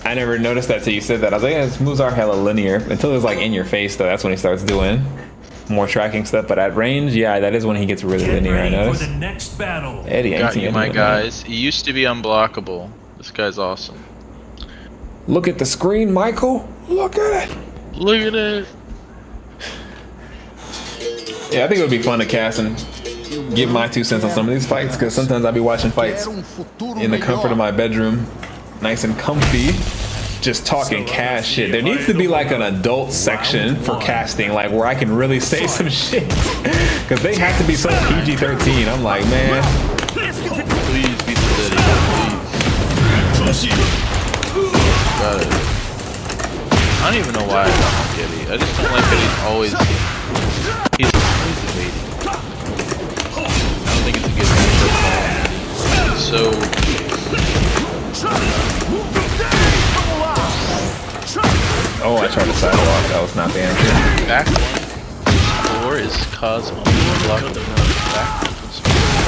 I never noticed that till you said that. I was like, yeah, his moves are hella linear until it's like in your face though. That's when he starts doing more tracking stuff. But at range, yeah, that is when he gets really Get linear. I ready for noticed. the next battle. Eddie, I ain't Got seen you, Eddie my in a minute. guys. He used to be unblockable. This guy's awesome. Look at the screen, Michael. Look at it. Look at it. Yeah, I think it would be fun to cast and give my 2 cents on some of these fights because sometimes I'll be watching fights in the comfort of my bedroom, nice and comfy, just talking cash shit. There needs to be like an adult section for casting, like where I can really say some shit because they have to be so PG-13. I'm like, man. Please be steady. Please. Got it. I don't even know why I don't like Eddie. I just don't like that he's always waiting. I don't think it's a good matchup for Eddie. So Oh, I tried to sidewalk. That was not the answer. back one. Or is Cosmo blocked the back?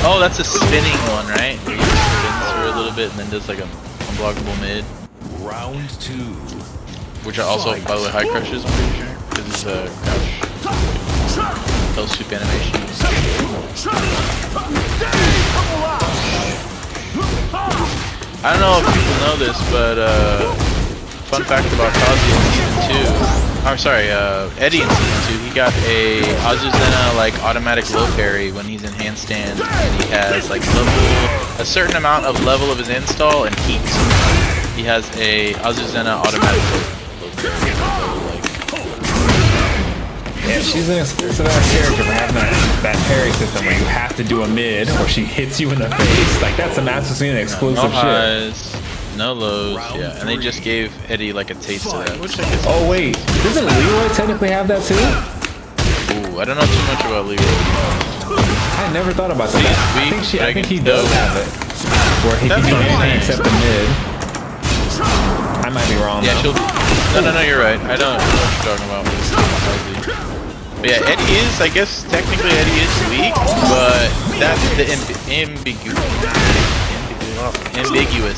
Oh, that's a spinning one, right? Where he spins for a little bit and then does like a unblockable mid. Round 2. Which are also, by the way, high crushes, I'm pretty sure. Because it's a crouch. Hell sweep animation. I don't know if people know this, but fun fact about Kazi in season 2. I'm sorry, Eddie in season 2. He got a Azuzena like automatic low parry when he's in handstand, and he has like a certain amount of level of his install and heat. He has a Azuzena automatic low parry. Yeah, she's an exclusive ass character for having that parry system where you have to do a mid or she hits you in the face. Like that's some absolutely exclusive No highs, no lows, yeah. And they just gave Eddie like a taste of that, which I guess. Oh wait, doesn't Leroy technically have that too? Ooh, I don't know too much about Leroy. I never thought about that. I think he does have it, where he can do anything except the mid. I might be wrong. Yeah, though. No, you're right. I don't know what you're talking about. But yeah, Eddie is, I guess, technically Eddie is weak, but that's the ambiguous.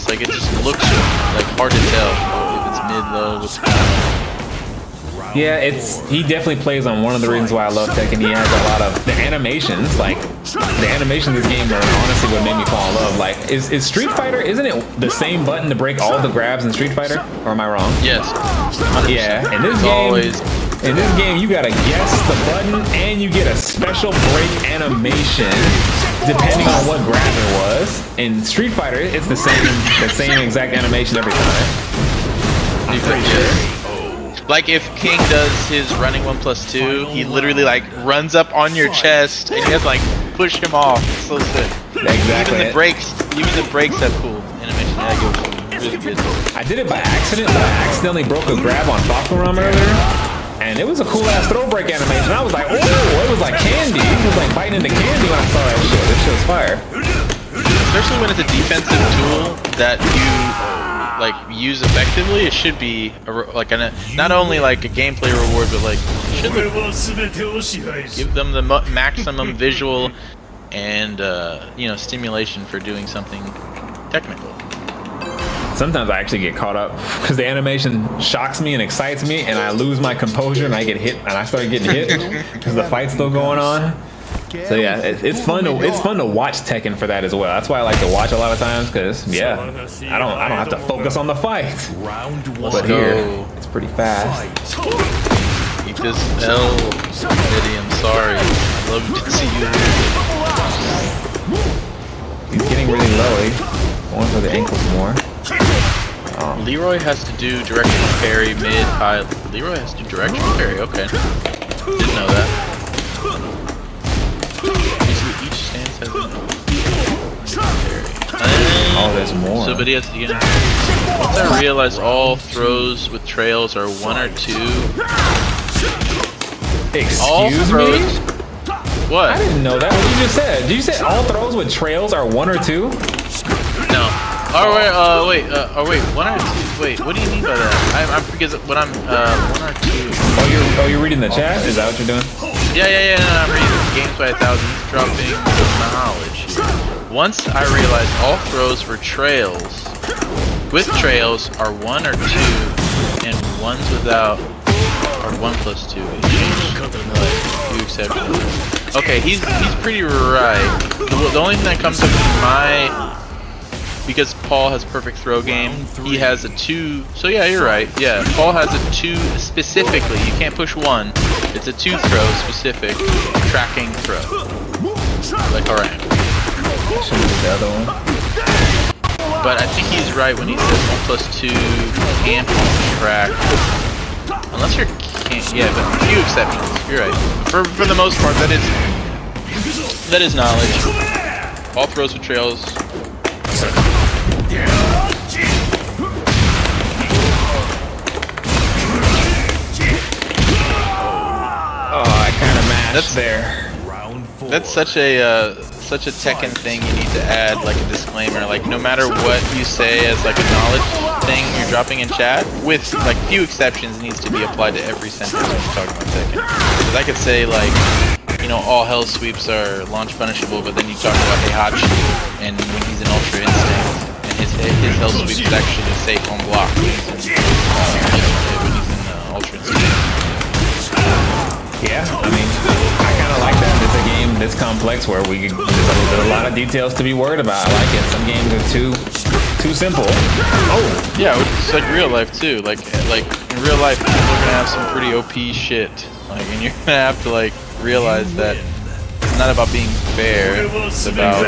Like it just looks like hard to tell if it's mid, low, what's going on. Yeah, he definitely plays on one of the reasons why I love Tekken. He has a lot of the animations, like the animations of this game are honestly what made me fall in love. Like, is Street Fighter, isn't it the same button to break all the grabs in Street Fighter? Or am I wrong? Yes. 100%. Yeah, in this game, you gotta guess the button and you get a special break animation depending on what grab it was. In Street Fighter, it's the same exact animation every time. I'm pretty sure. Like if King does his running 1+2, he literally like runs up on your chest and you have to like push him off. It's so sick. Exactly. Even the brakes have cool animation. Yeah, really good. I did it by accident, but I accidentally broke a grab on Falcoram earlier. And it was a cool ass throw break animation. I was like, oh, it was like candy. It was like biting into candy when I saw that shit. This shit was fire. Especially when it's a defensive tool that you like use effectively, it should be not only like a gameplay reward, but like should give them the maximum visual and stimulation for doing something technical. Sometimes I actually get caught up because the animation shocks me and excites me, and I lose my composure and I get hit, and I start getting hit because the fight's still going on. So yeah, it's fun to watch Tekken for that as well. That's why I like to watch a lot of times because I don't have to focus on the fight. But here, it's pretty fast. Eat this L, Eddie. I'm sorry. I'd love to see you. He's getting really low. He's going for the ankles more. Leroy has to do directional parry, mid, high. Leroy has to do directional parry. Okay, didn't know that. Each stance has a parry. Oh Oh, there's more. So, but he has to get in. Once I realized all throws with trails are 1 or 2. All Excuse throws. me? What? I didn't know that. What you just said? Did you say all throws with trails are 1 or 2? No. Oh wait, wait, 1 or 2. Wait, what do you mean by that? I'm because when I'm 1 or 2. Oh, you're reading the chat? Is that what you're doing? Yeah. No, I'm reading Games by 1,000, dropping knowledge. Once I realized all throws for trails with trails are 1 or 2, and ones without are 1 plus 2. It changed like few exceptions. Okay, he's pretty right. The only thing that comes up to my, because Paul has perfect throw game, he has a 2. So yeah, you're right. Yeah, Paul has a 2 specifically. You can't push 1. It's a 2 throw specific tracking throw. Like Orang. Should be the other one. But I think he's right when he says 1 plus 2 can't track. Unless you're can't, yeah, but a few exceptions. You're right. For the most part, that is knowledge. All throws with trails. Oh, I kind of mashed there. That's such a Tekken thing you need to add, like a disclaimer, like no matter what you say as like a knowledge thing you're dropping in chat, with like few exceptions, needs to be applied to every sentence when you're talking about Tekken. Because I could say like, you know, all hell sweeps are launch punishable, but then you talk about Heihachi, and when he's in Ultra Instinct, and his hell sweep is actually safe on block when he's in Ultra Instinct. Yeah, I mean, I kind of like that. It's a game this complex where there's a lot of details to be worried about. I like it. Some games are too simple. Oh, yeah, it's like real life too. Like in real life, people are gonna have some pretty OP shit. Like, and you're gonna have to like realize that it's not about being fair. It's about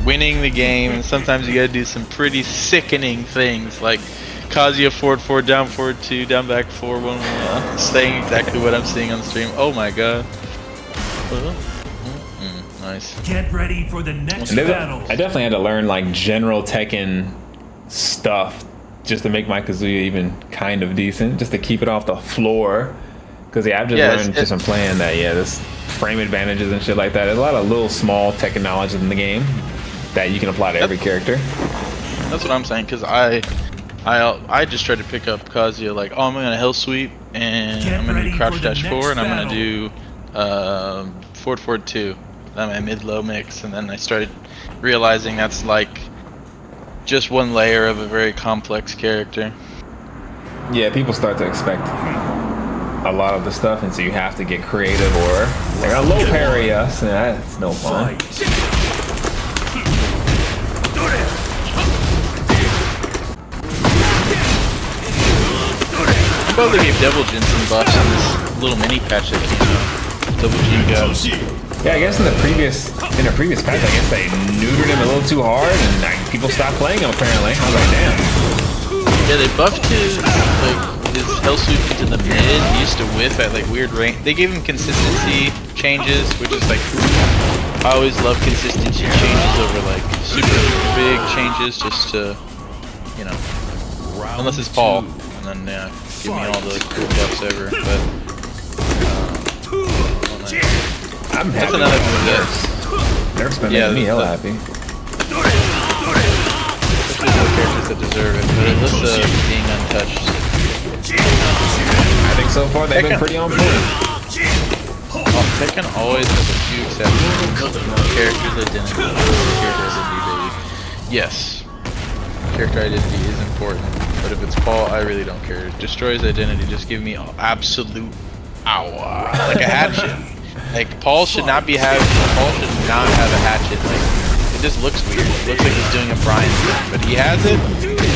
winning the game. And sometimes you gotta do some pretty sickening things, like Kazuya forward 4, down forward 2, down back 4, 1, 1. Saying exactly what I'm seeing on stream. Oh my god. Nice. Get ready for the next battle. I definitely had to learn like general Tekken stuff just to make my Kazuya even kind of decent, just to keep it off the floor. Because yeah, I've just learned just from playing that this frame advantages and shit like that. There's a lot of little small Tekken knowledge in the game that you can apply to every character. That's what I'm saying, because I just tried to pick up Kazuya like, oh, I'm gonna hell sweep and I'm gonna do crouch dash 4 and I'm gonna do forward forward 2. That's my mid-low mix, and then I started realizing that's like just one layer of a very complex character. Yeah, people start to expect a lot of the stuff, and so you have to get creative, or they're gonna low parry us, and that's no fun. I'm about to give Devil Jensen buffs in this little mini patch that came out. Double G guys. Yeah, I guess in a previous patch, I guess they neutered him a little too hard, and people stopped playing him apparently. I was like, damn. Yeah, they buffed his hell sweep into the mid. He used to whiff at like weird range. They gave him consistency changes, which is like, I always love consistency changes over like super big changes, just to, you know, unless it's Paul, and then give me all the cool buffs ever. But I'm happy. that's another one that Nerf's been making me hella happy. Especially the characters that deserve it, but it looks being untouched. I think so far they've been pretty on point. Tekken always has a few exceptions. Character's identity. Character identity, baby. Yes. Character identity is important, but if it's Paul, I really don't care. Destroy his identity, just give me absolute like a hatchet. Like Paul should not have a hatchet. Like, it just looks weird. It looks like he's doing a Brian thing, but he has it.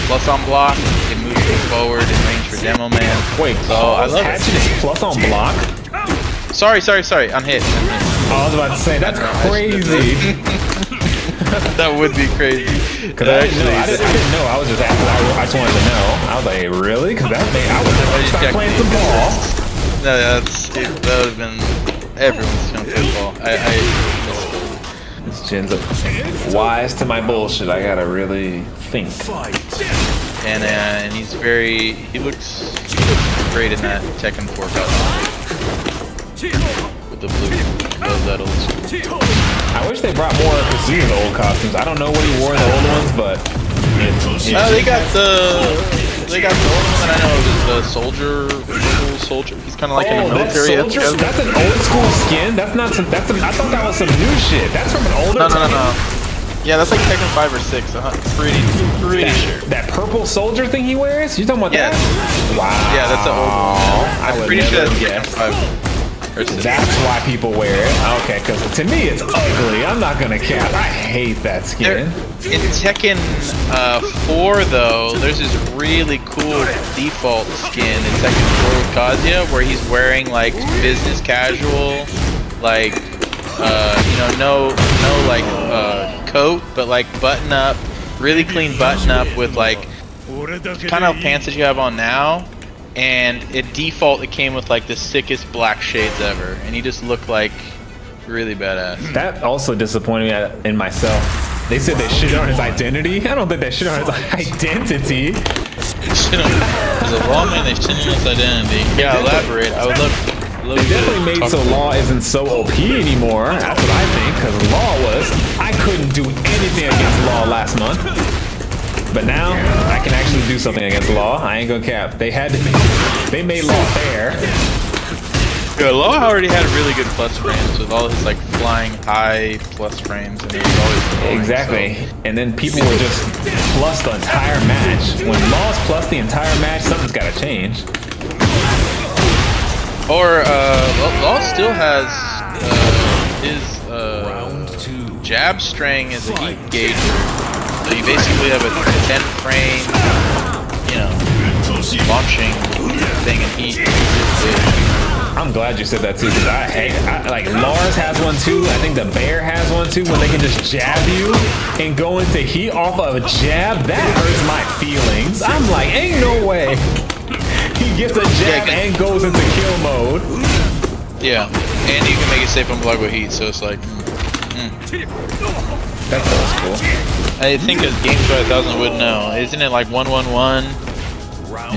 Plus on block, it moves him forward in range for Demo Man. Wait, so I love hatchet is plus on block? Sorry, on hit. I was about to say, that's crazy. That would be crazy. Because I didn't know. I was just asking. I just wanted to know. I was like, really? Because that thing, I would have started playing some ball. No, that would have been, everyone's gonna play ball. It's Jin's wise to my bullshit. I gotta really think. And he looks great in that Tekken 4 costume with the blue medals. I wish they brought more of Kazuya's old costumes. I don't know what he wore in the old ones, but they got the old one that I know of is the soldier. He's kind of like in a military. That's an old school skin. That's not some. I thought that was some new shit. That's from an older. No. Yeah, I'm Tekken 5 or 6. Pretty sure. That purple soldier thing he wears? You talking about that? Wow. Yeah, that's the old one. I'm pretty sure that's Tekken 5. That's why people wear it. Okay, because to me it's ugly. I'm not gonna cap. I hate that skin. In Tekken 4 though, there's this really cool default skin in Tekken 4 with Kazuya where he's wearing like business casual, like no coat, but like button up, really clean button up with like kind of pants that you have on now. And at default, it came with like the sickest black shades ever, and he just looked like really badass. That also disappointed me in myself. They said they shit on his identity. I don't think they shit on his identity. As a lawman, they shit on his identity. Yeah, elaborate. I would love. They definitely made so Law isn't so OP anymore. That's what I think, because Law was. I couldn't do anything against Law last month. But now, I can actually do something against Law. I ain't gonna cap. They made Law fair. Yeah, Law already had really good plus frames with all his like flying high plus frames, and it was always going, exactly. So. And then people were just plus the entire match. When Law's plus the entire match, something's gotta change. Or Law still has his jab string as a heat gauger. So you basically have a 10 frame, launching thing in heat. I'm glad you said that too, because I like Lars has one too. I think the Bear has one too, when they can just jab you and go into heat off of a jab. That hurts my feelings. I'm like, ain't no way. He gets a jab and goes into kill mode. Yeah, and you can make it safe on block with heat, so it's like, That feels cool. I think a Game Show 1000 would know. Isn't it like 111?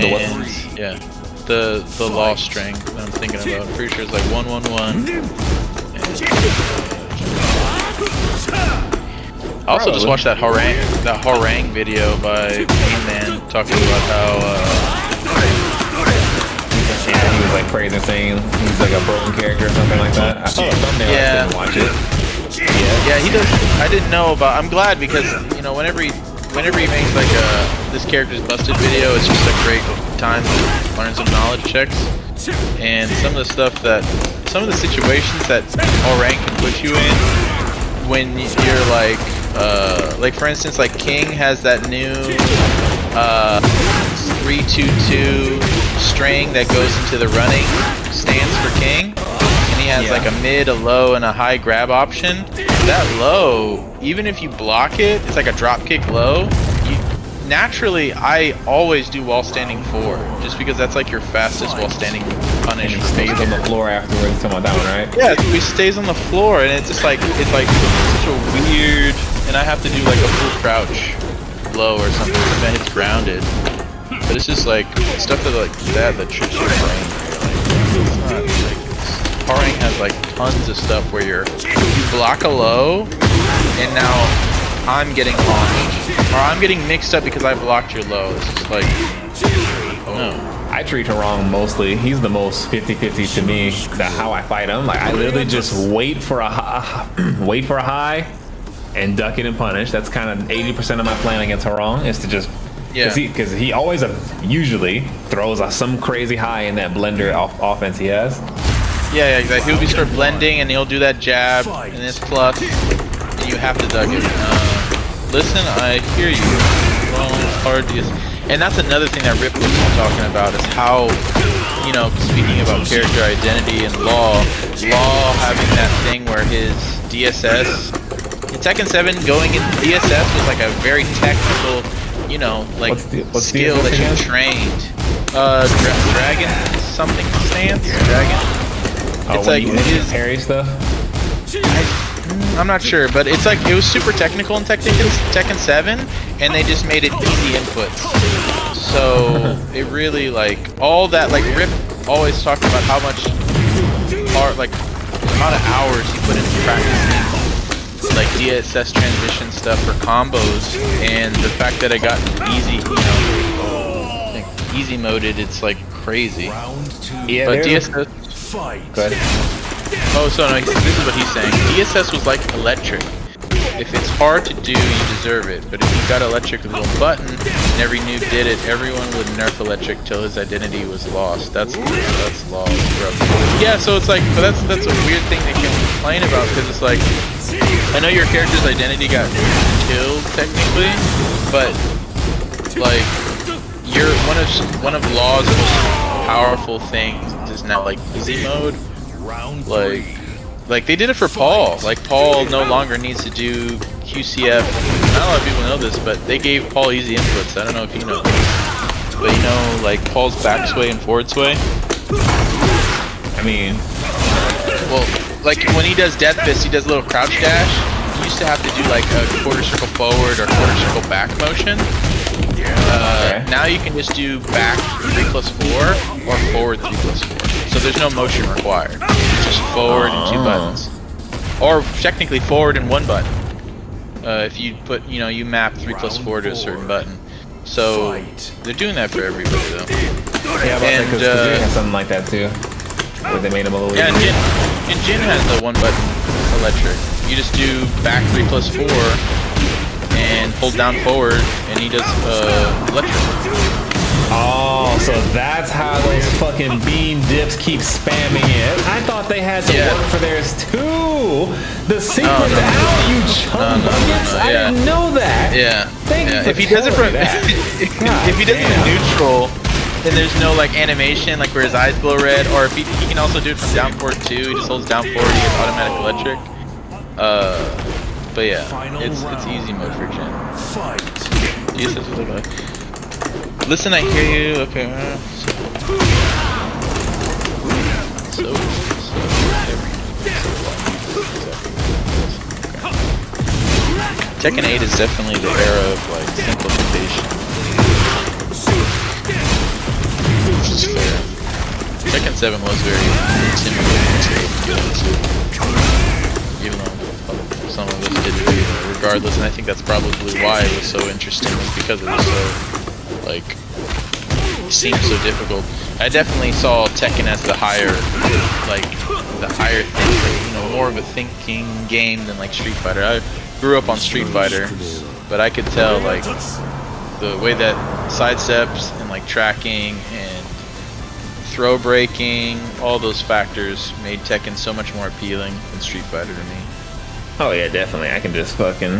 And yeah, the Law string that I'm thinking about. I'm pretty sure it's like 111. I also just watched that harangue video by Man talking about how he was like praising, saying he's like a broken character or something like that. I saw a thumbnail. I didn't watch it. Yeah, he does. I didn't know about. I'm glad because whenever he makes like this character's busted video, it's just a great time to learn some knowledge checks and some of the situations that Orang can put you in when you're like for instance, like King has that new 3-2-2 string that goes into the running stance for King. He has like a mid, a low, and a high grab option. That low, even if you block it, it's like a drop kick low. Naturally, I always do while standing 4, just because that's like your fastest while standing punish. And he stays on the floor afterwards. Talking about that one, right? Yeah, he stays on the floor, and it's just like such a weird. And I have to do like a full crouch low or something, and then it's grounded. But it's just like stuff that tricks your brain. It's not like. Harangue has like tons of stuff where you block a low, and now I'm getting launched, or I'm getting mixed up because I blocked your low. It's just like, no. I treat Harangue mostly. He's the most 50-50 to me. How I fight him, like I literally just wait for a high, and duck it and punish. That's kind of 80% of my plan against Harangue is to just. Because he always usually throws some crazy high in that blender offense he has. Yeah, exactly. He'll start blending, and he'll do that jab, and this plus, and you have to duck it. Listen, I hear you. Well, hard to get. And that's another thing that Rip was talking about is how, speaking about character identity and Law having that thing where his DSS in Tekken 7 going into DSS was like a very technical, what's skill that you trained. Dragon something stance. Dragon. It's like his parry stuff. I'm not sure, but it's like it was super technical in Tekken 7, and they just made it easy inputs. So it really like all that like Rip always talked about how much like the amount of hours he put into practicing like DSS transition stuff for combos, and the fact that I got easy, like easy moded, it's like crazy. Yeah, but DSS. Good. Oh, so no, this is what he's saying. DSS was like electric. If it's hard to do, you deserve it. But if you got electric with a little button, and every noob did it, everyone would nerf electric till his identity was lost. That's law, bro. Yeah, so it's like, but that's a weird thing they can complain about, because it's like, I know your character's identity got killed technically, but like, you're one of law's most powerful things is now like easy mode. Like they did it for Paul. Like Paul no longer needs to do QCF. Not a lot of people know this, but they gave Paul easy inputs. I don't know if you know, but you know, like Paul's back sway and forward sway. I mean, well, like when he does Death Fist, he does a little crouch dash. He used to have to do like a quarter circle forward or quarter circle back motion. Now you can just do back 3+4 or forward 3+4. So there's no motion required. It's just forward and 2 buttons. Or technically forward and 1 button. If you put, you map 3+4 to a certain button. So they're doing that for everybody though. Yeah, and because Jin has something like that too. Where they made him a little easier. And Jin has the 1 button electric. You just do back 3+4 and hold down forward, and he does electric. Oh, so that's how those fucking beam dips keep spamming it. I thought they had to work for theirs too. The secret's out, you chum buckets. I didn't know that. Yeah. Thank you for if he does it from if he does it in neutral, then there's no like animation, like where his eyes glow red. Or if he can also do it from down forward too. He just holds down forward, he gets automatic electric. But yeah, it's easy mode for Jin. Listen, I hear you. Okay. So Tekken 8 is definitely the era of like simplification. Which is fair. Tekken 7 was very intimidating, even though some of us didn't read it regardless, and I think that's probably why it was so interesting, was because it was so, like, it seemed so difficult. I definitely saw Tekken as the higher, like, the higher thing, more of a thinking game than, like, Street Fighter. I grew up on Street Fighter, but I could tell, like, the way that sidesteps and, like, tracking and throw breaking, all those factors made Tekken so much more appealing than Street Fighter to me. Oh yeah, definitely. I can just fucking...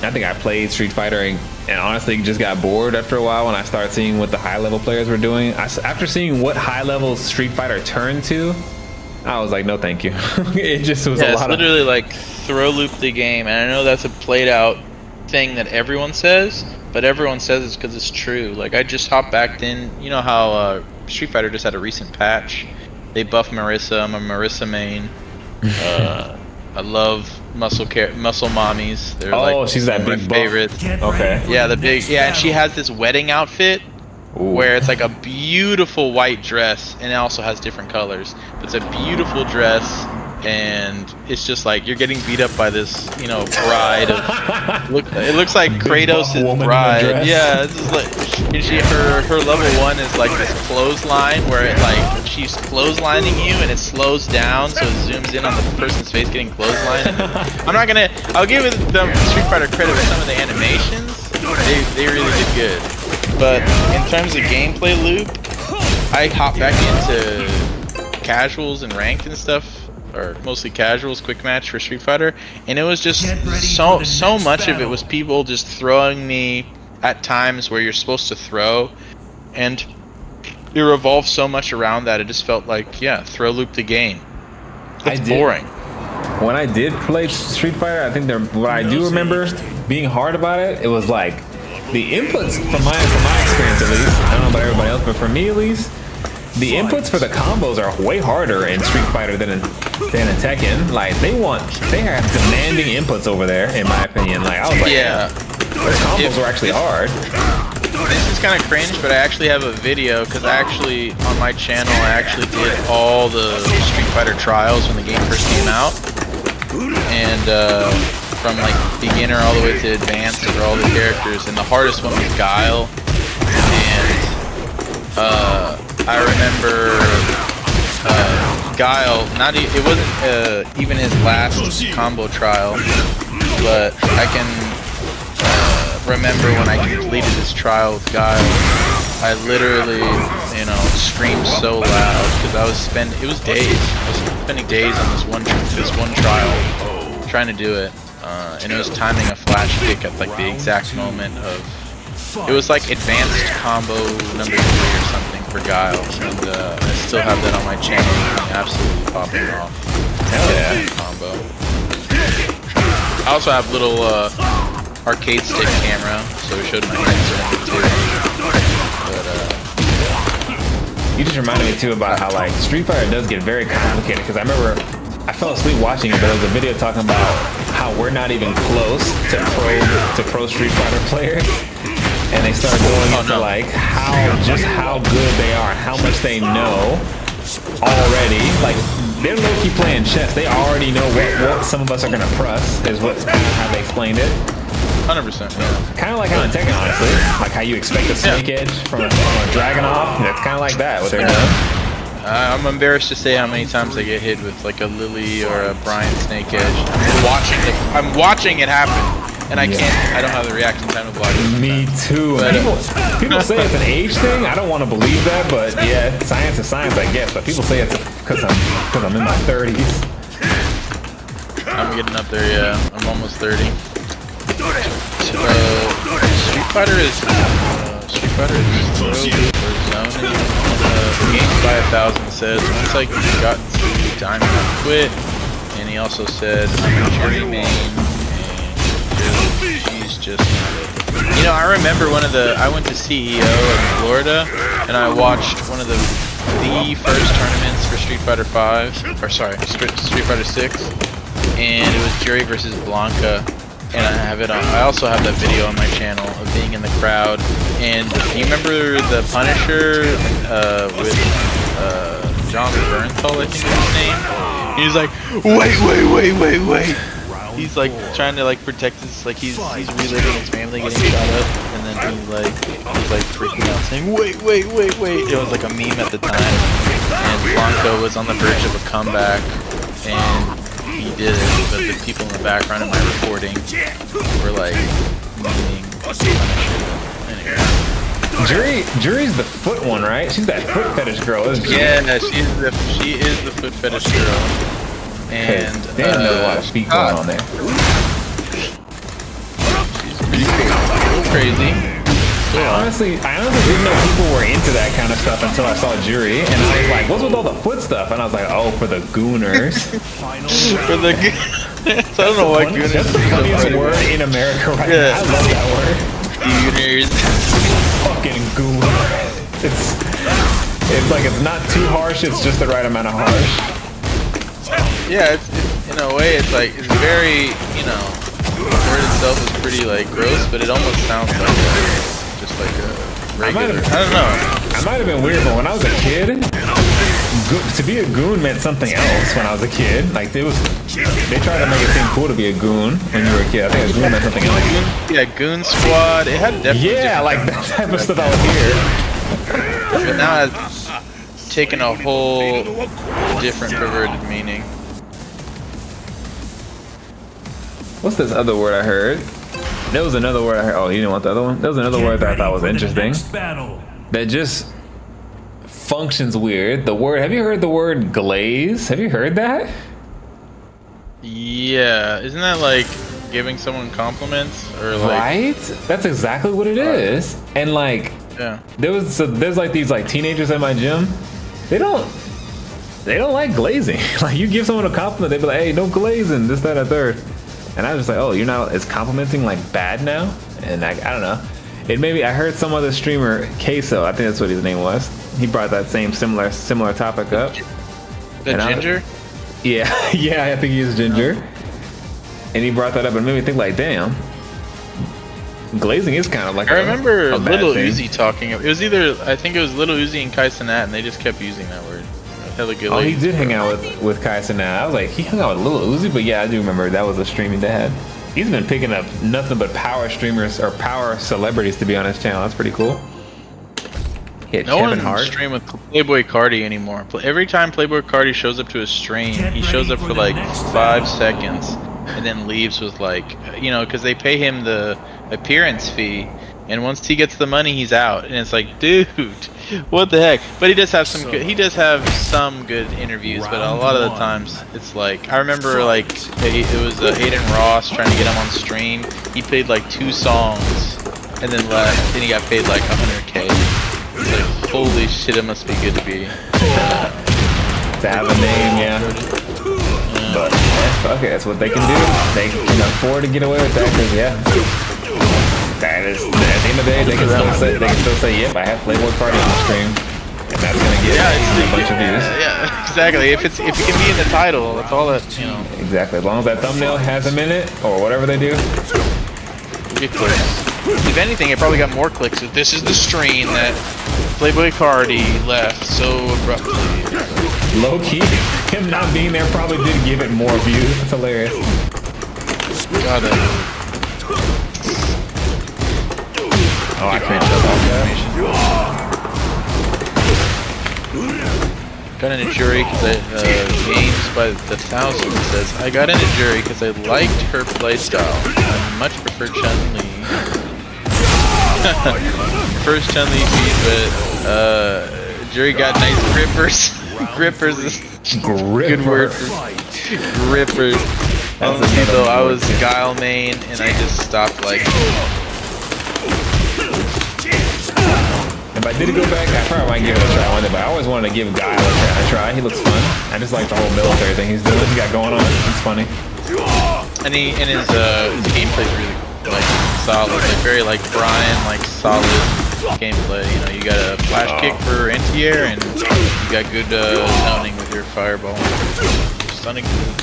I think I played Street Fighter and honestly just got bored after a while when I started seeing what the high-level players were doing. After seeing what high-level Street Fighter turned to, I was like, no thank you. It just was a lot of... it's literally like throw loop the game, and I know that's a played-out thing that everyone says, but everyone says it's because it's true. Like, I just hopped back in. You know how Street Fighter just had a recent patch? They buffed Marissa. I'm a Marissa main. I love muscle mommies. They're like she's that big favorites. Okay. Yeah, the big and she has this wedding outfit where it's like a beautiful white dress, and it also has different colors. But it's a beautiful dress, and it's just like you're getting beat up by this, bride of it looks like Kratos' bride. Yeah, it's just like, and her level 1 is like this clothesline where it like she's clotheslining you and it slows down so it zooms in on the person's face getting clotheslined. I'll give them Street Fighter credit for some of the animations. They really did good. But in terms of gameplay loop, I hopped back into casuals and ranked and stuff. Or mostly casuals, quick match for Street Fighter, and it was just so much of it was people just throwing me at times where you're supposed to throw, and it revolved so much around that it just felt like, yeah, throw loop the game. It's boring. When I did play Street Fighter, I think what I do remember being hard about it, it was like the inputs from my experience at least. I don't know about everybody else, but for me at least, the inputs for the combos are way harder in Street Fighter than in Tekken. Like they have demanding inputs over there, in my opinion. Like I was like, Yeah. their combos were actually hard. This is kind of cringe, but I actually have a video because I actually on my channel I actually did all the Street Fighter trials when the game first came out, and from like beginner all the way to advanced for all the characters, and the hardest one was Guile, and I remember Guile. It wasn't even his last combo trial, but I can. Remember when I completed this trial with Guile, I literally, screamed so loud because I was it was days. I was spending days on this one trial, trying to do it, and it was timing a flash kick at like the exact moment of. It was like advanced combo number 3 or something for Guile, and I still have that on my channel, absolutely popping off. Hell yeah! Combo. I also have little. Arcade stick camera, so we showed my hands in it too. But you just reminded me too about how like Street Fighter does get very complicated, because I remember I fell asleep watching it, but there was a video talking about how we're not even close to pro Street Fighter players, and they start going into like how good they are, how much they know already. Like they're low-key playing chess. They already know what some of us are gonna press. Is what's kind of how they explained it. 100%, yeah. Kind of like how in Tekken, honestly. Like how you expect a Snake Edge from a Dragunov. It's kind of like that, what they're doing. I'm embarrassed to say how many times I get hit with like a Lily or a Brian Snake Edge. I'm watching it happen, and I don't have the reaction time to block it. Me too. But, people say it's an age thing. I don't want to believe that, but yeah, science is science, I guess. But people say it's because I'm in my 30s. I'm getting up there, yeah. I'm almost 30. Street Fighter is low or zoning. Games by 1,000 says once I got to Diamond I quit, and he also said I'm a jury main, and she's just not it. I remember I went to CEO in Florida, and I watched one of the first tournaments for Street Fighter 5, or sorry, Street Fighter 6, and it was Jury versus Blanca. And I also have that video on my channel of being in the crowd. And you remember the Punisher with John Bernthal, I think is his name? He's like, wait. He's like trying to like protect his, like he's reliving his family getting shot up, and then he's like freaking out saying, wait. It was like a meme at the time. And Blanco was on the verge of a comeback, and he did it, but the people in the background of my recording were like memeing anyway. Jury's the foot one, right? She's that foot fetish girl, isn't she? Yeah, she is the foot fetish girl. And damn, there's a lot of feet going on there. She's pretty cool. Crazy. Honestly, I honestly didn't know people were into that kind of stuff until I saw Jury, and I was like, what's with all the foot stuff? And I was like, oh, for the gooners. For the gooners. I don't know why gooners. That's the funniest word in America right now. I love that word. Gooners. Fucking goon. It's like it's not too harsh, it's just the right amount of harsh. Yeah, it's in a way, it's like, it's very, the word itself is pretty like gross, but it almost sounds like just like a regular. I don't know. I might have been weird, but when I was a kid, to be a goon meant something else. When I was a kid, like they tried to make it seem cool to be a goon when you were a kid. I think a goon meant something else. Yeah, Goon Squad. It had definitely. Yeah, like that type of stuff I would hear. But now it's taken a whole different perverted meaning. What's this other word I heard? There was another word I heard. Oh, you didn't want the other one? There was another word that I thought was interesting. That just functions weird. The word, have you heard the word glaze? Have you heard that? Yeah, isn't that like giving someone compliments or like? Right? That's exactly what it is. And like, yeah, there's like these like teenagers at my gym. They don't like glazing. Like you give someone a compliment, they be like, hey, no glazing, this, that, and third. And I was just like, oh, you're not, is complimenting like bad now? And I don't know. It maybe I heard some other streamer, Queso, I think that's what his name was. He brought that same similar topic up. The ginger? Yeah, yeah, I think he is ginger. And he brought that up and made me think like, damn, glazing is kind of like I remember a bad Little thing. Uzi talking. It was either I think it was Little Uzi and Kai Cenat, and they just kept using that word. Hella good. Oh, he ladies. did hang out with Kai Cenat. I was like, he hung out with Lil Uzi, but yeah, I do remember that was a streaming dad. He's been picking up nothing but power streamers or power celebrities to be on his channel. That's pretty cool. Hit No Kevin one Hart. stream with Playboy Cardi anymore. Every time Playboy Cardi shows up to a stream, he shows up for like 5 seconds and then leaves with like, you know, because they pay him the appearance fee, and once he gets the money, he's out. And it's like, dude, what the heck? But he does have some good. He does have some good interviews, but a lot of the times it's like I remember like it was Aiden Ross trying to get him on stream. He played like 2 songs and then left. Then he got paid like 100K. It's like, holy shit, it must be good to be. To have a name, yeah. But fuck it, that's what they can do. They can afford to get away with that because yeah, that is at the end of the day they can still say yep, I have Playboy Cardi on the stream, and that's gonna get a bunch of views. Yeah, exactly. If it can be in the title, that's all that you know. Exactly, as long as that thumbnail has them in it or whatever they do. Get clicks. If anything, it probably got more clicks. If this is the stream that Playboy Cardi left so abruptly. Low key, him not being there probably did give it more views. It's hilarious. Got it. Oh, I can't shut off that. Got in a jury because Games by the Thousand says I got in a jury because I liked her playstyle. I much prefer Chun-Li. First Chun-Li feed, but jury got nice grippers. Grippers is a good word for grippers. Honestly though, I was Guile main and I just stopped like. If I did go back, I probably might give it a try one day, but I always wanted to give Guile a try. He looks fun. I just like the whole military thing he's doing. He got going on. It's funny. And his gameplay's really like solid, like very like Brian, like solid gameplay. You know, you got a flash kick for anti-air, and you got good zoning with your fireball. Stunning move.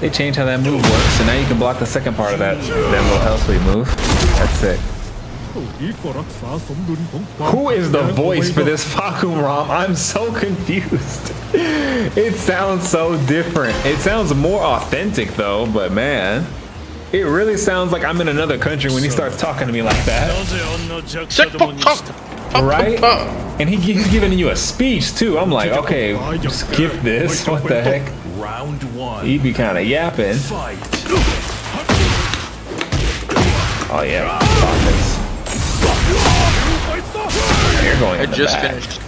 They changed how that move works, so now you can block the second part of that little hell sweep move. That's sick. Who is the voice for this Fakum ROM? I'm so confused. It sounds so different. It sounds more authentic though, but man, it really sounds like I'm in another country when he starts talking to me like that. Right? And he's giving you a speech too. I'm like, okay, skip this. What the heck? Round 1. He'd be kind of yapping. Oh yeah, pockets. You're going. I just finished.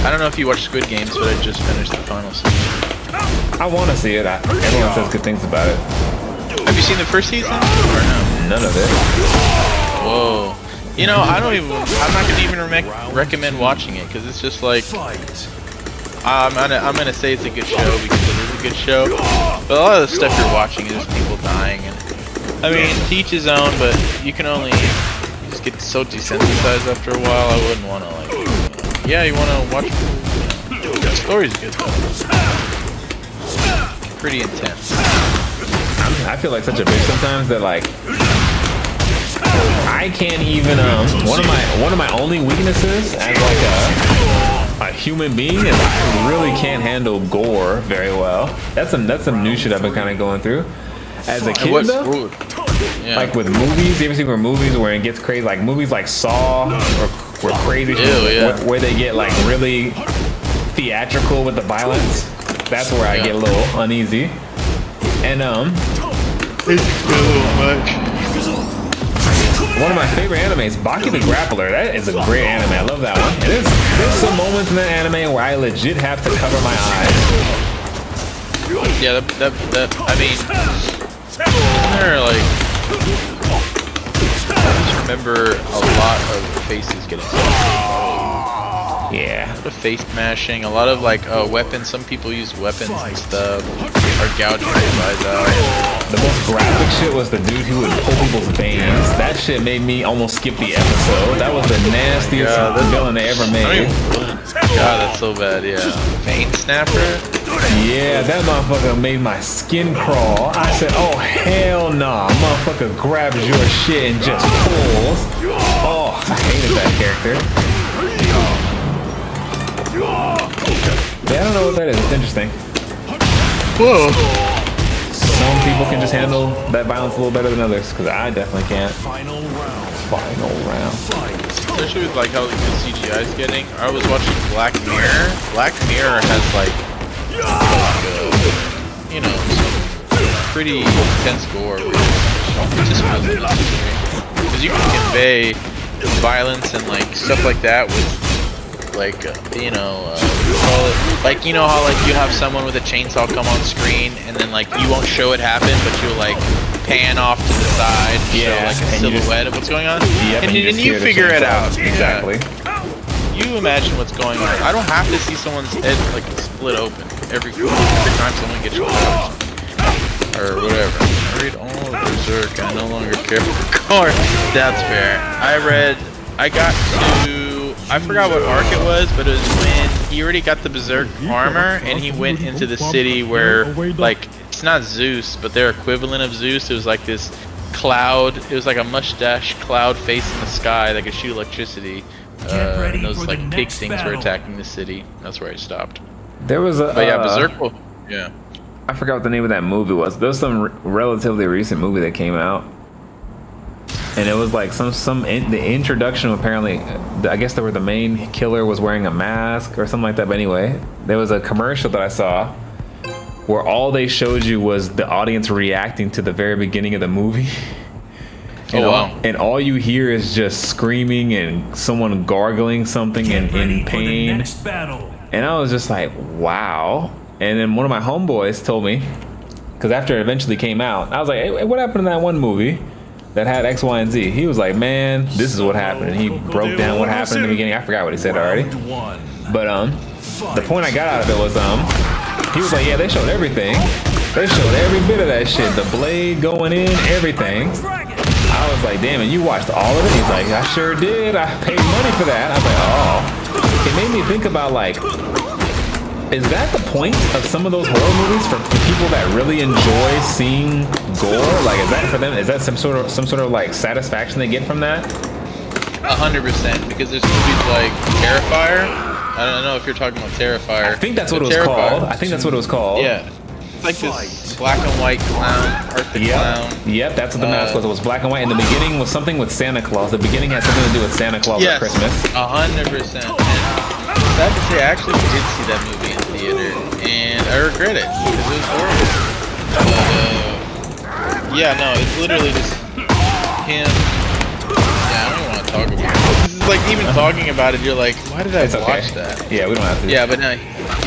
I don't know if you watched Squid Games, but I just finished the final season. I want to see it. Everyone says good things about it. Have you seen the first season or no? None of it. Whoa. You know, I'm not gonna even recommend watching it because it's just like I'm gonna say it's a good show because it is a good show, but a lot of the stuff you're watching is just people dying, and I mean, to each his own, but you can only just get so desensitized after a while. I wouldn't want to like, yeah, you want to watch. The story's good though. Pretty intense. I feel like such a bitch sometimes that like I can't even one of my only weaknesses as like a human being is I really can't handle gore very well. That's some new shit I've been kind of going through. As a kid though, like with movies, you ever see movies where it gets crazy, like movies like Saw or crazy shit, where they get like really theatrical with the violence. That's where I get a little uneasy. And it's a little much. One of my favorite animes, Baki the Grappler. That is a great anime. I love that one. And there's some moments in that anime where I legit have to cover my eyes. Yeah, I mean, they're like, I just remember a lot of faces getting Yeah. a lot of face mashing, a lot of like weapons. Some people use weapons and stuff. are gouging his eyes out. The most graphic shit was the dude who would pull people's veins. That shit made me almost skip the episode. That was the nastiest villain they ever made. God, that's so bad, yeah. Vein snapper? Yeah, that motherfucker made my skin crawl. I said, oh hell nah. Motherfucker grabs your shit and just pulls. Oh, I hated that character. Yeah, I don't know what that is. It's interesting. Whoa. Some people can just handle that violence a little better than others, because I definitely can't. Final round. Final round. Especially with like how good CGI is getting. I was watching Black Mirror. Black Mirror has like you know, some pretty intense gore. It's just really necessary. Because you can convey violence and like stuff like that with like you know, call it, like you know how like you have someone with a chainsaw come on screen and then like you won't show it happen, but you'll like pan off to the side, show like a silhouette of what's going on, Yep, and you figure it out. Exactly. Yeah. You imagine what's going on. I don't have to see someone's head like split open every time someone gets shot or whatever. I read all of Berserk. I no longer care for gore. That's fair. I forgot what arc it was, but it was when he already got the Berserk armor and he went into the city where, like, it's not Zeus, but their equivalent of Zeus. It was like this cloud. It was like a mustache cloud face in the sky that could shoot electricity. And those like pig things were attacking the city. That's where I stopped. There was a. But yeah, Berserk. Yeah. I forgot what the name of that movie was. There was some relatively recent movie that came out, and it was like the introduction. Apparently, I guess the main killer was wearing a mask or something like that. But anyway, there was a commercial that I saw where all they showed you was the audience reacting to the very beginning of the movie. And wow. And all you hear is just screaming and someone gargling something in pain. And I was just like, wow. And then one of my homeboys told me, because after it eventually came out, I was like, hey, what happened in that one movie that had X, Y, and Z? He was like, man, this is what happened. And he broke down what happened in the beginning. I forgot what he said already. But the point I got out of it was he was like, yeah, they showed everything. They showed every bit of that shit. The blade going in, everything. I was like, damn, and you watched all of it? He's like, I sure did. I paid money for that. I was like, oh. It made me think about like, is that the point of some of those horror movies for people that really enjoy seeing gore? Like, is that for them? Is that some sort of like satisfaction they get from that? 100%, because there's movies like Terrifier. I don't know if you're talking about Terrifier. I think that's what it was called. I think that's what it was called. Yeah. It's like this black and white clown, Art the Clown. Yep, that's what the mask was. It was black and white. In the beginning was something with Santa Claus. The beginning had something to do with Santa Claus at Christmas. 100%. And sad to say, I actually did see that movie in theater, and I regret it because it was horrible. But yeah, no, it's literally just him. Yeah, I don't even want to talk about it. This is like even talking about it, you're like, why did I watch that? Yeah, we don't have to. Yeah, but no,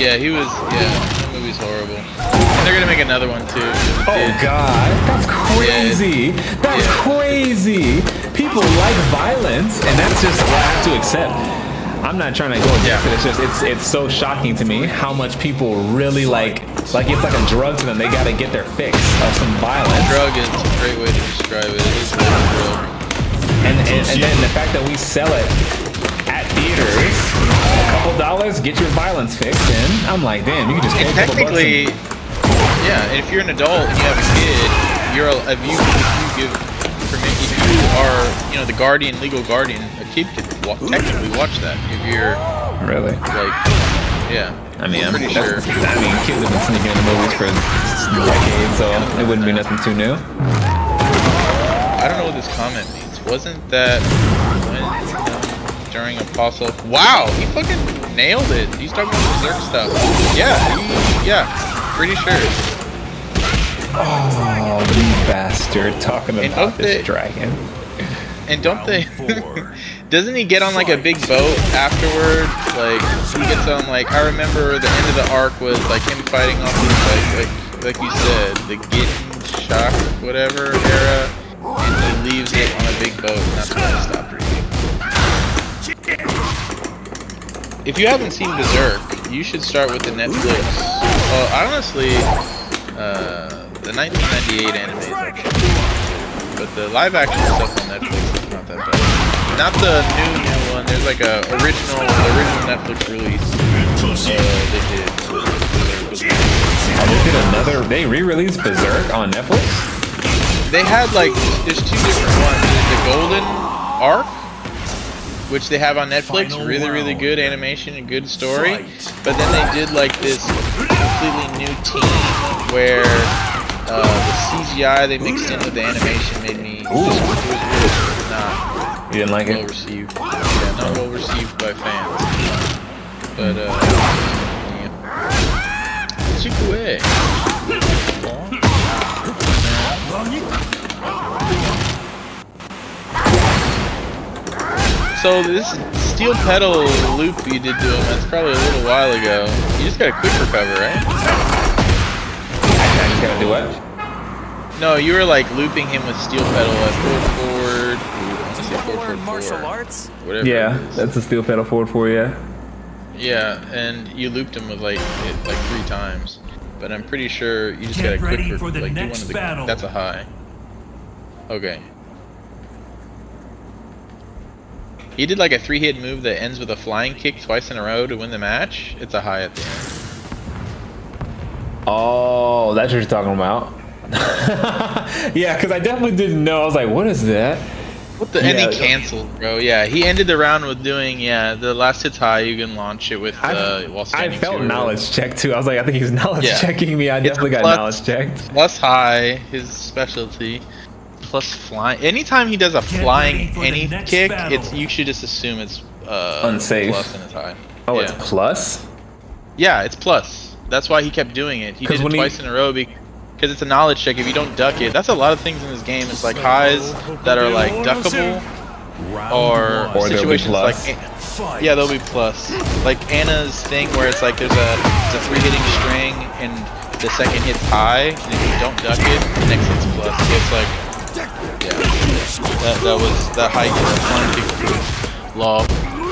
yeah, he was. Yeah, that movie's horrible. And they're gonna make another one too. Oh God, that's crazy. That's crazy. People like violence, and that's just what I have to accept. I'm not trying to go against it. It's just it's so shocking to me how much people really like it's like a drug to them. They gotta get their fix of some violence. Drug is a great way to describe it. It is like a drug. And then the fact that we sell it at theaters, a couple dollars, get your violence fixed, and I'm like, damn, you can just pay a couple bucks. Yeah, and if you're an adult and you have a kid, if you give permission, if you are, you know, the guardian, legal guardian, a kid could technically watch that. If you're really like, yeah. I mean, I'm pretty sure. I mean, kids have been sneaking into movies for decades, so it wouldn't be nothing too new. I don't know what this comment means. Wasn't that when during Apostle? Wow, he fucking nailed it. He's talking about Berserk stuff. Yeah, pretty sure. Oh, you bastard! Talking about this dragon. And don't they? Doesn't he get on like a big boat afterward? Like he gets on like I remember the end of the arc was like him fighting off this like you said the Gin Shock whatever era, and he leaves it on a big boat, and that's when I stopped reading. If you haven't seen Berserk, you should start with the Netflix. Honestly, The 1998 anime is okay. But the live action stuff on Netflix is not that bad. Not the new one. There's like a original Netflix release. They did. Oh, they did another. They re-released Berserk on Netflix. They had like there's two different ones. There's the Golden Arc, which they have on Netflix. Really good animation and good story. But then they did like this completely new team where the CGI they mixed in with the animation made me. It was really not. You didn't like well it? received. Yeah, not well received by fans. But yeah. Chikue. So this steel pedal loop you did to him, that's probably a little while ago. You just got a quick recover, right? I just gotta do what? No, you were like looping him with steel pedal at forward. Martial arts? Whatever. Yeah, that's a steel pedal forward for you. Yeah, and you looped him with like 3 times. But I'm pretty sure you just got a quick ready for the like next do one of the, battle. that's a high. Okay. He did like a 3-hit move that ends with a flying kick twice in a row to win the match. It's a high at the end. Oh, that's what you're talking about. Yeah, because I definitely didn't know. I was like, what is that? What the? And he canceled, bro. Yeah, he ended the round with doing the last hit's high. You can launch it with while standing. I felt too. knowledge checked too. I was like, I think he's knowledge checking me. I definitely got knowledge checked. Plus high, his specialty. Plus flying. Anytime he does a flying any kick, you should just assume it's unsafe. Plus and it's high. Oh, it's plus? Yeah, it's plus. That's why he kept doing it. He did it twice in a row because it's a knowledge check. If you don't duck it, that's a lot of things in this game. It's like highs that are like duckable, or situations like they'll be plus. Like Anna's thing where it's like it's a 3-hitting string and the second hit's high, and if you don't duck it, the next hit's plus. So it's like that was that high flying kick law.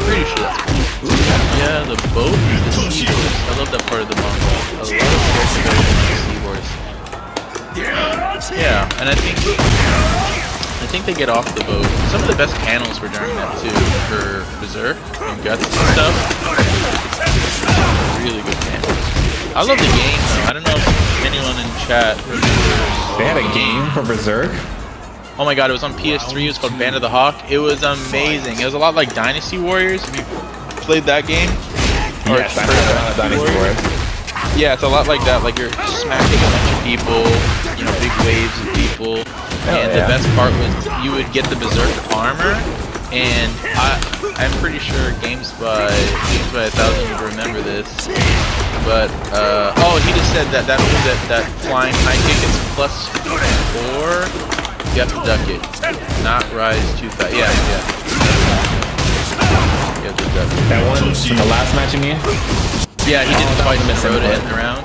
Pretty sure that's cool. Yeah, the boat is the seahorse. I love that part of the manga. A lot of character development in the seahorse. Yeah, and I think they get off the boat. Some of the best panels were during that too, for Berserk and Guts and stuff. Really good panels. I love the game though. I don't know if anyone in chat remembers. They had a game for Berserk? Oh my god, it was on PS3, it was called Band of the Hawk. It was amazing. It was a lot like Dynasty Warriors. Have you played that game? Yes, I played a lot of Dynasty Warriors. Yeah, it's a lot like that. Like you're smacking a bunch of people, big waves of people. The best part was you would get the Berserk armor, and I'm pretty sure Games by 1000 would remember this. But he just said that flying high kick is plus 4. You have to duck it, not rise too fast. Yeah. You have to duck it. That one from the last match you mean? Yeah, he did it twice in a row to end the round.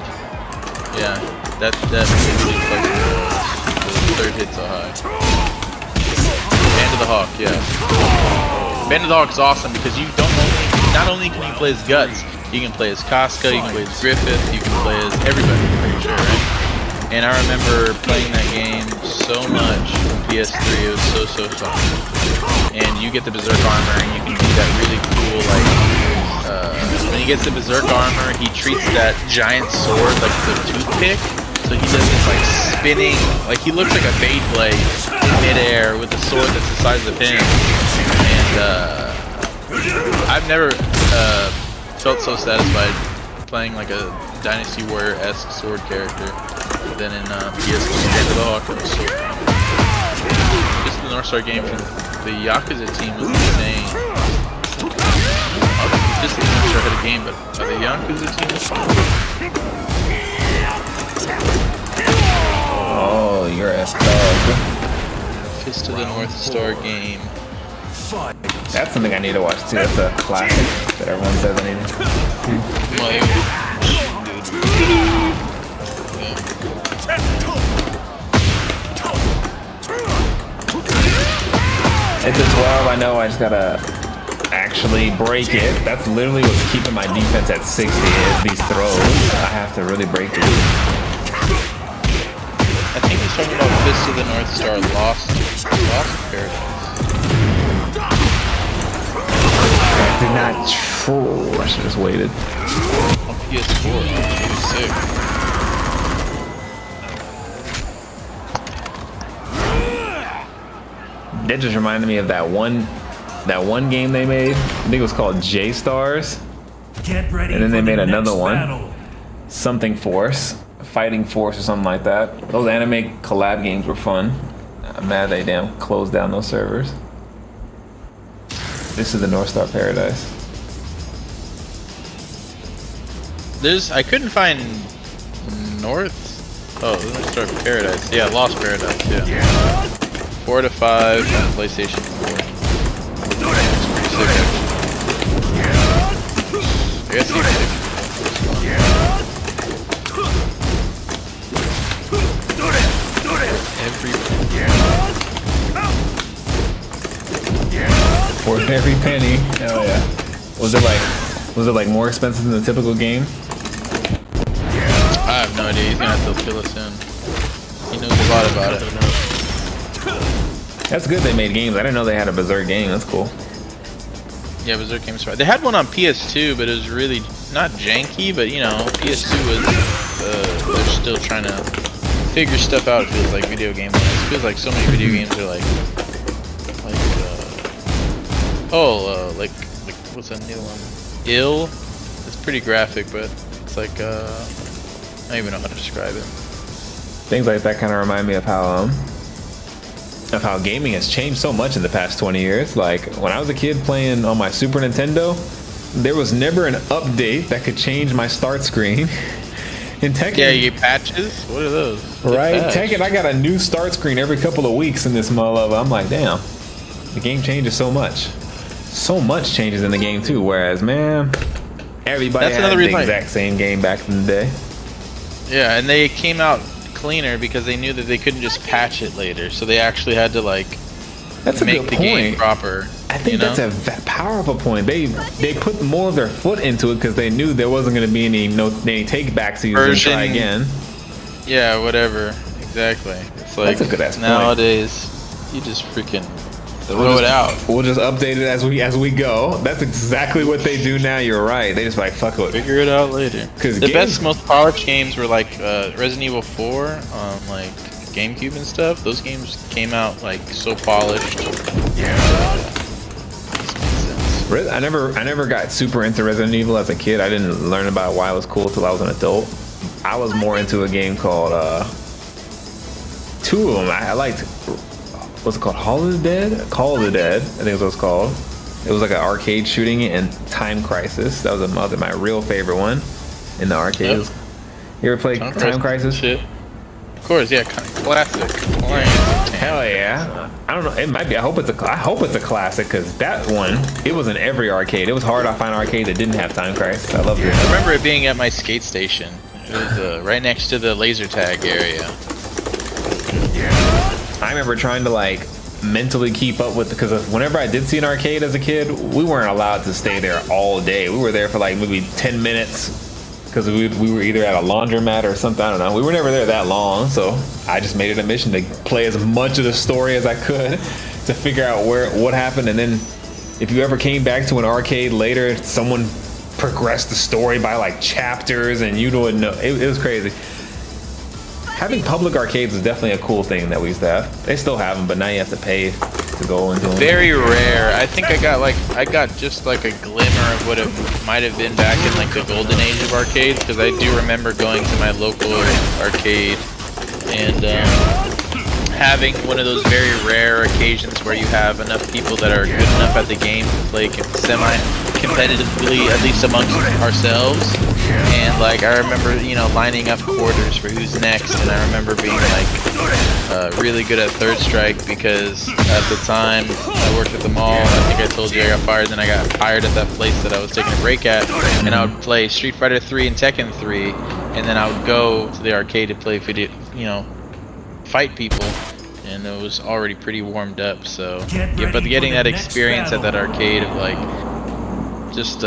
Yeah, that really like the third hit so high. Band of the Hawk, yeah. Band of the Hawk is awesome because you not only can you play as Guts, you can play as Casca, you can play as Griffith, you can play as everybody, I'm pretty sure, right? And I remember playing that game so much on PS3, it was so fun. And you get the Berserk armor and you can do that really cool, like, when he gets the Berserk armor, he treats that giant sword like the toothpick. So he does this like spinning, like he looks like a Beyblade in midair with a sword that's the size of a pin. And I've never felt so satisfied playing like a Dynasty Warrior-esque sword character than in PS1 Band of the Hawk. It was so fun. Just the North Star game from the Yakuza team was insane. Just the North Star had a game, but the Yakuza team was fun. Oh, you're a thug. Fist of the North Star game. That's something I need to watch too. That's a classic that everyone says I need to. It's a 12, I know, I just gotta actually break it. That's literally what's keeping my defense at 60 is these throws. I have to really break it. talking about Fist of the North Star Lost Paradise. I did not. I should have just waited. On PS4, it was sick. That just reminded me of that one game they made. I think it was called J Stars. Get ready And then they for the made another next one. battle. Something Force, Fighting Force or something like that. Those anime collab games were fun. I'm mad they damn closed down those servers. This is the North Star Paradise. I couldn't find North. Oh, the North Star Paradise. Yeah, Lost Paradise. Yeah. 4 to 5 on PlayStation 4. It's pretty sick, actually. I guess you Worth every penny. Hell yeah. Was it like more expensive than the typical game? I have no idea. He's gonna have to fill us in. He knows a lot about it. That's good they made games. I didn't know they had a Berserk game. That's cool. Yeah, Berserk games. They had one on PS2, but it was really not janky. But you know, PS2 was they're still trying to figure stuff out. It feels like video game wise. It feels like so many video games are like what's that new one? Ill. It's pretty graphic, but it's like I don't even know how to describe it. Things like that kind of remind me of how gaming has changed so much in the past 20 years. Like when I was a kid playing on my Super Nintendo, there was never an update that could change my start screen. In Tekken, Yeah, you get patches. What are those? right? Tekken, I got a new start screen every couple of weeks in this mother. I'm like, damn, the game changes so much. So much changes in the game too. Whereas, man, everybody That's had another the reason exact same game back in the day. Yeah, and they came out cleaner because they knew that they couldn't just patch it later, so they actually had to like That's a make good the point. game proper. I think that's a powerful point. They put more of their foot into it because they knew there wasn't going to be any take backs to use and try again. Yeah, whatever. Exactly. It's like That's a good ass point. nowadays you just freaking throw it out. We'll just update it as we go. That's exactly what they do now. You're right. They just like fuck it. Figure it out later. Because The best, most polished games were like Resident Evil 4 on like GameCube and stuff. Those games came out like so polished. I never got super into Resident Evil as a kid. I didn't learn about why it was cool till I was an adult. I was more into a game called two of them. I liked, what's it called? Call of the Dead. I think is what it's called. It was like an arcade shooting and Time Crisis. That was my real favorite one in the arcade. Yep. You ever played Time Crisis? Shit. Of course, yeah, classic. Hell yeah! I don't know. It might be. I hope it's a classic because that one, it was in every arcade. It was hard to find an arcade that didn't have Time Crisis. I loved it. I remember it being at my skate station. It was right next to the laser tag area. I remember trying to like mentally keep up with, because whenever I did see an arcade as a kid, we weren't allowed to stay there all day. We were there for like maybe 10 minutes because we were either at a laundromat or something. I don't know. We were never there that long, so I just made it a mission to play as much of the story as I could to figure out what happened. And then if you ever came back to an arcade later, someone progressed the story by like chapters and you wouldn't know. It was crazy. Having public arcades is definitely a cool thing that we used to have. They still have them, but now you have to pay to go into them. Very rare. I think I got just like a glimmer of what it might have been back in like the golden age of arcades, because I do remember going to my local arcade and having one of those very rare occasions where you have enough people that are good enough at the game to play semi-competitively, at least amongst ourselves. And like I remember, lining up quarters for who's next, and I remember being like really good at third strike because at the time I worked at the mall. I think I told you I got fired, then I got hired at that place that I was taking a break at, and I would play Street Fighter 3 and Tekken 3, and then I would go to the arcade to play video, fight people, and it was already pretty warmed up. So yeah, but getting that experience at that arcade of like just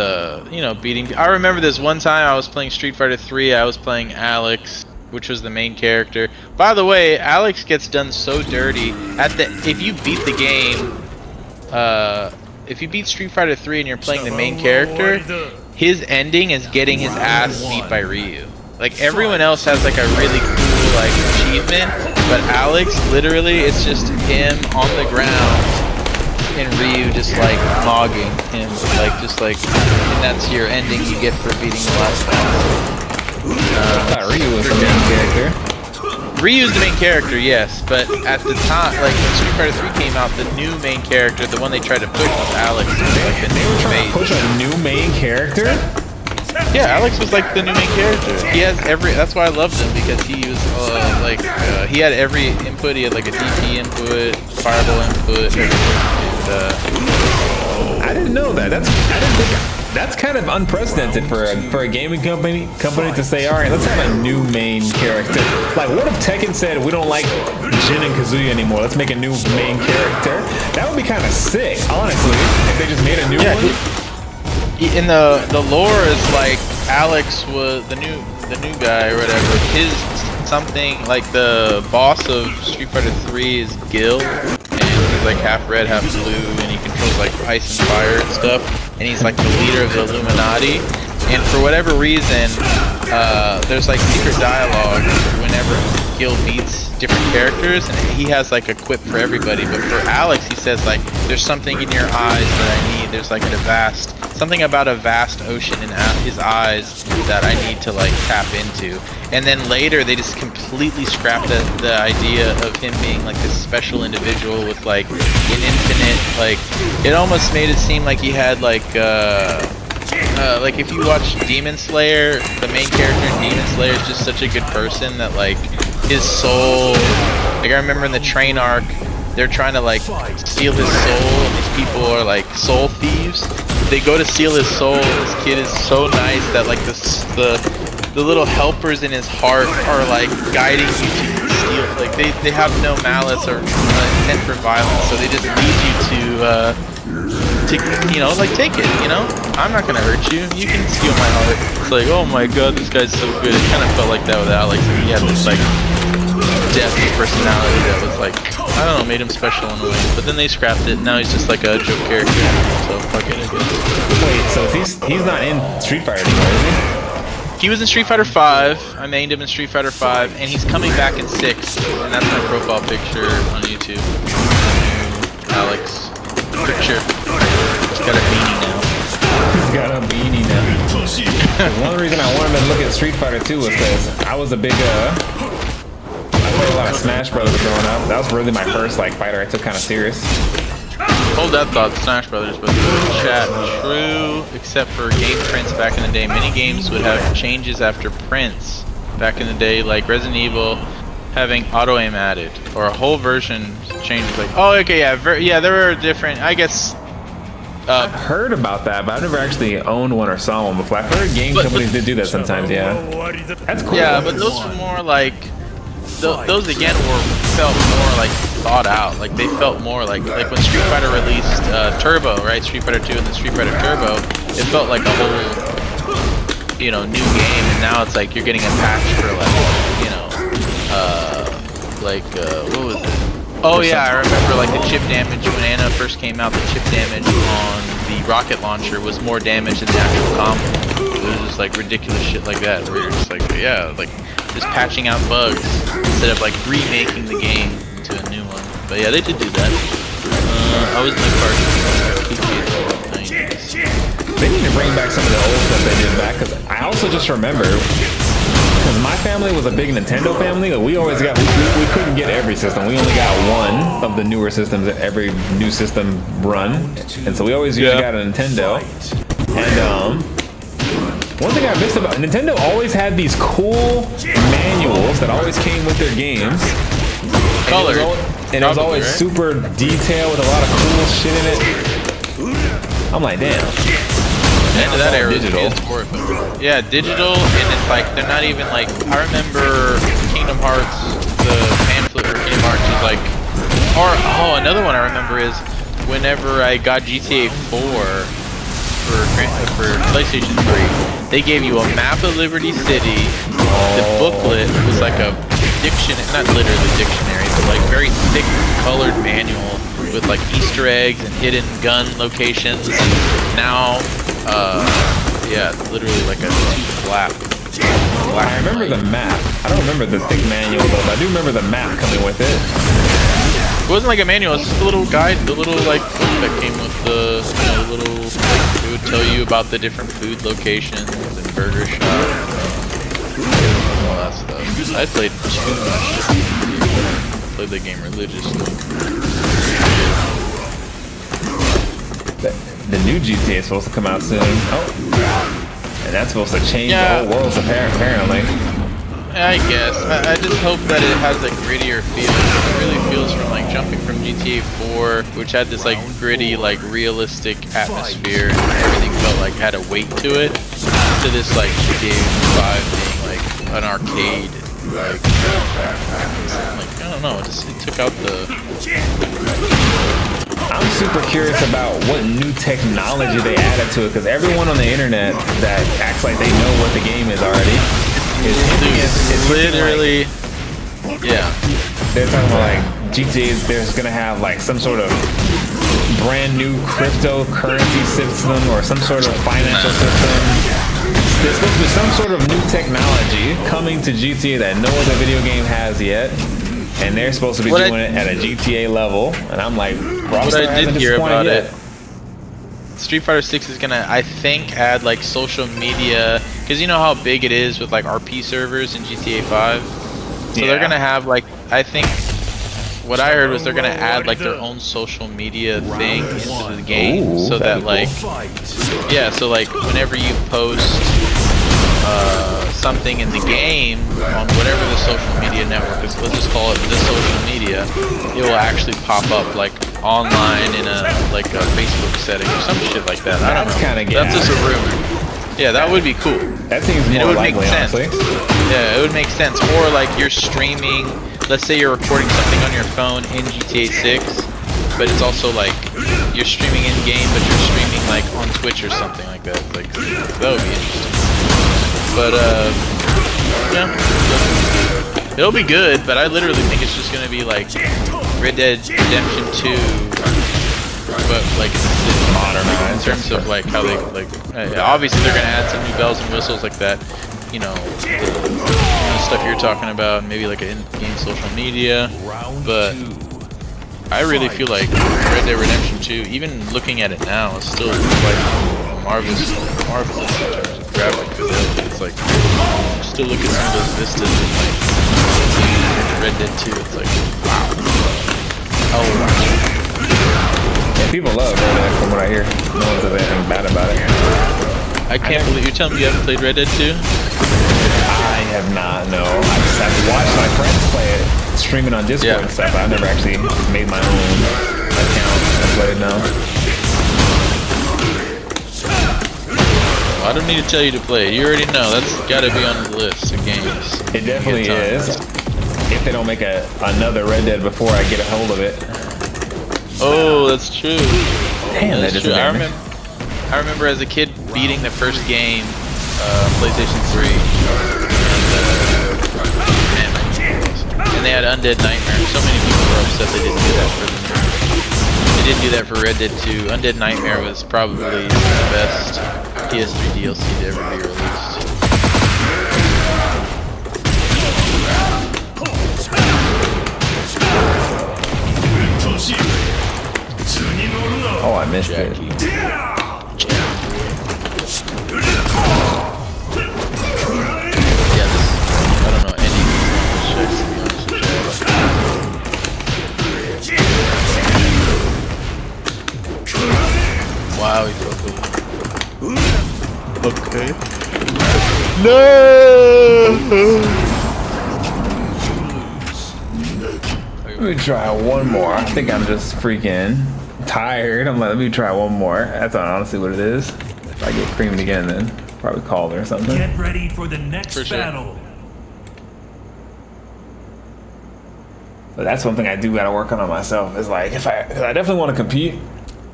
beating. I remember this one time I was playing Street Fighter 3. I was playing Alex, which was the main character. By the way, Alex gets done so dirty if you beat the game. If you beat Street Fighter 3 and you're playing the main character, his ending is getting his ass beat by Ryu. Like everyone else has like a really cool like achievement, but Alex literally it's just him on the ground and Ryu just like mogging him, and that's your ending you get for beating the last boss. I thought Ryu was the main character. Ryu's the main character, yes, but at the time, like when Street Fighter 3 came out, the new main character, the one they tried to push was Alex. Like the They were trying to push a new main character? Yeah, Alex was like the new main character. He has that's why I loved him, because he was he had every input. He had like a DP input, fireball input, and, I didn't know that. That's kind of unprecedented for a gaming company to say, all right, let's have a new main character. Like, what if Tekken said we don't like Jin and Kazuya anymore? Let's make a new main character. That would be kind of sick, honestly. If they just made a new one. In the lore is like Alex was the new guy or whatever. His something like the boss of Street Fighter 3 is Gil, and he's like half red, half blue, and he controls like ice and fire and stuff. And he's like the leader of the Illuminati. And for whatever reason, there's like secret dialogue whenever Gil beats different characters, and he has like a quip for everybody. But for Alex, he says like, "There's something in your eyes that I need. There's like something about a vast ocean in his eyes that I need to like tap into." And then later, they just completely scrapped the idea of him being like this special individual with like an infinite like. It almost made it seem like he had like if you watch Demon Slayer, the main character in Demon Slayer is just such a good person that like his soul, like I remember in the train arc, they're trying to like steal his soul, and these people are like soul thieves. They go to steal his soul, and this kid is so nice that like the little helpers in his heart are like guiding you to steal, like they have no malice or intent for violence, so they just lead you to like take it, I'm not gonna hurt you, you can steal my heart. It's like, oh my god, this guy's so good. It kind of felt like that with Alex. He had this like depth of personality that was like, I don't know, made him special in a way. But then they scrapped it, now he's just like a joke character, so fuck it, I guess. Wait, so he's not in Street Fighter anymore, is he? He was in Street Fighter 5, I mained him in Street Fighter 5, and he's coming back in 6, and that's my profile picture on YouTube. Alex. Picture. He's got a beanie now. He's got a beanie now. One reason I wanted to look at Street Fighter 2 was because I was a big, I played a lot of Smash Brothers growing up. That was really my first like fighter I took kind of serious. Hold that thought, Smash Brothers, but chat, true, except for game prints back in the day. Many games would have changes after prints back in the day, like Resident Evil having auto-aim added, or a whole version changes like, oh, okay, yeah, there were different, I guess. I've heard about that, but I've never actually owned one or saw one before. I've heard game companies did do that sometimes, yeah. That's cool. Yeah, but those were more like, those again felt more like thought out. Like they felt more like when Street Fighter released Turbo, right? Street Fighter 2 and then Street Fighter Turbo, it felt like a whole, new game. And now it's like you're getting a patch for what was it? Oh yeah, I remember like the chip damage when Anna first came out. The chip damage on the rocket launcher was more damage than the actual combo. It was just like ridiculous shit like that, where you're just like, yeah, like just patching out bugs instead of like remaking the game into a new one. But yeah, they did do that. I was in the car. They need to bring back some of the old stuff they did back, because I also just remember, because my family was a big Nintendo family, we always got, we couldn't get every system. We only got one of the newer systems that every new system run, and so we always usually got a Nintendo. And one thing I missed about Nintendo, always had these cool manuals that always came with their games. And it was always super detailed with a lot of cool shit in it. I'm like, damn. End of that era digital. Yeah, digital, and it's like they're not even like. I remember Kingdom Hearts, the pamphlet for Kingdom Hearts is like, or another one I remember is whenever I got GTA 4, for PlayStation 3, they gave you a map of Liberty City. The booklet was like a dictionary, not literally dictionary, but like very thick colored manual with like Easter eggs and hidden gun locations. Now, yeah, it's literally like a black. I remember the map. I don't remember the thick manual though, but I do remember the map coming with it. It wasn't like a manual, it's just a little guide, the little like book that came with the, you know, little, like, it would tell you about the different food locations and burger shops, all that stuff. I played too much. Played the game religiously. The new GTA is supposed to come out soon. Oh, and that's supposed to change the whole world apparently. I guess. I just hope that it has a grittier feel. It really feels from like jumping from GTA 4, which had this like gritty, like realistic atmosphere, and everything felt like had a weight to it, to this like GTA 5 being like an arcade. Like I don't know. It took out the. I'm super curious about what new technology they added to it, because everyone on the internet that acts like they know what the game is already. It's literally, like, yeah. They're talking about like GTA. There's gonna have like some sort of brand new cryptocurrency system or some sort of financial system. There's supposed to be some sort of new technology coming to GTA that no other video game has yet, and they're supposed to be doing it at a GTA level. And I'm like, what I did hear about it. Street Fighter 6 is gonna, I think, add like social media, because you know how big it is with like RP servers in GTA 5. So they're gonna have like, I think, what I heard was they're gonna add like their own social media thing into the game. Ooh, so that like, yeah, so like whenever you post something in the game on whatever the social media network is, let's just call it the social media, it will actually pop up like online in a like a Facebook setting or some shit like that. I don't know. That's just a rumor. Yeah, that would be cool. That seems more likely, honestly. Yeah, it would make sense. Or like you're streaming, let's say you're recording something on your phone in GTA 6, but it's also like you're streaming in game, but you're streaming like on Twitch or something like that. Like that would be interesting. But yeah, it'll be good. But I literally think it's just gonna be like Red Dead Redemption 2, but like it's modernized in terms of like how they like. Obviously, they're gonna add some new bells and whistles like that. You know, the stuff you're talking about, maybe like an in-game social media. But I really feel like Red Dead Redemption 2, even looking at it now, is still like marvelous in terms of graphic fidelity. It's like, still look at some of those vistas and like Red Dead 2, it's like, wow. Oh wow. Yeah, people love Red Dead from what I hear. No one says anything bad about it. I can't believe you're telling me you haven't played Red Dead 2? I have not, no. I've watched my friends play it, streaming on Discord and stuff. I've never actually made my own account and played it now. I don't need to tell you to play it. You already know. That's got to be on the list of games. It definitely is. If they don't make another Red Dead before I get a hold of it. Oh, that's true. Damn, that just I remember as a kid beating the first game, PlayStation 3, and they had Undead Nightmare. So many people were upset they didn't do that for them. They didn't do that for Red Dead 2. Undead Nightmare was probably the best PS3 DLC to ever be released. Oh, I missed it. I don't know any of these checks, to be honest with you. Wow, he broke the... Okay. No! Let me try one more. I think I'm just freaking tired. I'm like, let me try one more. That's honestly what it is. If I get creamed again, then probably call her or something. Get ready for the next battle. But that's one thing I do gotta work on myself. Is like, cause I definitely want to compete.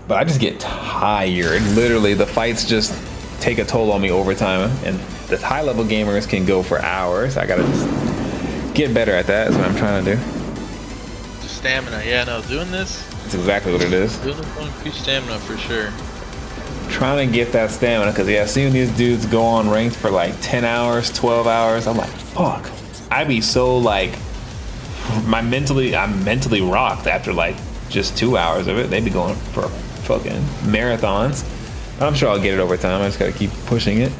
But I just get tired. Literally, the fights just take a toll on me over time. And the high level gamers can go for hours. I gotta just get better at that. Is what I'm trying to do. Just stamina. Yeah, no, doing this. That's exactly what it is. Doing this will increase stamina for sure. Trying to get that stamina, because yeah, seeing these dudes go on ranked for like 10 hours, 12 hours, I'm like, fuck. I'd be so like, I'm mentally rocked after like just 2 hours of it. They'd be going for fucking marathons. But I'm sure I'll get it over time. I just gotta keep pushing it.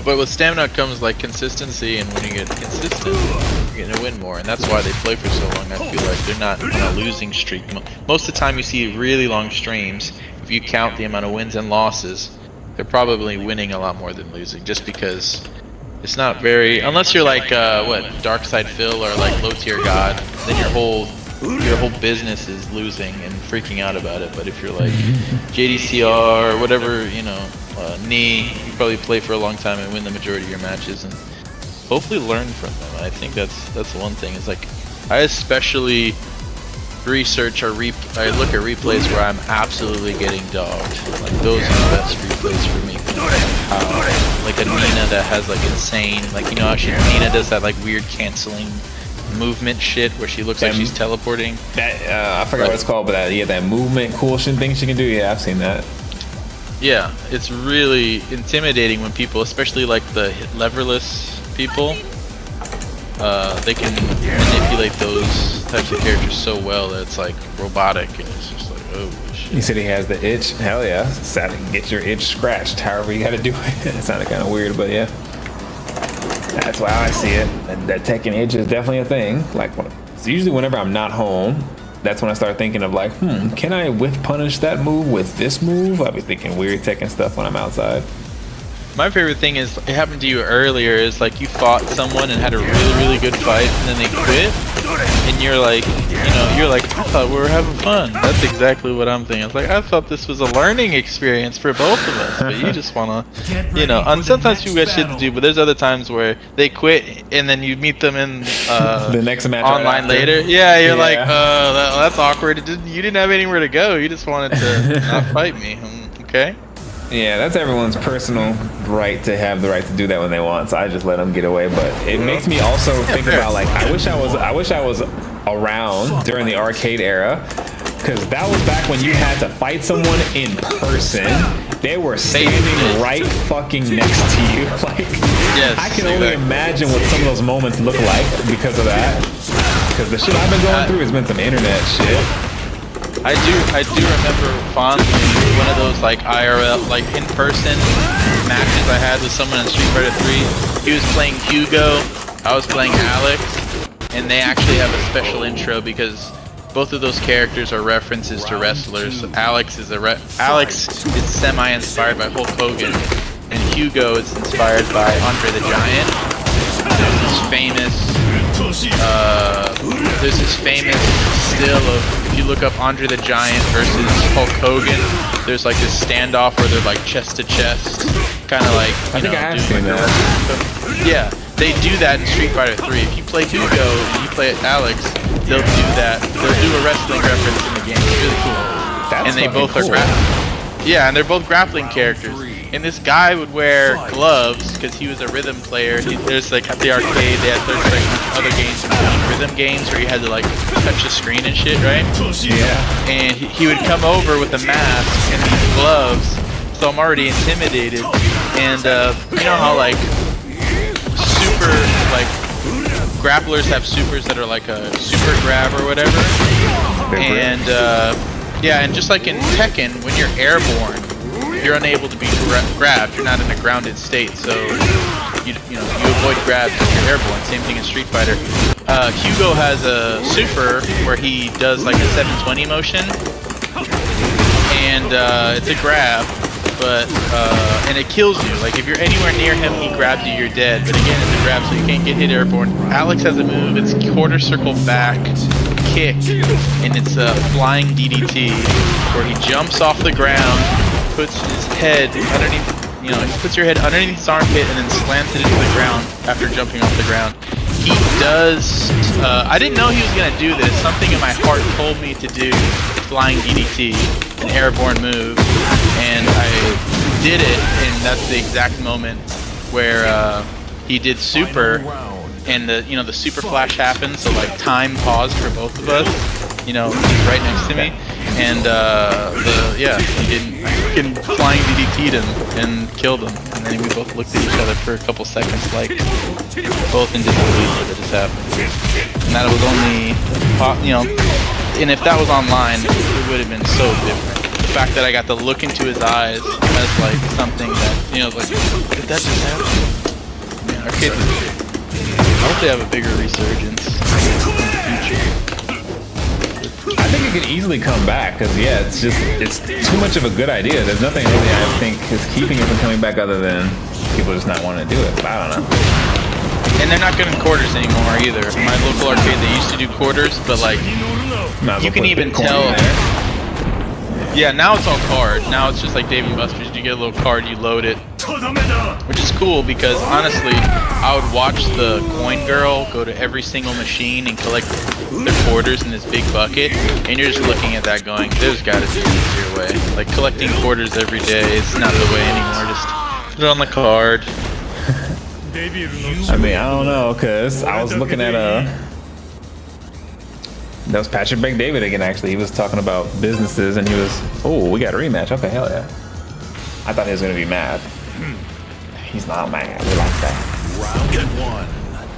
But with stamina comes like consistency, and when you get consistent, you're gonna win more, and that's why they play for so long. I feel like they're not on a losing streak. Most of the time you see really long streams, if you count the amount of wins and losses, they're probably winning a lot more than losing, just because it's not very, unless you're like Dark Side Phil or like Low Tier God, then your whole business is losing and freaking out about it. But if you're like JDCR or whatever, you know, Knee, you probably play for a long time and win the majority of your matches, and hopefully learn from them. I think that's one thing. Is like, I especially research or I look at replays where I'm absolutely getting dogged. Like those are the best replays for me. Like a Nina that has like insane, like, you know, actually Nina does that like weird canceling movement shit where she looks like she's teleporting. That I forgot what it's called, but that movement quotient thing she can do. Yeah, I've seen that. Yeah, it's really intimidating when people, especially like the leverless people, they can manipulate those types of characters so well that it's like robotic, and it's just like, oh shit. He said he has the itch. Hell yeah. Get your itch scratched, however you gotta do it. It sounded kind of weird, but yeah. That's why I see it. That Tekken itch is definitely a thing. Like, it's usually whenever I'm not home, that's when I start thinking of like, can I whiff punish that move with this move? I'll be thinking weird Tekken stuff when I'm outside. My favorite thing is, it happened to you earlier, is like you fought someone and had a really good fight, and then they quit, and you're like, I thought we were having fun. That's exactly what I'm thinking. It's like, I thought this was a learning experience for both of us, but you just wanna, you know, and sometimes you got shit to do, but there's other times where they quit, and then you meet them in the next match online later. Yeah, you're like, that's awkward. You didn't have anywhere to go. You just wanted to not fight me. Okay. Yeah, that's everyone's personal right to have the right to do that when they want. So I just let them get away. But it makes me also think about like, I wish I was around during the arcade era, because that was back when you had to fight someone in person. They were standing right fucking next to you. Like, yes, I can only imagine what some of those moments look like because of that. Because the shit I've been going through has been some internet shit. I do remember fondly one of those like IRL, like in-person matches I had with someone in Street Fighter 3. He was playing Hugo, I was playing Alex, and they actually have a special intro because both of those characters are references to wrestlers. Alex is semi-inspired by Hulk Hogan, and Hugo is inspired by Andre the Giant. There's this famous still of, if you look up Andre the Giant versus Hulk Hogan, there's like this standoff where they're like chest to chest, kind of like, I think I have seen that. Yeah, they do that in Street Fighter 3. If you play Hugo and you play Alex, they'll do that. They'll do a wrestling reference in the game. It's really cool. That's and they both cool. are grappling. Yeah, and they're both grappling characters. And this guy would wear gloves because he was a rhythm player. There's like at the arcade, they had like other games, rhythm games where you had to like touch the screen and shit, right? Yeah. And he would come over with a mask and these gloves, so I'm already intimidated. And you know how like super like grapplers have supers that are like a super grab or whatever. And yeah, and just like in Tekken, when you're airborne, you're unable to be grabbed. You're not in a grounded state, so you avoid grabs if you're airborne. Same thing in Street Fighter. Hugo has a super where he does like a 720 motion, and it's a grab, but and it kills you. Like if you're anywhere near him, he grabs you, you're dead. But again, it's a grab, so you can't get hit airborne. Alex has a move. It's quarter circle back kick, and it's a flying DDT where he jumps off the ground, puts his head underneath, he puts your head underneath his armpit and then slams it into the ground after jumping off the ground. he does. I didn't know he was gonna do this. Something in my heart told me to do flying DDT, an airborne move, and I did it. And that's the exact moment where he did super, and the super flash happened. So like time paused for both of us. He's right next to me, and he didn't flying DDT'd him and killed him, and then we both looked at each other for a couple seconds, like both in disbelief that it just happened, and that it was only, and if that was online, it would have been so different. The fact that I got to look into his eyes as like something that like, did that just happen? Man, our kids, I hope they have a bigger resurgence in the future. I think it could easily come back because it's too much of a good idea. There's nothing really I think is keeping it from coming back other than people just not wanting to do it. But I don't know. And they're not doing quarters anymore either. My local arcade, they used to do quarters, but like you can even tell. Yeah, now it's all card. Now it's just like Dave & Buster's. You get a little card, you load it, which is cool because honestly, I would watch the coin girl go to every single machine and collect the quarters in this big bucket, and you're just looking at that going, there's got to be an easier way. Like collecting quarters every day is not the way anymore. Just put it on the card. I mean, I don't know, cause I was looking at that was Patrick David again. Actually, he was talking about businesses, and he was, we got a rematch. Okay, hell yeah. I thought he was gonna be mad. He's not mad. We like that. Round 1.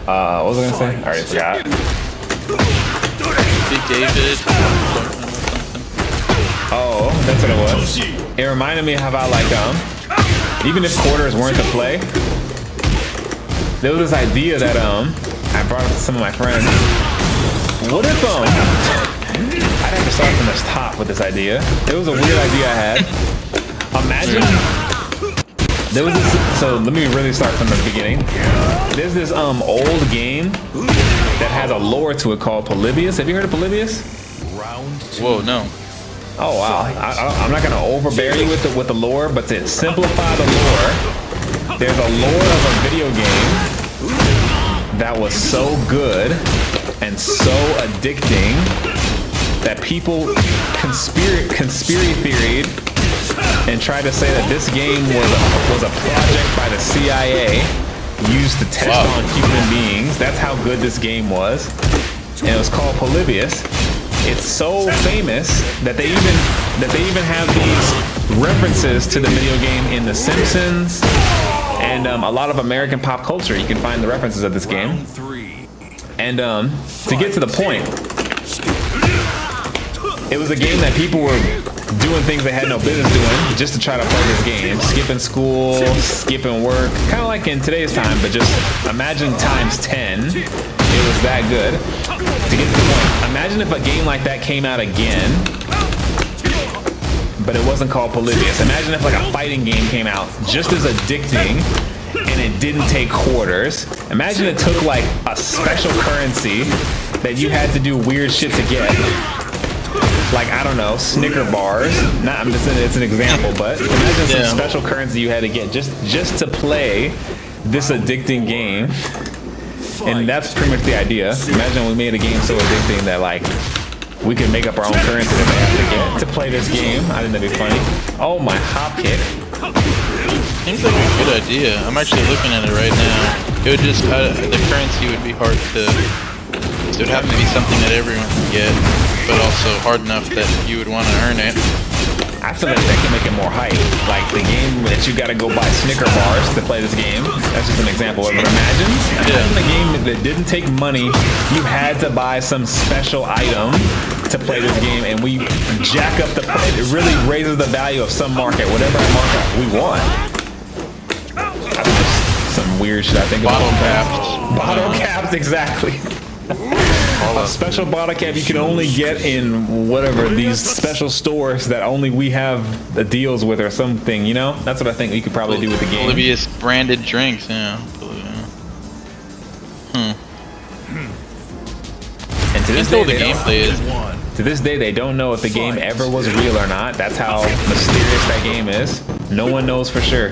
What was I gonna say? I already forgot. Big David. Oh, that's what it was. It reminded me how about like even if quarters weren't to play, there was this idea that I brought up to some of my friends. What if I'd have to start from the top with this idea. It was a weird idea I had. Imagine there was this. So let me really start from the beginning. There's this old game that has a lore to it called Polybius. Have you heard of Polybius? Whoa, no. Oh wow. I'm not gonna overbear you with the lore, but to simplify the lore, there's a lore of a video game that was so good and so addicting that people conspiracy theoried and tried to say that this game was a project by the CIA used to test on human beings. That's how good this game was, and it was called Polybius. It's so famous that they even have these references to the video game in The Simpsons and a lot of American pop culture. You can find the references of this game. And to get to the point, it was a game that people were doing things they had no business doing just to try to play this game. Skipping school, skipping work, kind of like in today's time, but just imagine times 10. It was that good. To get to the point, imagine if a game like that came out again, but it wasn't called Polybius. Imagine if like a fighting game came out just as addicting and it didn't take quarters. Imagine it took like a special currency that you had to do weird shit to get. Like, I don't know, Snicker bars. It's an example, but imagine some special currency you had to get just to play this addicting game. And that's pretty much the idea. Imagine we made a game so addicting that like we could make up our own currency that they have to get to play this game. I think that'd be funny. Oh, my hop kick. Seems like a good idea. I'm actually looking at it right now. It would just, the currency would be hard to, so it would have to be something that everyone can get, but also hard enough that you would want to earn it. I feel like that can make it more hype. Like the game that you gotta go buy Snicker bars to play this game. That's just an example of it. Imagine a game that didn't take money. You had to buy some special item to play this game, and we jack up the price. It really raises the value of some market, whatever market we want. I think there's some weird shit I think about. Bottle caps, exactly. A special bottle cap you can only get in whatever these special stores that only we have the deals with or something, you know? That's what I think we could probably do with the game. Polybius branded drinks, yeah. And to this day, they don't know if the game ever was real or not. That's how mysterious that game is. No one knows for sure.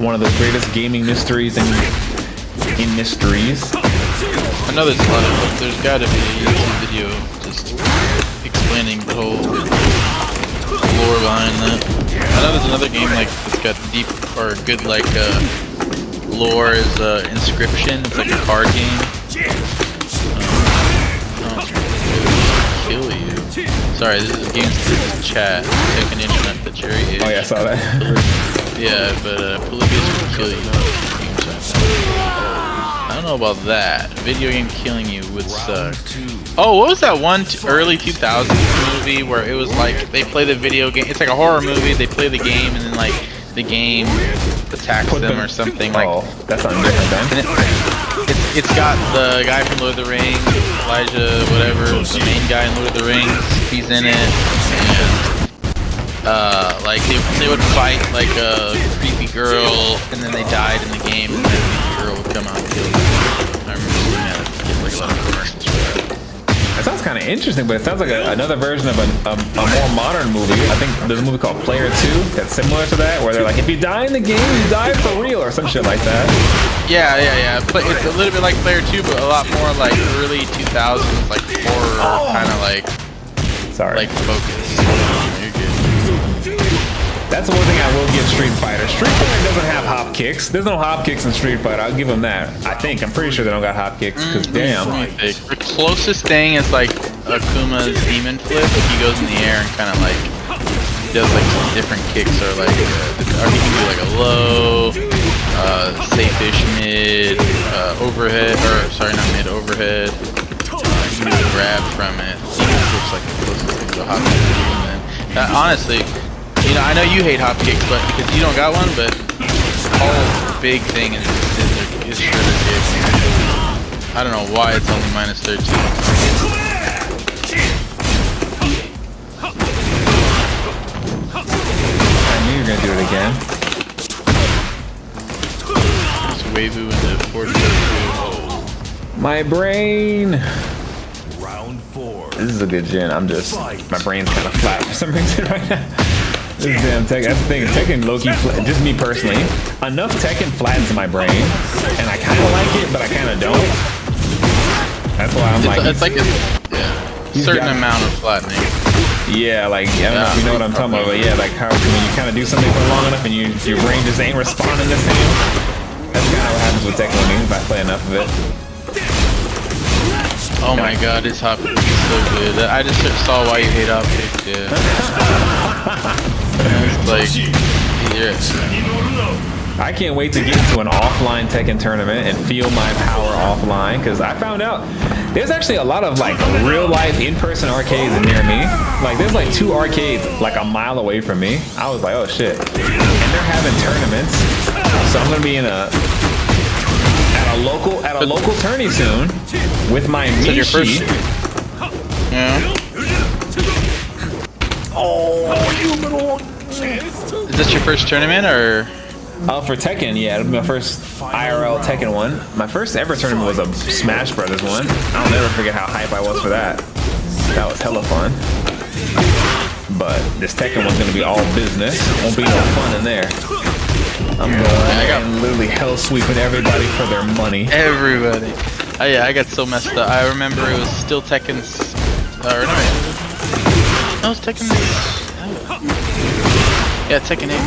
One of the greatest gaming mysteries in mysteries. I know there's a lot of, there's gotta be a YouTube video just explaining the whole lore behind that. I know there's another game like that's got deep or good like lore is Inscription. It's like a card game. Kill you. Sorry, this is games chat. Taking internet that Jerry is. Oh yeah, I saw that. Yeah, but Polybius will kill you. I don't know about that. Video game killing you would suck. Oh, what was that one early 2000s movie where it was like they play the video game? It's like a horror movie. They play the game and then like the game attacks them or something. Like that's not different then. It's got the guy from Lord of the Rings, Elijah, whatever, the main guy in Lord of the Rings. He's in it, and like they would fight like a creepy girl, and then they died in the game, and then the girl would come out and kill them. I remember seeing that. Like a lot of commercials for that. That sounds kind of interesting, but it sounds like another version of a more modern movie. I think there's a movie called Player 2 that's similar to that, where they're like, if you die in the game, you die for real, or some shit like that. Yeah. It's a little bit like Player 2, but a lot more like early 2000s, like horror kind of like. Sorry. Like focus. You're good. That's the one thing I will give Street Fighter. Street Fighter doesn't have hop kicks. There's no hop kicks in Street Fighter. I'll give them that. I think. I'm pretty sure they don't got hop kicks. Cause damn. The closest thing is like Akuma's demon flip. He goes in the air and kind of like does like some different kicks, or like or he can do like a low, safe-ish mid, overhead, or sorry, not mid, overhead. You can do a grab from it. Demon flip's like the closest thing to a hop kick. And honestly. You know, I know you hate hop kicks, but because you don't got one, but the whole big thing is shredder kicks. I don't know why it's only -13. I knew you were gonna do it again. It's Weibu into 42. My brain. Round 4. This is a good gen. I'm just, my brain's kind of flat for some reason right now. This damn Tekken. That's the thing. Tekken low-key, just me personally, enough Tekken flattens my brain, and I kind of like it, but I kind of don't. That's why I'm it's like a certain amount of flattening. Yeah, like I don't know if you know what I'm talking about, but yeah, like how when you kind of do something for long enough and your brain just ain't responding the same. That's kind of what happens with Tekken if I play enough of it. Oh my god, this hop kick is so good. I just saw why you hate hop kicks, yeah. It's like, yes. I can't wait to get into an offline Tekken tournament and feel my power offline, because I found out there's actually a lot of like real life in-person arcades near me. Like there's like 2 arcades like a mile away from me. I was like, oh shit. And they're having tournaments. So I'm gonna be in at a local tourney soon with my Mishi. Yeah. Oh, you little. Is this your first tournament or? For Tekken, yeah, it'll be my first IRL Tekken one. My first ever tournament was a Smash Brothers one. I'll never forget how hype I was for that. That was hella fun. But this Tekken one's gonna be all business. Won't be no fun in there. I'm going and literally hell sweeping everybody for their money. Everybody. Oh yeah, I got so messed up. I remember it was still Tekken's. Or no, it was Tekken. Yeah, Tekken 8.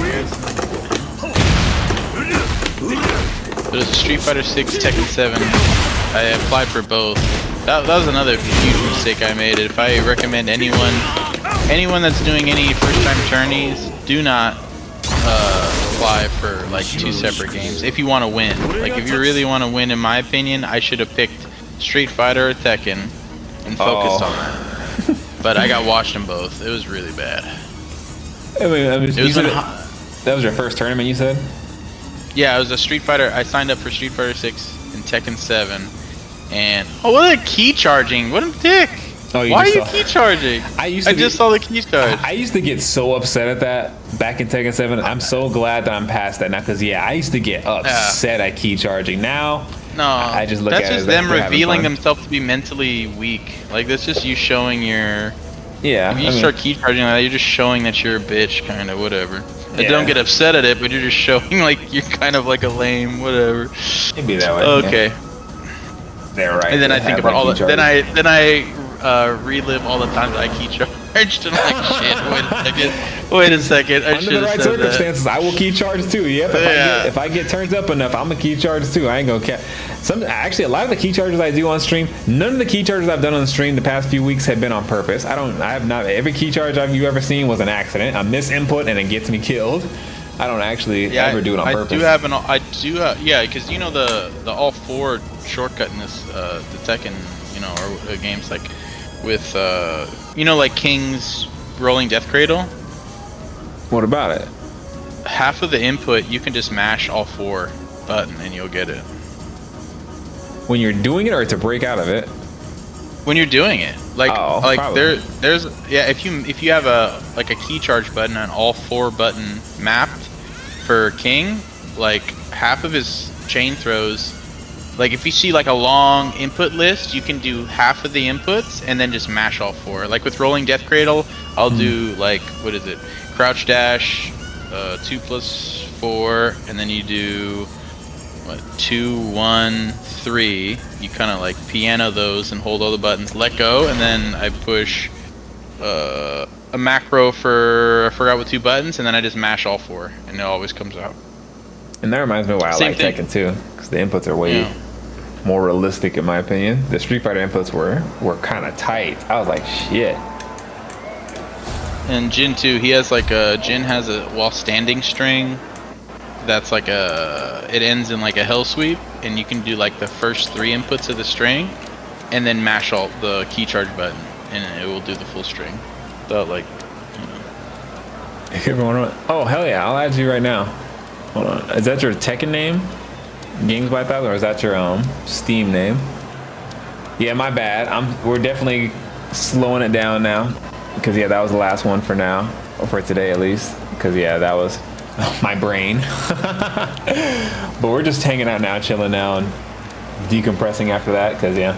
But it was Street Fighter 6, Tekken 7. I applied for both. That was another huge mistake I made. If I recommend anyone that's doing any first-time tourneys, do not apply for like 2 separate games if you want to win. Like if you really want to win, in my opinion, I should have picked Street Fighter or Tekken and focused on that. But I got washed in both. It was really bad. That was your first tournament, you said? Yeah, it was a Street Fighter. I signed up for Street Fighter 6 and Tekken 7. And oh, what a key charging! What a dick! Oh, why are you key charging? I just saw the key charge. I used to get so upset at that back in Tekken 7. I'm so glad that I'm past that now, because yeah, I used to get upset at key charging. Now, no, I just look at it that's as just them they're revealing themselves to be mentally weak. Like that's just you showing your. Yeah. If you start key charging like that, you're just showing that you're a bitch, kind of whatever. Yeah. Don't get upset at it, but you're just showing like you're kind of like a lame, whatever. It'd be that way. Okay. Yeah. They're right. And then they I think have about all key the, charges. then I relive all the times I key charged, and I'm like, shit. Wait a second. I Under should the have right said circumstances, I will key charge too. Yep. Yeah. If I get turns up enough, I'm a key charge too. I ain't gonna cap. Actually, a lot of the key charges I do on stream, none of the key charges I've done on stream the past few weeks have been on purpose. I have not. Every key charge you ever seen was an accident, a misinput, and it gets me killed. I don't actually ever do it on purpose. Yeah, because you know the all 4 shortcut in this the Tekken, you know, or games like with you know, like King's rolling death cradle. What about it? Half of the input you can just mash all 4 button and you'll get it. When you're doing it, or to break out of it? When you're doing it, like probably. there's if you have a key charge button and all 4 button mapped for King, like half of his chain throws, like if you see like a long input list, you can do half of the inputs and then just mash all 4. Like with rolling death cradle, I'll do like, what is it, crouch dash 2+4, and then you do what, 2 1 3. You kind of like piano those and hold all the buttons, let go, and then I push a macro for, I forgot what 2 buttons, and then I just mash all 4 and it always comes out. And that reminds me of why I like Tekken too, because the inputs are way more realistic in my opinion. The Street Fighter inputs were kind of tight. I was like, shit. And Jin too, he has like Jin has a while standing string that's like it ends in like a hell sweep, and you can do like the first 3 inputs of the string and then mash all the key charge button and it will do the full string. So like, you know. Oh hell yeah, I'll add you right now. Hold on, is that your Tekken name, Games by 1000, or is that your Steam name? Yeah, my bad. We're definitely slowing it down now, because yeah, that was the last one for now, or for today at least, because yeah, that was my brain. But we're just hanging out now, chilling now, and decompressing after that, because yeah.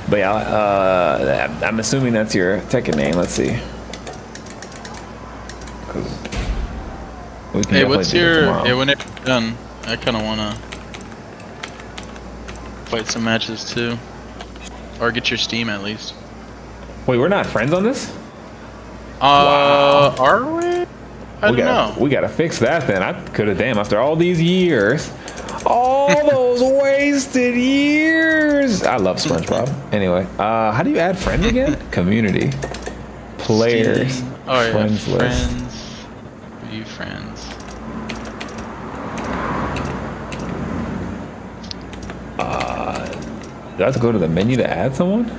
But yeah, I'm assuming that's your Tekken name. Let's see. Hey, what's your? Yeah, when it's done, I kind of wanna fight some matches too, or get your Steam at least. Wait, we're not friends on this? Wow. Are we? I don't know. We gotta fix that then. I could have, damn, after all these years, all those wasted years. I love SpongeBob. Anyway, how do you add friends again? Community, players, Steam. Oh yeah, friends list. friends. View friends. Do I have to go to the menu to add someone?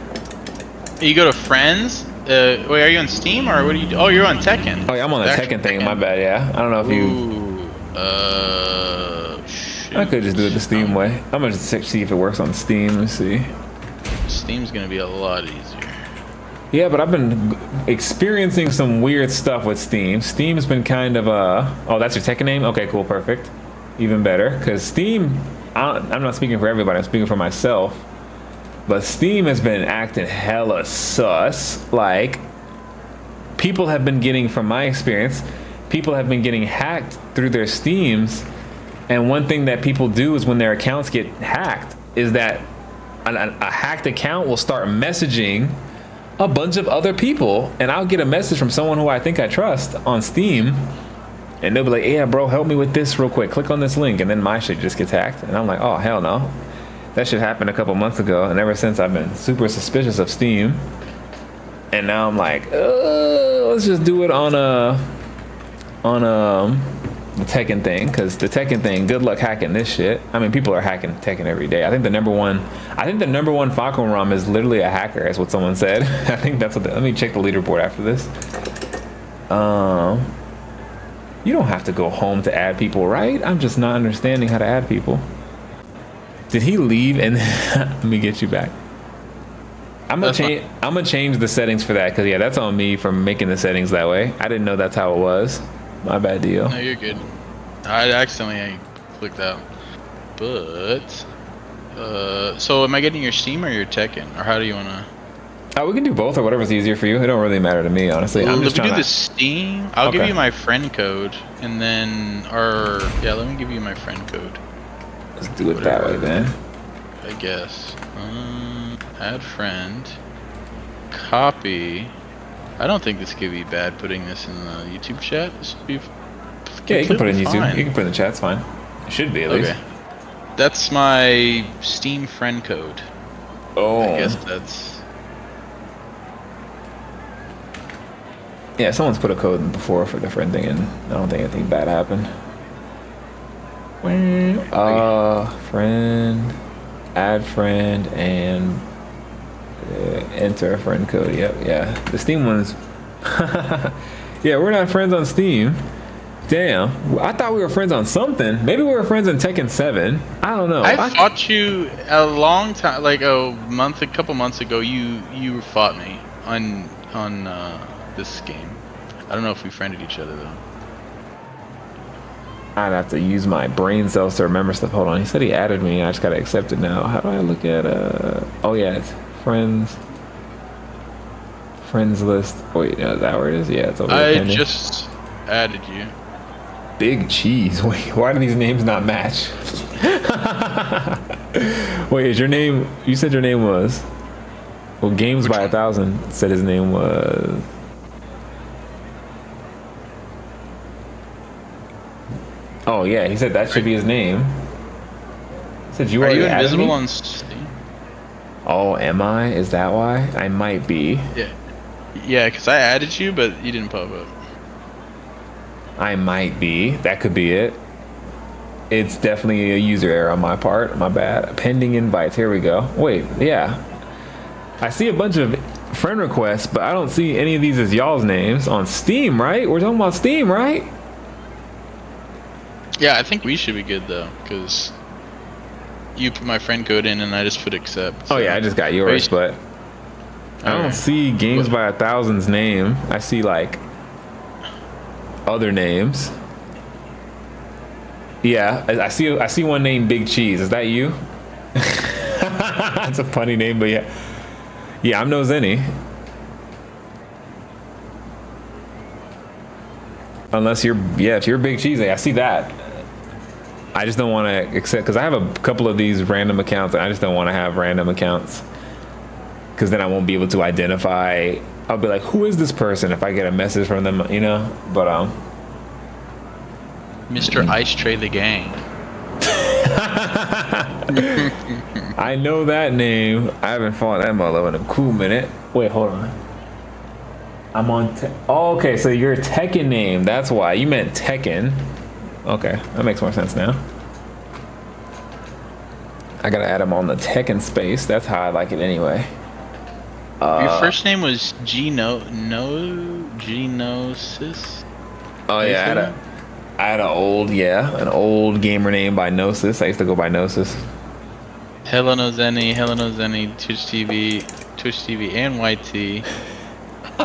You go to friends. Wait, are you on Steam or what do you do? Oh, you're on Tekken. Oh yeah, I'm on the Tekken thing. My bad. Yeah, I don't know if you. Shoot. I could just do it the Steam way. I'm gonna just see if it works on Steam. Let's see. Steam's gonna be a lot easier. Yeah, but I've been experiencing some weird stuff with Steam. Steam's been kind of oh, that's your Tekken name? Okay, cool, perfect. Even better, because Steam, I'm not speaking for everybody, I'm speaking for myself. But Steam has been acting hella sus. Like, people have been getting, from my experience, people have been getting hacked through their Steams. And one thing that people do is when their accounts get hacked is that a hacked account will start messaging a bunch of other people. And I'll get a message from someone who I think I trust on Steam. And they'll be like, yeah, bro, help me with this real quick. Click on this link. And then my shit just gets hacked. And I'm like, oh, hell no. That shit happened a couple months ago, and ever since I've been super suspicious of Steam. And now I'm like, let's just do it on the Tekken thing, because the Tekken thing, good luck hacking this shit. I mean, people are hacking Tekken every day. I think the number one Falcon ROM is literally a hacker, is what someone said. I think that's what. Let me check the leaderboard after this. You don't have to go home to add people, right? I'm just not understanding how to add people. Did he leave? And let me get you back. I'm gonna change the settings for that, because yeah, that's on me for making the settings that way. I didn't know that's how it was. My bad deal. No, you're good. I accidentally clicked out. But so am I getting your Steam or your Tekken, or how do you wanna? We can do both, or whatever's easier for you. It don't really matter to me, honestly. I'm just trying to do the Steam. I'll give you my friend code, and then let me give you my friend code. Let's do it that way then. I guess. Add friend. Copy. I don't think this could be bad putting this in the YouTube chat. This would be Yeah, you can put it in YouTube. fine. You can put it in the chat. It's fine. It should be at least. Okay. That's my Steam friend code. Oh. I guess that's... Yeah, someone's put a code in before for the friend thing, and I don't think anything bad happened. Friend, add friend, and enter a friend code. Yep, yeah. The Steam ones. Yeah, we're not friends on Steam. Damn, I thought we were friends on something. Maybe we were friends in Tekken 7. I don't know. I fought you a long time, like a couple months ago. You fought me on this game. I don't know if we friended each other though. I'd have to use my brain cells to remember stuff. Hold on, he said he added me. I just gotta accept it now. How do I look at oh yeah, it's friends list. Wait, is that where it is? Yeah, it's over there. I just added you. Big cheese. Wait, why do these names not match? Wait, is your name? You said your name was. Well, Games by 1,000 said his name was. Oh yeah, he said that should be his name. He said you Are already you added invisible me? on Steam? Oh, am I? Is that why? I might be. Yeah, because I added you, but you didn't pop up. I might be. That could be it. It's definitely a user error on my part. My bad. Pending invites. Here we go. Wait, yeah. I see a bunch of friend requests, but I don't see any of these as y'all's names on Steam, right? We're talking about Steam, right? Yeah, I think we should be good though, because you put my friend code in and I just put accept. Oh yeah, I just got yours, but I don't see Games by 1,000's name. I see like other names. Yeah, I see one named Big Cheese. Is that you? That's a funny name, but yeah. Yeah, I'm no Zenny. Unless you're, yeah, if you're Big Cheese, I see that. I just don't want to accept, because I have a couple of these random accounts, and I just don't want to have random accounts. Because then I won't be able to identify. I'll be like, who is this person if I get a message from them, you know? But, Mr. Ice Tray the Gang. I know that name. I haven't fought that mother in a cool minute. Wait, hold on. I'm on. Oh, okay, so your Tekken name. That's why you meant Tekken. Okay, that makes more sense now. I gotta add him on the Tekken space. That's how I like it anyway. Your first name was Genosis. Oh yeah, I had an old gamer name by Gnosis. I used to go by Gnosis. Hello Zenny, Twitch TV, and YT. You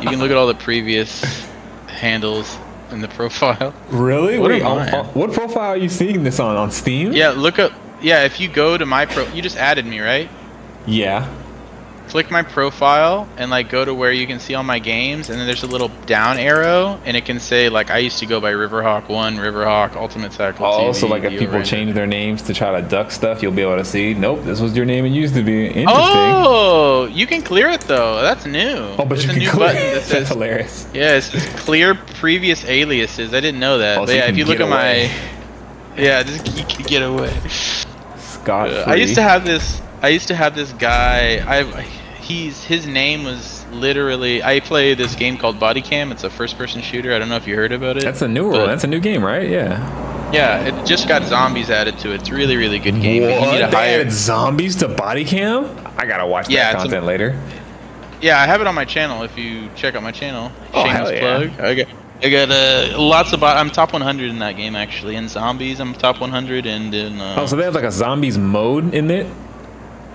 can look at all the previous handles in the profile. Really? What Wait, am I? what profile are you seeing this on Steam? Yeah, look up. Yeah, if you go to my you just added me, right? Yeah. Click my profile and like go to where you can see all my games, and then there's a little down arrow, and it can say like I used to go by Riverhawk1, Riverhawk, Ultimate Tackle TV. Oh, so like if people change their names to try to duck stuff, you'll be able to see. Nope, this was your name it used to be. Interesting. Oh, you can clear it though. That's new. Oh, but There's you a can new clear. button that says, That's hilarious. yeah, it says clear previous aliases. I didn't know that. Oh, But so yeah, you if you can look at get away. my, yeah, just you can get away. Scott free. I used to have this guy. His name was literally. I play this game called Body Cam. It's a first-person shooter. I don't know if you heard about it. That's a newer one. That's a new game, right? Yeah. Yeah, it just got zombies added to it. It's a really, really good game. But you need to What? They hire. added zombies to body cam? I gotta watch Yeah, that content later. Yeah, I have it on my channel. If you check out my channel, Oh, shameless hell yeah. plug. I got lots of. I'm top 100 in that game actually. In zombies, I'm top 100, and in. Oh, so they have like a zombies mode in it?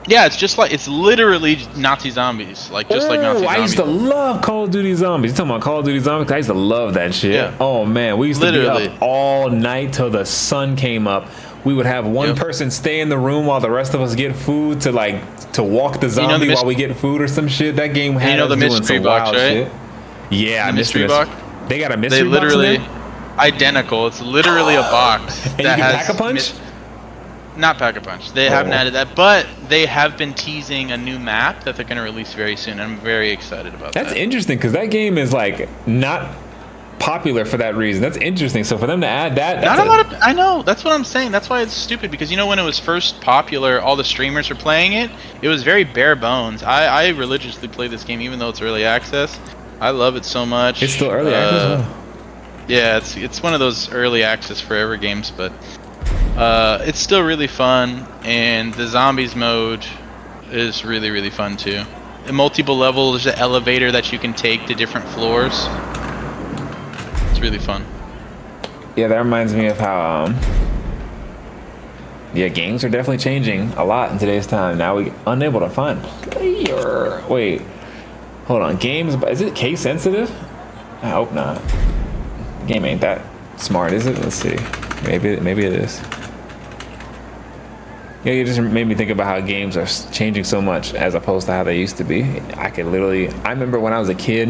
Yeah, it's literally Nazi zombies, like just like Nazi zombies. I used to love Call of Duty Zombies. You talking about Call of Duty Zombies? I used to love that shit. Yeah. Oh man, we used to Literally. be up all night till the sun came up. We would have one person stay in the room while the rest of us get food to walk the zombie while we get food or some shit. That game had us the doing mystery some box, wild right? shit. Yeah, The mystery box. They got a mystery They box in literally there? identical. It's literally a box And you can pack a punch? Not Pack-a-Punch. They haven't added that, but they have been teasing a new map that they're going to release very soon. I'm very excited about that. That's interesting because that game is like not popular for that reason. That's interesting. So for them to add that, that's not a lot of. I know. That's what I'm saying. That's why it's stupid because you know when it was first popular, all the streamers were playing it. It was very bare bones. I religiously play this game even though it's early access. I love it so much. It's still early access. Yeah, it's one of those early access forever games, but it's still really fun, and the zombies mode is really, really fun too. In multiple levels, there's an elevator that you can take to different floors. It's really fun. Yeah, that reminds me of how yeah, games are definitely changing a lot in today's time. Now we're unable to find player. Wait, hold on. Games, is it case sensitive? I hope not. Game ain't that smart, is it? Let's see. Maybe it is. Yeah, you just made me think about how games are changing so much as opposed to how they used to be. I remember when I was a kid,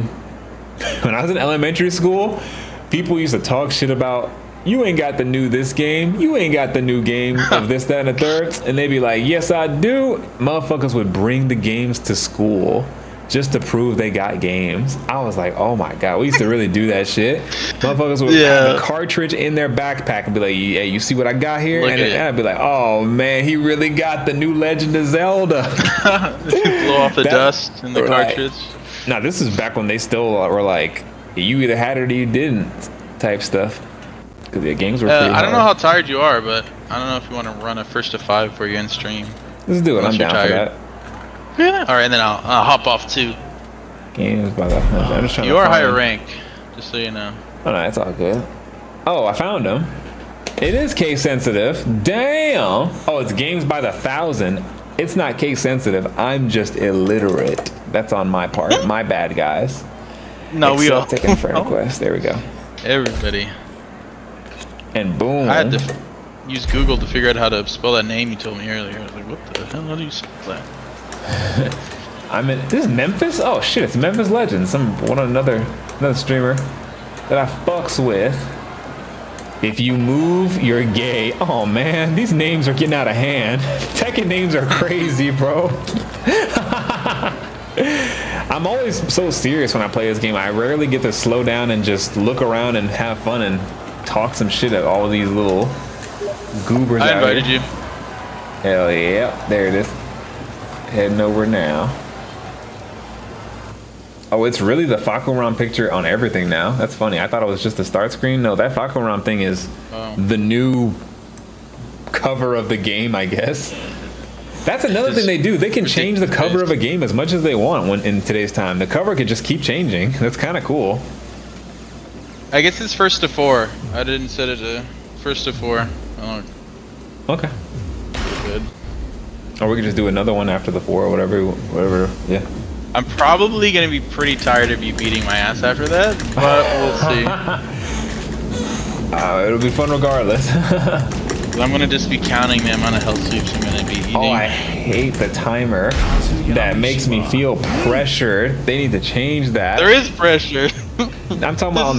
when I was in elementary school, people used to talk shit about, you ain't got the new this game, you ain't got the new game of this, that, and the third. And they'd be like, yes, I do. Motherfuckers would bring the games to school just to prove they got games. I was like, oh my God, we used to really do that shit. Motherfuckers would have the cartridge in their backpack and be like, hey, you see what I got here? And I'd be like, oh man, he really got the new Legend of Zelda. Blow off the dust in the cartridge. Now, this is back when they still were like, you either had it or you didn't type stuff. Because the games were pretty hard. I don't know how tired you are, but I don't know if you want to run a 1st to 5 before you end stream. Let's do it. I'm down for that. Yeah. All right, then I'll hop off too. Games by the I'm just trying you to are find... higher rank, just so you know. Oh no, it's all good. Oh, I found him. It is case sensitive. Damn. Oh, it's games by the 1,000. It's not case sensitive. I'm just illiterate. That's on my part. My bad, guys. No, we all taking friend request. There we go. Everybody. And boom. I had to use Google to figure out how to spell that name you told me earlier. I was like, what the hell? How do you spell that? This is Memphis? Oh shit, it's Memphis Legends. Another streamer that I fucks with. If you move, you're gay. Oh man, these names are getting out of hand. Tekken names are crazy, bro. I'm always so serious when I play this game. I rarely get to slow down and just look around and have fun and talk some shit at all of these little goobers. I invited you. Hell yeah, there it is. Heading over now. Oh, it's really the Fakuram picture on everything now. That's funny. I thought it was just the start screen. No, that Fakuram thing is the new cover of the game, I guess. That's another thing they do. They can change the cover of a game as much as they want in today's time. The cover could just keep changing. That's kind of cool. I guess it's 1st to 4. I didn't set it to 1st to 4. Oh. Okay. Good. Or we could just do another one after the 4 or whatever. Yeah. I'm probably gonna be pretty tired of you beating my ass after that, but we'll see. It'll be fun regardless. I'm gonna just be counting the amount of health sweeps I'm gonna be eating. Oh, I hate the timer. That makes me feel pressured. They need to change that. There is pressure. I'm talking about on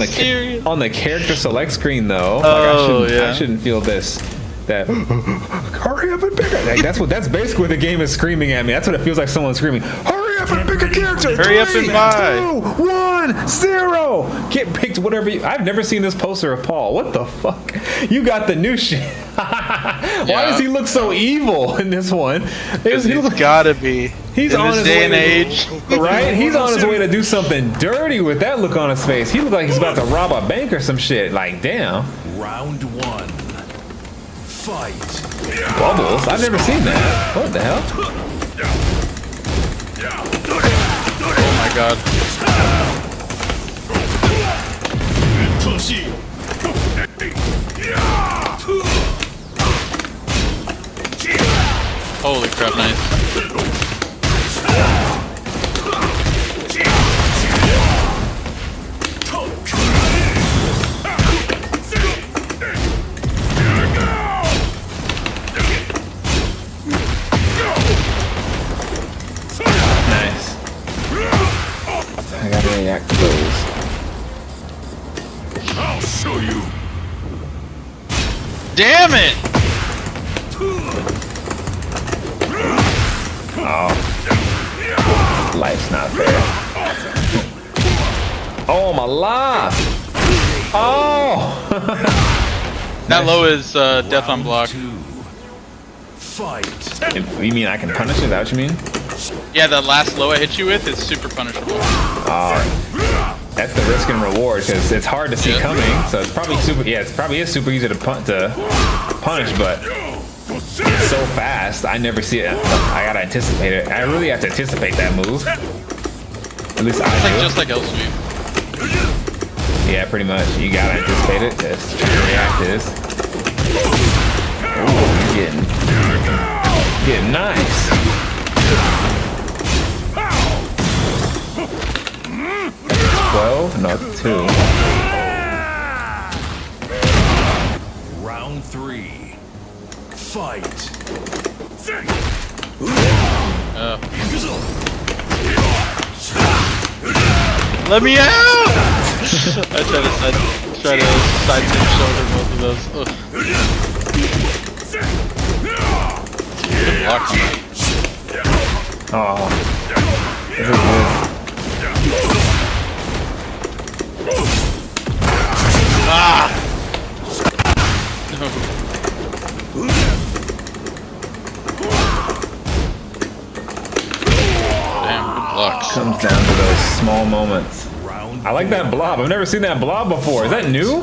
the character select screen though. I shouldn't feel this. That hurry up and pick it. Like, that's basically what the game is screaming at me. That's what it feels like. Someone screaming, hurry up and pick a character. Hurry up and buy. 2, 1, 0. Get picked whatever I've never seen this poster of Paul. What the fuck? You got the new shit. Why does he look so evil in this one? He's gotta be. He's in on this his day way and age. Right? He's on his way to do something dirty with that look on his face. He looks like he's about to rob a bank or some shit. Like, damn. Round 1. Fight. Bubbles? I've never seen that. What the hell? Oh my god. Holy crap, nice. I gotta react to those. I'll show you. Damn it! Oh. Life's not fair. Oh, my life! Oh! That low is death on block. Fight. You mean I can punish it? Is that what you mean? Yeah, the last low I hit you with is super punishable. That's the risk and reward because it's hard to see coming. So it's probably super. Yeah, it probably is super easy to punish, but it's so fast. I never see it. I gotta anticipate it. I really have to anticipate that move. At least I do. Just like L sweep. Yeah, pretty much. You gotta anticipate it. Just try to react to this. Ooh, getting nice. 12? No, 2. Round 3. Fight. Let me out! I try to side tip shoulder both of those. Ugh. Good block on that. Oh, this is good. Ah! Damn, good blocks. Comes down to those small moments. I like that blob. I've never seen that blob before. Is that new?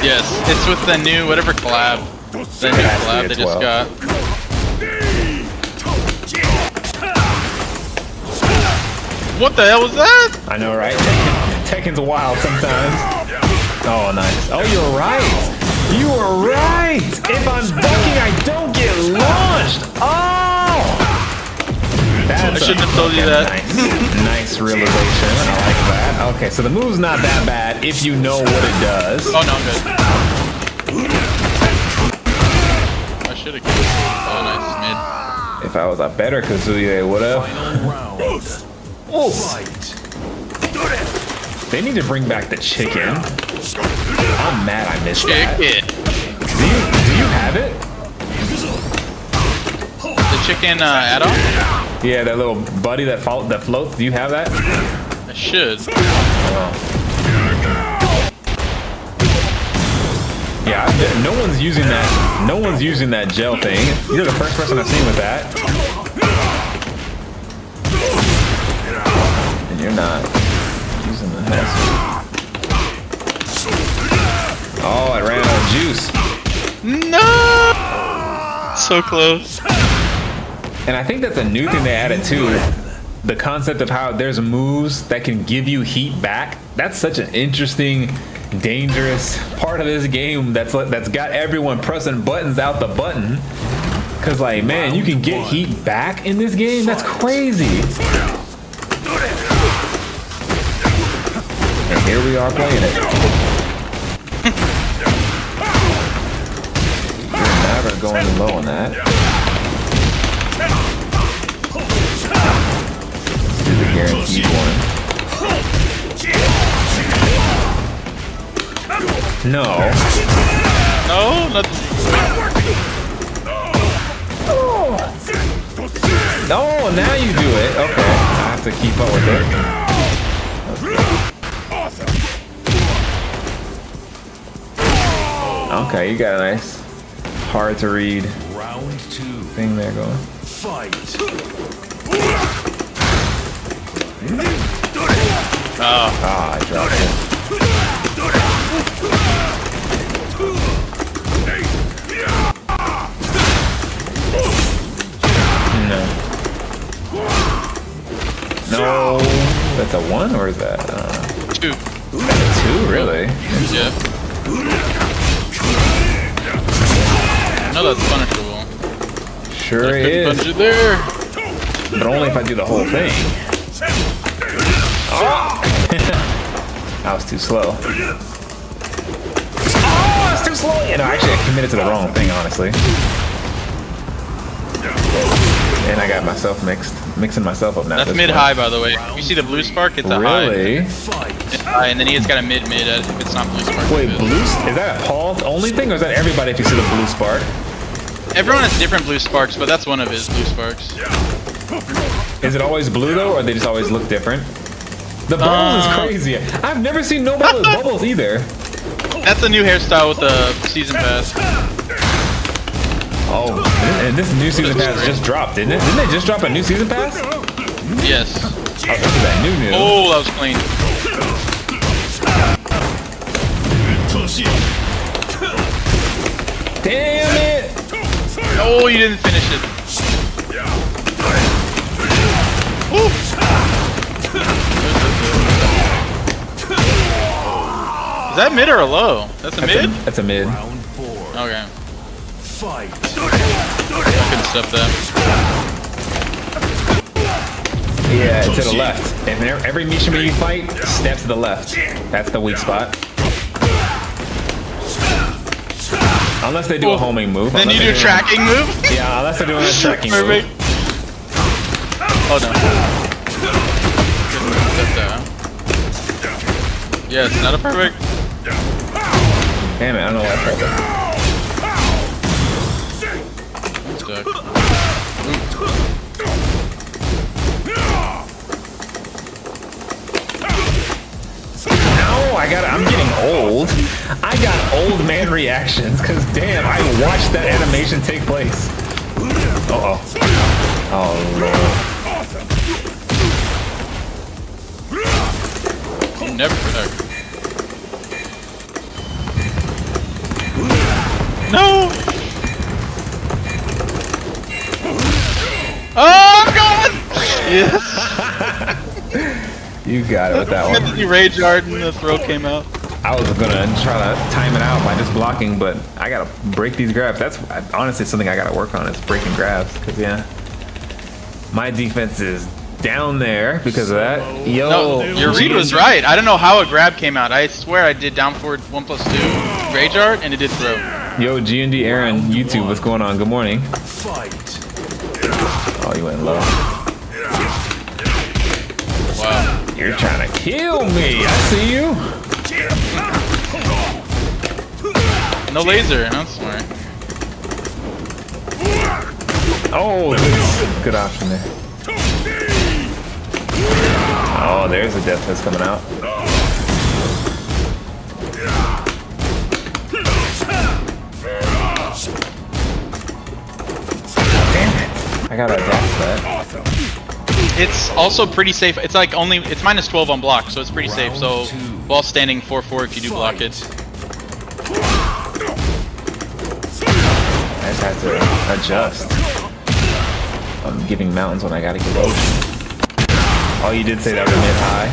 Yes, it's with the new whatever collab. The new collab they just got. What the hell was that? I know, right? Tekken's wild sometimes. Oh, nice. Oh, you're right. You were right. If I'm ducking, I don't get launched. Oh! I shouldn't have told you that. Nice realization. I like that. Okay, so the move's not that bad if you know what it does. Oh, no, I'm good. I should have killed it. Oh, nice. Mid. If I was a better Kazuya, I would have. Oh! They need to bring back the chicken. I'm mad I missed that. Chicken. Do you have it? The chicken add-on? Yeah, that little buddy that floats. Do you have that? I should. Yeah, no one's using that. No one's using that gel thing. You're the first person I've seen with that. And you're not using the hell. Oh, I ran out of juice. No! So close. And I think that's a new thing they added too. The concept of how there's moves that can give you heat back. That's such an interesting, dangerous part of this game that's got everyone pressing buttons out the button. Cause like, man, you can get heat back in this game? That's crazy. And here we are playing it. You're never going low on that. Guaranteed one. No. No, nothing. Oh, now you do it. Okay, I have to keep up with it. Okay, you got a nice, hard to read Round 2. thing there going. Fight. Ah, I dropped it. No. No. That's a 1 or is that 2. that's a 2? Really? Yeah. No, that's punishable. Sure I is. couldn't punch it there. But only if I do the whole thing. Oh! I was too slow. Oh, I was too slow! You know, actually, I committed to the wrong thing, honestly. And I got myself mixing myself up now. That's mid-high, by the way. You see the blue spark? It's a high. Really? It's high, and then he's got a mid-mid if it's not blue spark. Wait, blue? Is that a Paul's only thing, or is that everybody if you see the blue spark? Everyone has different blue sparks, but that's one of his blue sparks. Is it always blue though, or they just always look different? The bubbles is crazy. I've never seen nobody with bubbles either. That's a new hairstyle with the season pass. Oh, and this new season pass just dropped, didn't it? Didn't they just drop a new season pass? Yes. Oh, this is that new. Oh, that was clean. Damn it! Oh, you didn't finish it. Ooh. Is that mid or a low? That's a mid? That's a mid. Round 4. Okay. Fight. I couldn't step that. Yeah, to the left. And every Mishima you fight, step to the left. That's the weak spot. Unless they do a homing move. Then you do a tracking move? Yeah, unless they're doing a tracking Perfect. move. Oh no. Couldn't step that. Yes, not a perfect. Damn it, I don't know why it's perfect. Stuck. No, I'm getting old. I got old man reactions, because damn, I watched that animation take place. Uh-oh. Oh, Lord. Never protect. No! Oh, I'm going! Yes! You got it with that one. The rage art and the throw came out. I was gonna try to time it out by just blocking, but I gotta break these grabs. That's honestly something I gotta work on, is breaking grabs. Cause yeah, my defense is down there because of that. Yo, No, your read was right. I don't know how a grab came out. I swear I did down forward 1+2 rage art and it did throw. Yo, G&D Aaron, YouTube, what's going on? Good morning. Fight. Oh, you went low. Wow. You're trying to kill me. I see you. No laser. That's smart. Oh, good option there. Oh, there's a death that's coming out. Damn it. I gotta adapt that. It's also pretty safe. It's like it's -12 on block, so it's pretty safe. So while standing 4-4 if you do block it. I just have to adjust. I'm giving mountains when I gotta give ocean. Oh, you did say that was mid-high.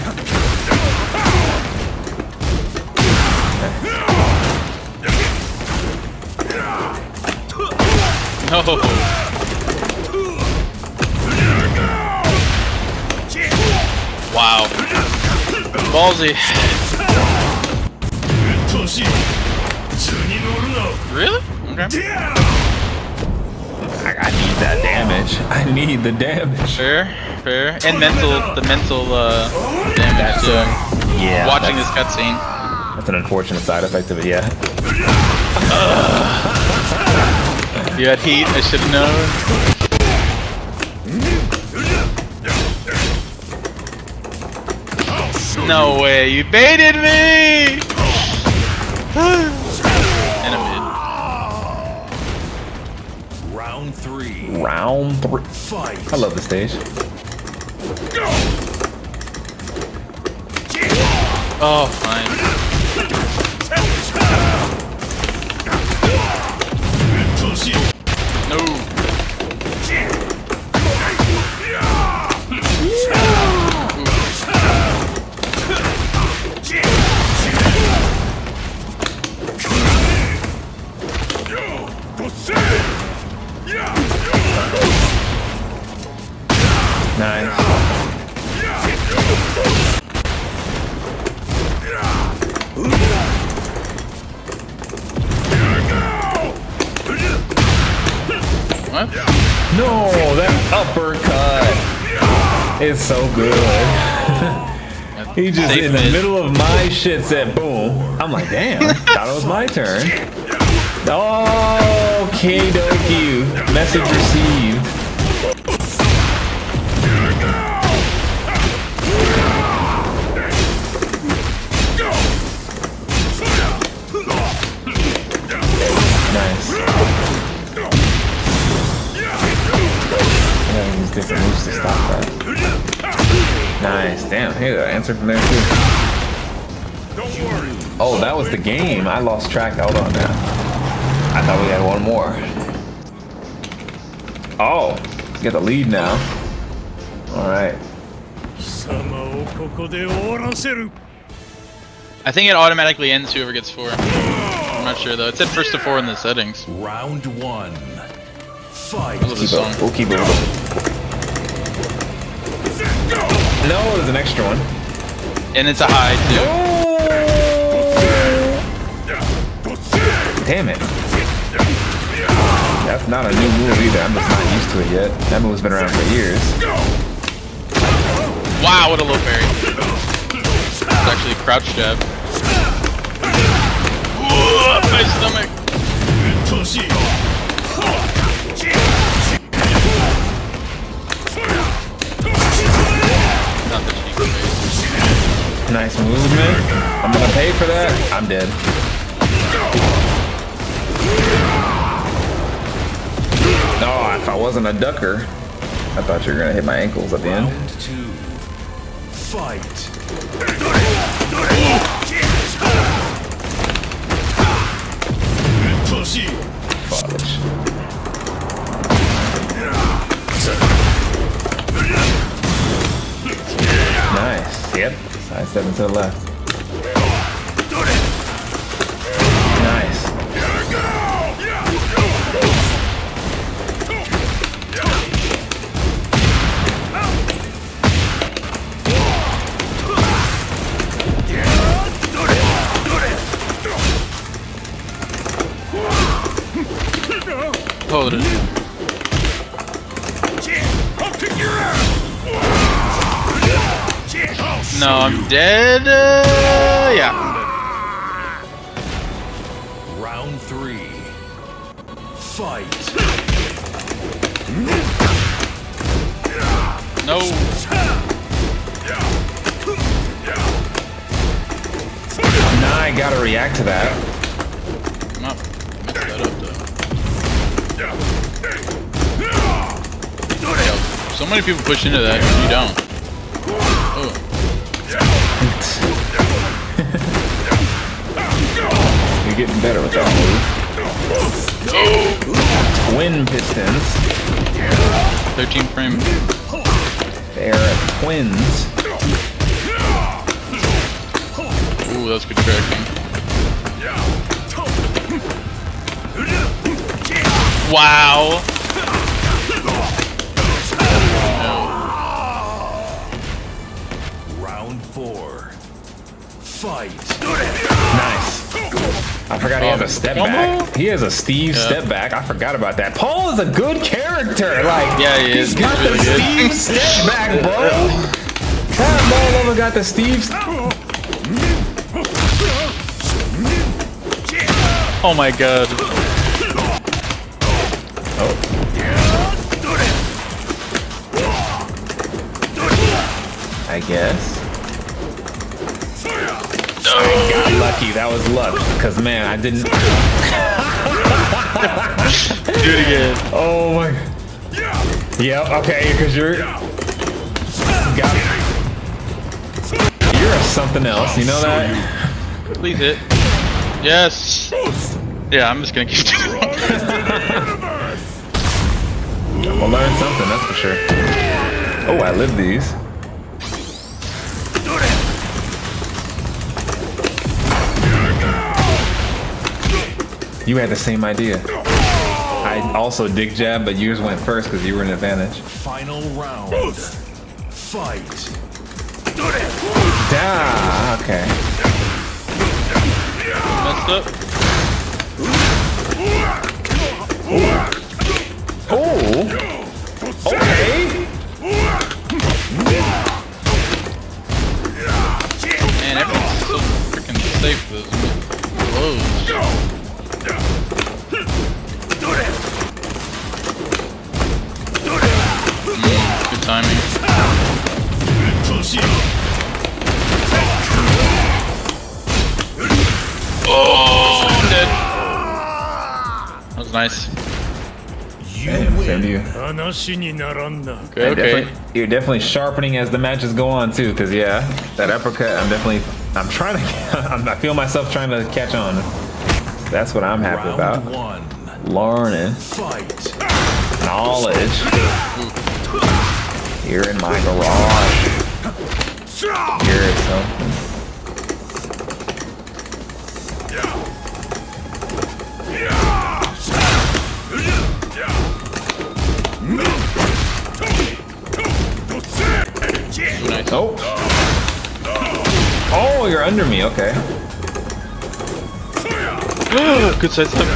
No. Wow. Ballsy. Really? Okay. I need that damage. I need the damage. Fair. And the mental damage too. Yeah. Watching this cutscene. That's an unfortunate side effect of it, yeah. You had heat, I should have known. No way, you baited me! And a Round 3. Round 3. Fight. I love the stage. Oh, fine. No. Nice. What? No, that uppercut is so good. He just Safe in the mid. middle of my shit said boom. I'm like, damn, thought it was my turn. Oh, Okay, dokie. Message received. Nice. I gotta use different moves to stop that. Nice. Damn. Hey, the answer from there too. Oh, that was the game. I lost track. Hold on now. I thought we had one more. Oh, get the lead now. All right. I think it automatically ends whoever gets 4. I'm not sure though. It said first to 4 in the settings. Round 1. Fight. I love this song. We'll keep it. No, there's an extra one. And it's a high too. Damn it. That's not a new move either. I'm just not used to it yet. That move's been around for years. Wow, what a low parry. It's actually a crouch jab. Ooh, my stomach. Not the cheek face. Nice movement. I'm gonna pay for that. I'm dead. Oh, if I wasn't a ducker, I thought you were gonna hit my ankles at the end. Round 2. Fight. Fudge. Nice. Yep. Side step to the left. Nice. Hold it. No, I'm dead. Yeah. Round 3. Fight. No. Now I gotta react to that. I'm not messed that up though. Yo, so many people push into that, you don't. Oh. You're getting better with that move. Twin pistons. 13 frame. They are twins. Ooh, that was good tracking. Wow. Round 4. Fight. Nice. I forgot he has a step back. He has a Steve step back. I forgot about that. Paul is a good character. Like, Yeah, he is. he's got He's really the good. Steve step back, bro. That motherfucker got the Steve. Oh my god. Oh. I guess. I got lucky. That was luck. Because, man, I didn't. Do it again. Oh my. Yep, okay, because you're. You're a something else, you know that? Please hit. Yes. Yeah, I'm just gonna keep doing it. We'll learn something, that's for sure. Oh, I live these. You had the same idea. I also dig jab, but yours went first because you were in advantage. Final round. Fight. Ah, okay. Messed up. Oh, okay. Man, everyone's so freaking safe with those blows. timing. Oh, I'm dead. That was nice. Damn, same to you. Okay. You're definitely sharpening as the matches go on too, because yeah, that uppercut, I'm trying to, I feel myself trying to catch on. That's what I'm happy about. Learning. Knowledge. Here in my garage. Here is something. Nice. Oh. Oh, you're under me. Okay. Good side step.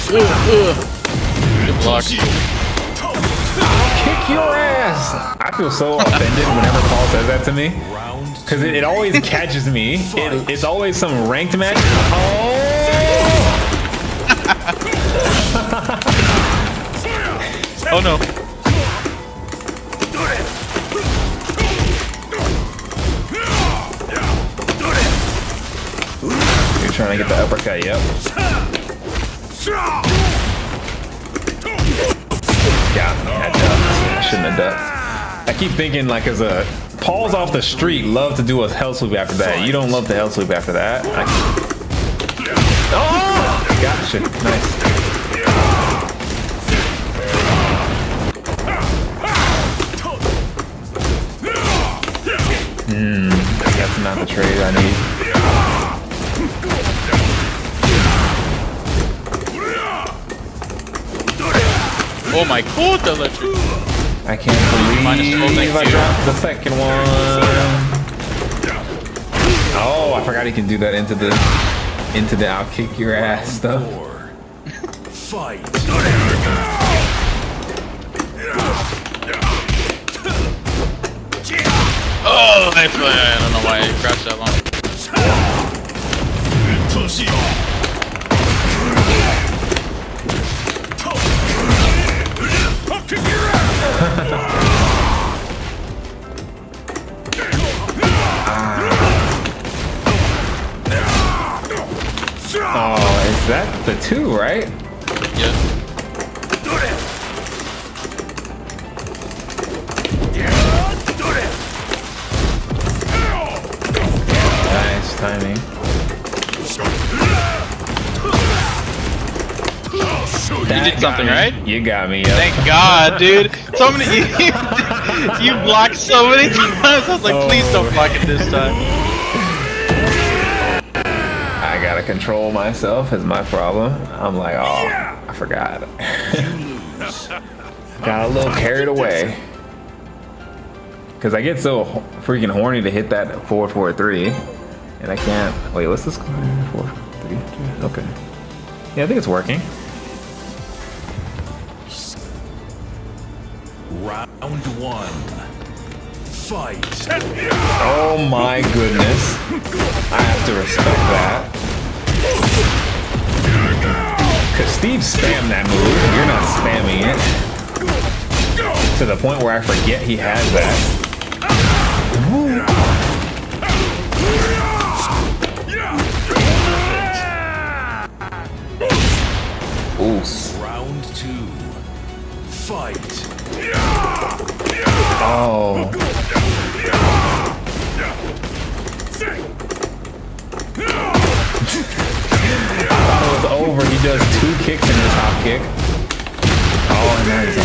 Good block. Kick your ass! I feel so offended whenever Paul says that to me. Because it always catches me. It's always some ranked match. Oh! Oh no. You're trying to get the uppercut, yep. Got me. I shouldn't have ducked. I keep thinking like as a Paul's off the street love to do a hell sweep after that. You don't love the hell sweep after that. Oh! Gotcha. Nice. That's not the trade I need. Oh my god, that electric. I can't believe I dropped the second one. Oh, I forgot he can do that into the I'll kick your ass stuff. Fight. Oh, I don't know why I crashed that long. Oh, is that the two, right? Yeah. Nice timing. You did something, right? You got me. Yep. Thank God, dude. So many you blocked so many times. I was like, please don't block it this time. I gotta control myself is my problem. I'm like, oh, I forgot. Got a little carried away. Because I get so freaking horny to hit that 4-4-3. And I can't. Wait, what's this? 4-3. Okay. Yeah, I think it's working. Round one. Fight. Oh my goodness. I have to respect that. Because Steve spammed that move. You're not spamming it. To the point where I forget he has that. Ooh. Round two. Fight. Oh. I thought it was over. He does 2 kicks in his hop kick. Oh, nice.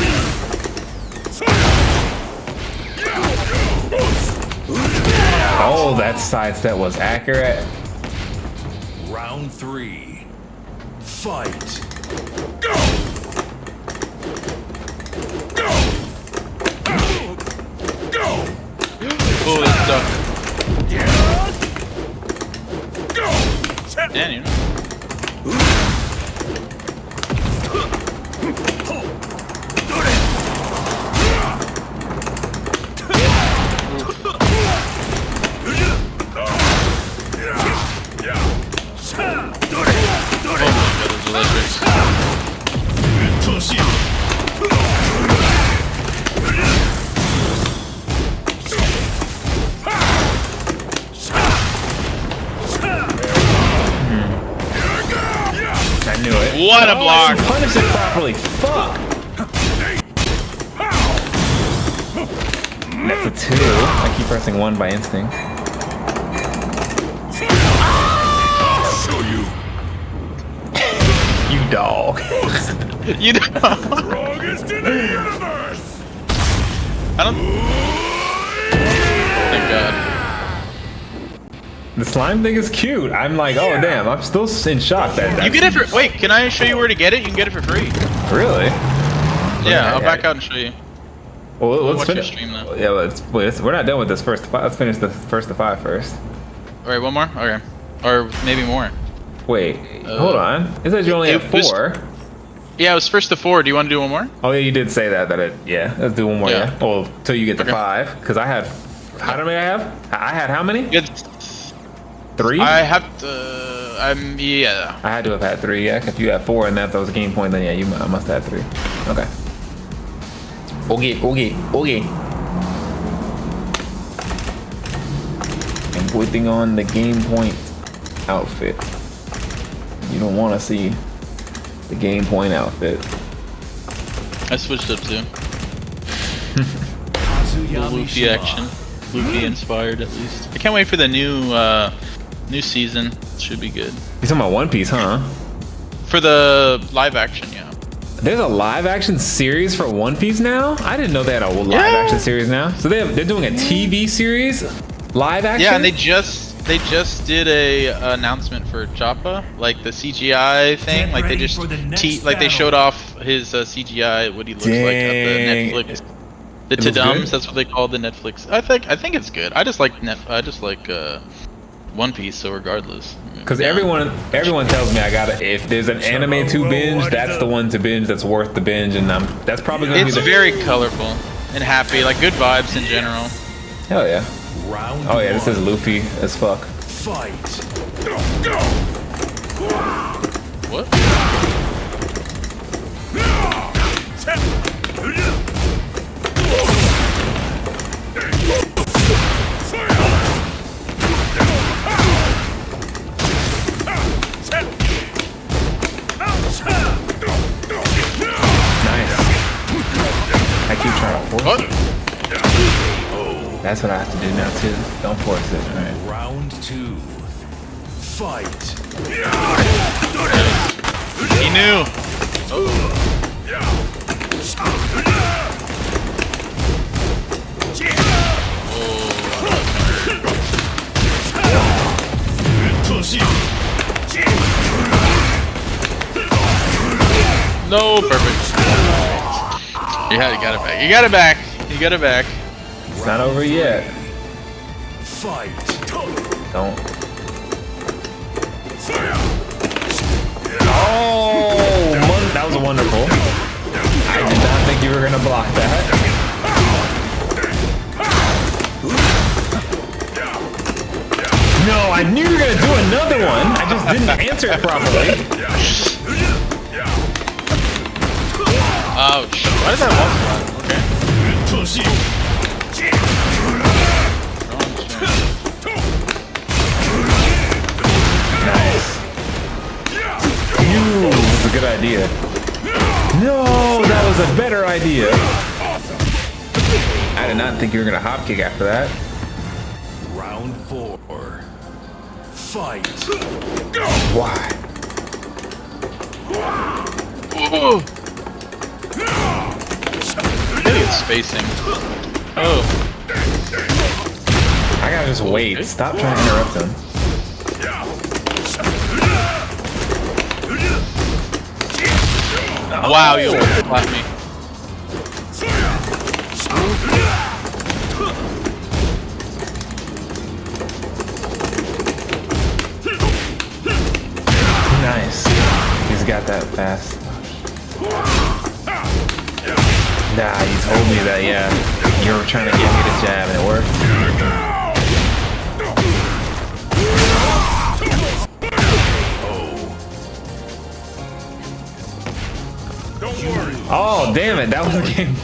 Oh, that sidestep was accurate. Round three. Fight. Oh, it's tough. Yeah, you know. What a block! Punish it properly. Fuck. That's a 2. I keep pressing 1 by instinct. Show you. You dog. You know. Strongest in the universe. I don't. Thank God. The slime thing is cute. I'm like, oh damn. I'm still in shock that You get it for. Wait, can I show you where to get it? You can get it for free. Really? Yeah, I'll back out and show you. Well, let's Watch your finish. stream though. Yeah, we're not done with this first. Let's finish the first to 5 first. All right, one more. Okay, or maybe more. Wait, hold on. It says you only have 4. Yeah, it was first to 4. Do you want to do one more? Oh yeah, you did say that. Yeah, let's do one more. Yeah. Yeah. Well, till you get to Okay. 5, because I had. How many I have? I had how many? Good. 3. I have to. Yeah. I had to have had 3. Yeah. If you had 4 and that was a game point, then yeah, I must have had 3. Okay. Okay. I'm putting on the game point outfit. You don't want to see the game point outfit. I switched up too. Luffy action. Luffy inspired at least. I can't wait for the new season. It should be good. You're talking about One Piece, huh? For the live action, yeah. There's a live action series for One Piece now? I didn't know they had a live action series now. So they're doing a TV series? Live action? Yeah, and they just did a announcement for Choppa, like the CGI thing. Get like they ready just for the next like they battle. showed off his CGI, what he looks like at the Netflix. The It looks Tadums, good? that's what they call the Netflix. I think it's good. I just like One Piece, so regardless. Because Yeah. everyone tells me I gotta, if there's an anime to binge, that's the one to binge that's worth the binge, and that's probably gonna It's be the very colorful and happy, like good vibes in general. hell yeah. Round Oh yeah, this is one. Luffy as fuck. Fight. What? Nice. I keep trying to force What? it. That's what I have to do now too. Don't force it. All right. Round 2. Fight. He knew. No, perfect. Yeah, you got it back. You got it back. You got it back. It's not over yet. Fight. Don't. Oh, that was wonderful. I did not think you were gonna block that. No, I knew you were gonna do another one. I just didn't answer it properly. Ouch. Why did that walk flat? Nice. That's a good idea. No, that was a better idea. I did not think you were gonna hop kick after that. Round 4. Fight. Why? Ooh. Really good spacing. Oh. I gotta just wait. Stop trying to interrupt him. Wow, you almost slapped me. Nice. He's got that fast. Nah, you told me that, yeah. You were trying to get me to jab and it worked. Oh, damn it. That was a game.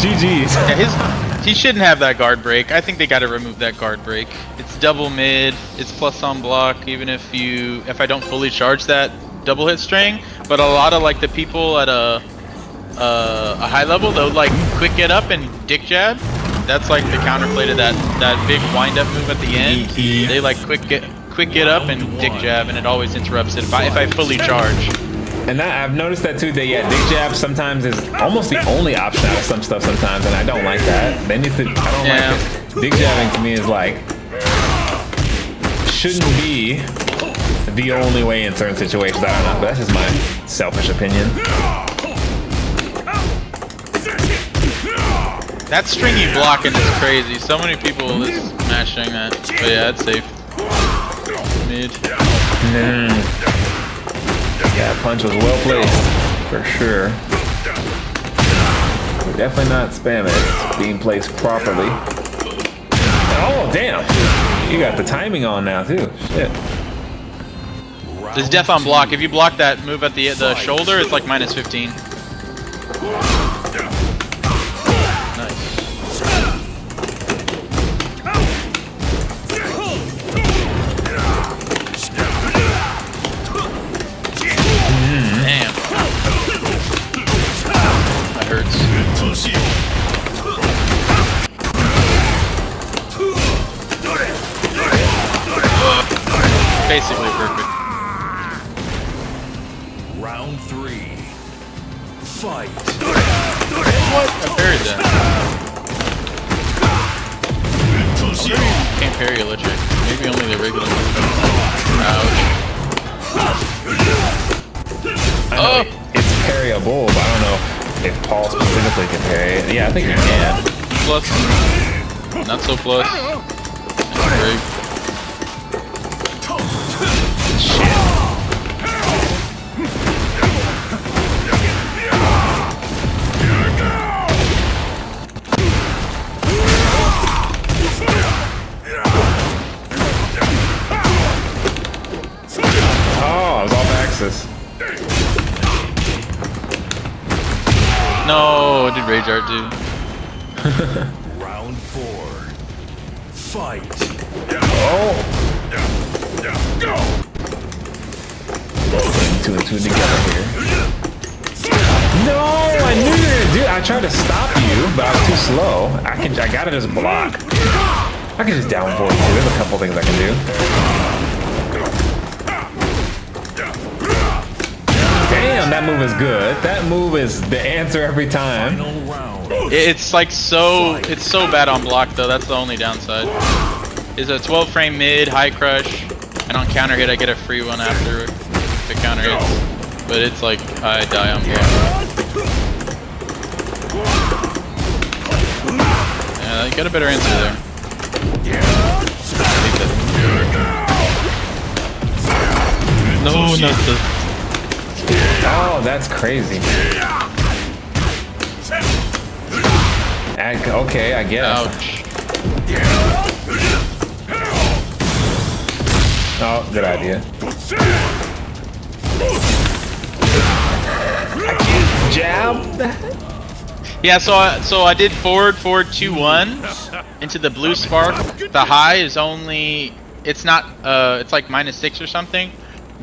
GG's. Yeah, he shouldn't have that guard break. I think they got to remove that guard break. It's double mid. It's plus on block. Even if I don't fully charge that, double hit string, but a lot of like the people at a high level, they'll like quick get up and dick jab. That's like the counterplay to that big wind up move at the end. They like quick get up and dick jab, and it always interrupts it if I fully charge. And I've noticed that too. That dick jab sometimes is almost the only option out of some stuff sometimes, and I don't like that. They need to. I don't like it. Dick jabbing to me is like shouldn't be the only way in certain situations. I don't know, but that's just my selfish opinion. That stringy blocking is crazy. So many people is mashing that. But yeah, it's safe. Mid. Yeah, punch was well placed, for sure. We're definitely not spamming it. It's being placed properly. Oh, damn! You got the timing on now, too. Shit. This is death on block. If you block that move at the shoulder, it's like minus 15. Basically perfect. Round 3. Fight. What? I parried that. Can't parry electric. Maybe only the regular one. Ouch. I know it's parryable, but I don't know if Paul specifically can parry it. Yeah, I think he can. Plus. Not so plus. Great. No, I did rage art too. Round 4. Fight. Oh. Putting 2 and 2 together here. No, I knew you were gonna do it. I tried to stop you, but I was too slow. I gotta just block. I can just down forward too. There's a couple things I can do. Damn, that move is good. That move is the answer every time. It's like it's so bad on block though. That's the only downside. Is a 12 frame mid, high crush, and on counter hit I get a free one after the counter hits. But it's like I die on block. Yeah, you got a better answer there. No, not the. Oh, that's crazy. Okay, I guess. Ouch. Oh, good idea. Jab. Yeah, so I did forward 2-1 into the blue spark. The high is only it's not it's like -6 or something.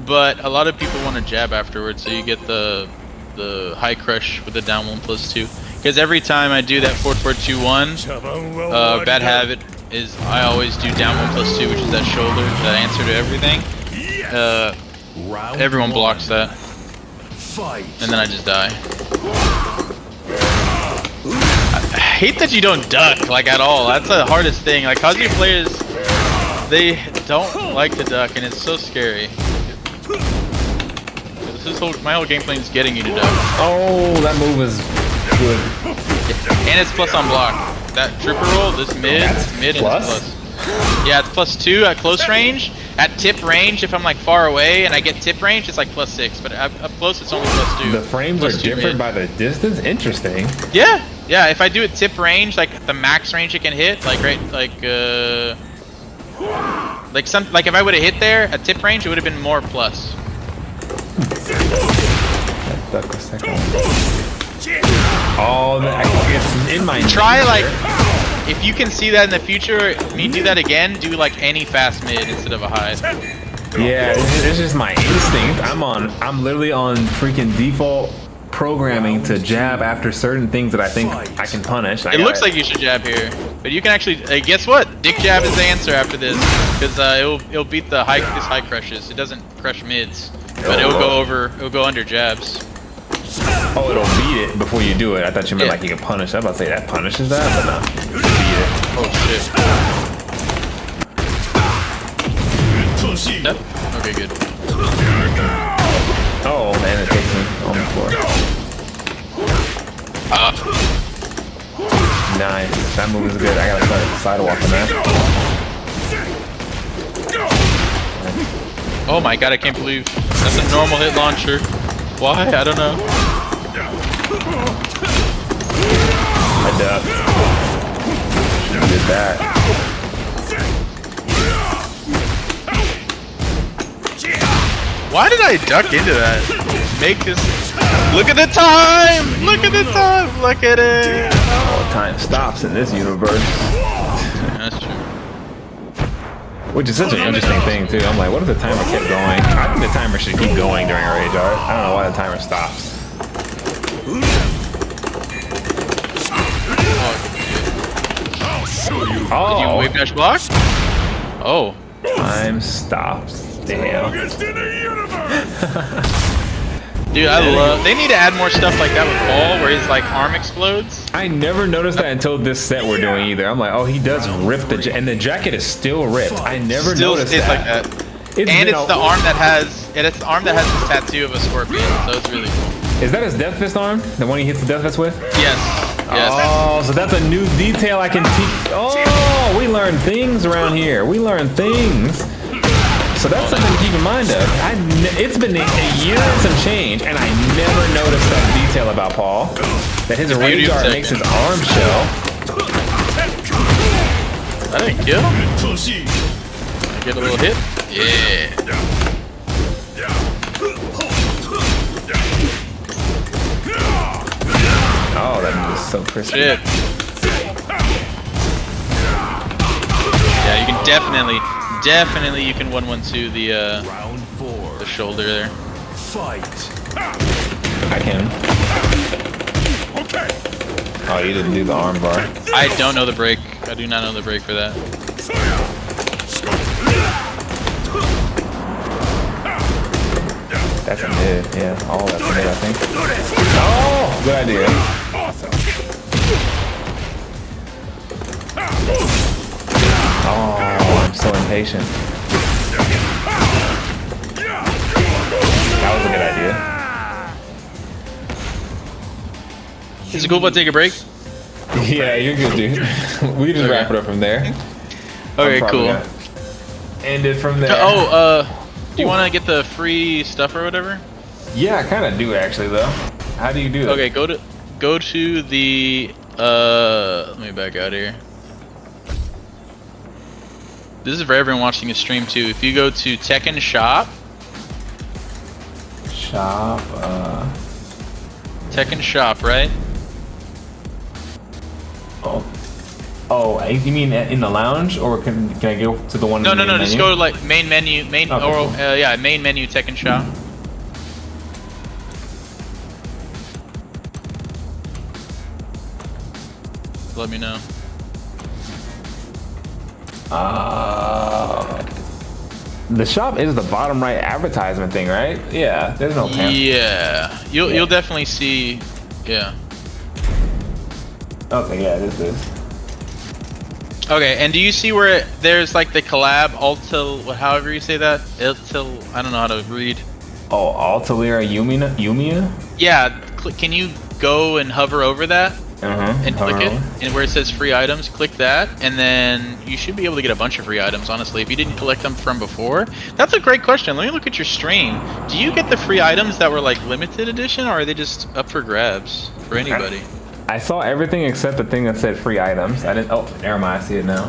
But a lot of people want to jab afterwards, so you get the high crush with the down 1+2. Because every time I do that 4-4-2-1, bad habit is I always do down 1+2, which is that shoulder, that answer to everything. Everyone blocks that, and then I just die. I hate that you don't duck like at all. That's the hardest thing. Like Kazuya players, they don't like to duck, and it's so scary. My whole game plan is getting you to duck. Oh, that move is good. And it's plus on block. That trooper roll, this mid and it's plus. Yeah, it's +2 at close range. At tip range, if I'm like far away and I get tip range, it's like +6. But up close, it's only +2. The frames are different by the distance. Interesting. Yeah, yeah. If I do it tip range, like the max range it can hit, like if I would have hit there at tip range, it would have been more plus. Oh, it's in my try nature. Like if you can see that in the future, me do that again. Do like any fast mid instead of a high. Yeah, it's just my instinct. I'm literally on freaking default programming to jab after certain things that I think I can punish. It looks like you should jab here, but you can actually. Guess what? Dick jab is the answer after this, because it'll beat the high crushes. It doesn't crush mids, but it'll go over. It'll go under jabs. Oh, it'll beat it before you do it. I thought you meant like you can punish. I was about to say that punishes that, but no. Beat it. Oh shit. Yep. Okay, good. Oh man, it takes me on the floor. Nice. That move is good. I gotta start sidewalk on that. Oh my god, I can't believe that's a normal hit launcher. Why? I don't know. I ducked. Did that. Why did I duck into that? Make this. Look at the time! Look at the time! Look at it! Oh, time stops in this universe. That's true. Which is such an interesting thing too. I'm like, what if the timer kept going? I think the timer should keep going during a rage art. I don't know why the timer stops. Did you wave dash block? Oh. Time stops. Damn. Dude, I love. They need to add more stuff like that with Paul, where his like arm explodes. I never noticed that until this set we're doing either. I'm like, oh, he does rip the and the jacket is still ripped. I never noticed It's that. like that. And it's the arm that has. It's the arm that has the tattoo of a scorpion, so it's really cool. Is that his death fist arm? The one he hits the death fist with? Yes. Yes. Oh, so that's a new detail I can teach. Oh, we learn things around here. We learn things. So that's something to keep in mind of. It's been a year and some change, and I never noticed that detail about Paul. That his rage art makes his arm show. I didn't kill. I get a little hit. Yeah. Oh, that move is so crispy. Shit. Yeah, you can definitely you can 1-1-2 the Round 4. the shoulder there. Fight. I can. Okay. Oh, you didn't do the arm bar. I don't know the break. I do not know the break for that. That's a mid. Yeah, all that's a mid, I think. Oh, good idea. Oh, I'm so impatient. That was a good idea. Is it cool if I take a break? Yeah, you're good, dude. We can just wrap it up from there. Okay, cool. End it from there. Do you want to get the free stuff or whatever? Yeah, I kind of do actually, though. How do you do it? Okay, go to the let me back out here. This is for everyone watching the stream too. If you go to Tekken Shop, Tekken Shop, right? Oh, you mean in the lounge, or can I go to the one? No, in the main just menu? go to like main menu, main Okay, or cool. yeah, main menu Tekken Shop. Let me know. The shop is the bottom right advertisement thing, right? Yeah, there's no pamphlet. Yeah, you'll definitely see. Yeah. Okay, yeah, this is. Okay, and do you see where there's like the collab Altil, however you say that? Altil, I don't know how to read. Oh, Altalira Yumia? Yeah, can you go and hover over that and click it? And where it says free items, click that, and then you should be able to get a bunch of free items, honestly, if you didn't collect them from before. That's a great question. Let me look at your stream. Do you get the free items that were like limited edition, or are they just up for grabs for anybody? I saw everything except the thing that said free items. I didn't. Oh, never mind. I see it now.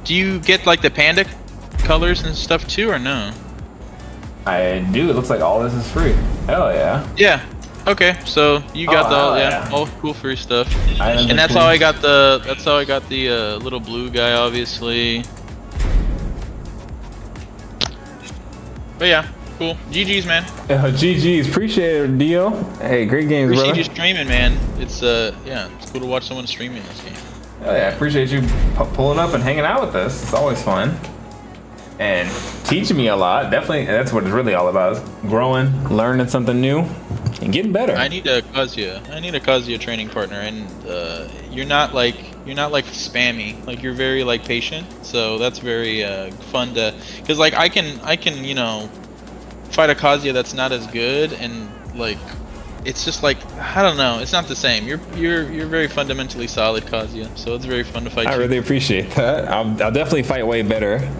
Do you get like the panda colors and stuff too, or no? I do. It looks like all this is free. Hell yeah. Yeah. Okay, so you got yeah. all cool free stuff. Items And that's free. how I got the little blue guy, obviously. But yeah, cool. GG's, man. GG's, appreciate it, Dio. Hey, great games, Appreciate brother. you streaming, man. It's yeah, it's cool to watch someone streaming this game. Oh yeah, I appreciate you pulling up and hanging out with us. It's always fun. And teaching me a lot. Definitely, that's what it's really all about. Growing, learning something new, and getting better. I need a Kazuya training partner, and you're not like spammy. Like you're very like patient, so that's very fun to. Cause like I can you know fight a Kazuya that's not as good, and like it's just like I don't know. It's not the same. You're very fundamentally solid Kazuya, so it's very fun to fight. I you. really appreciate that. I'll definitely fight way better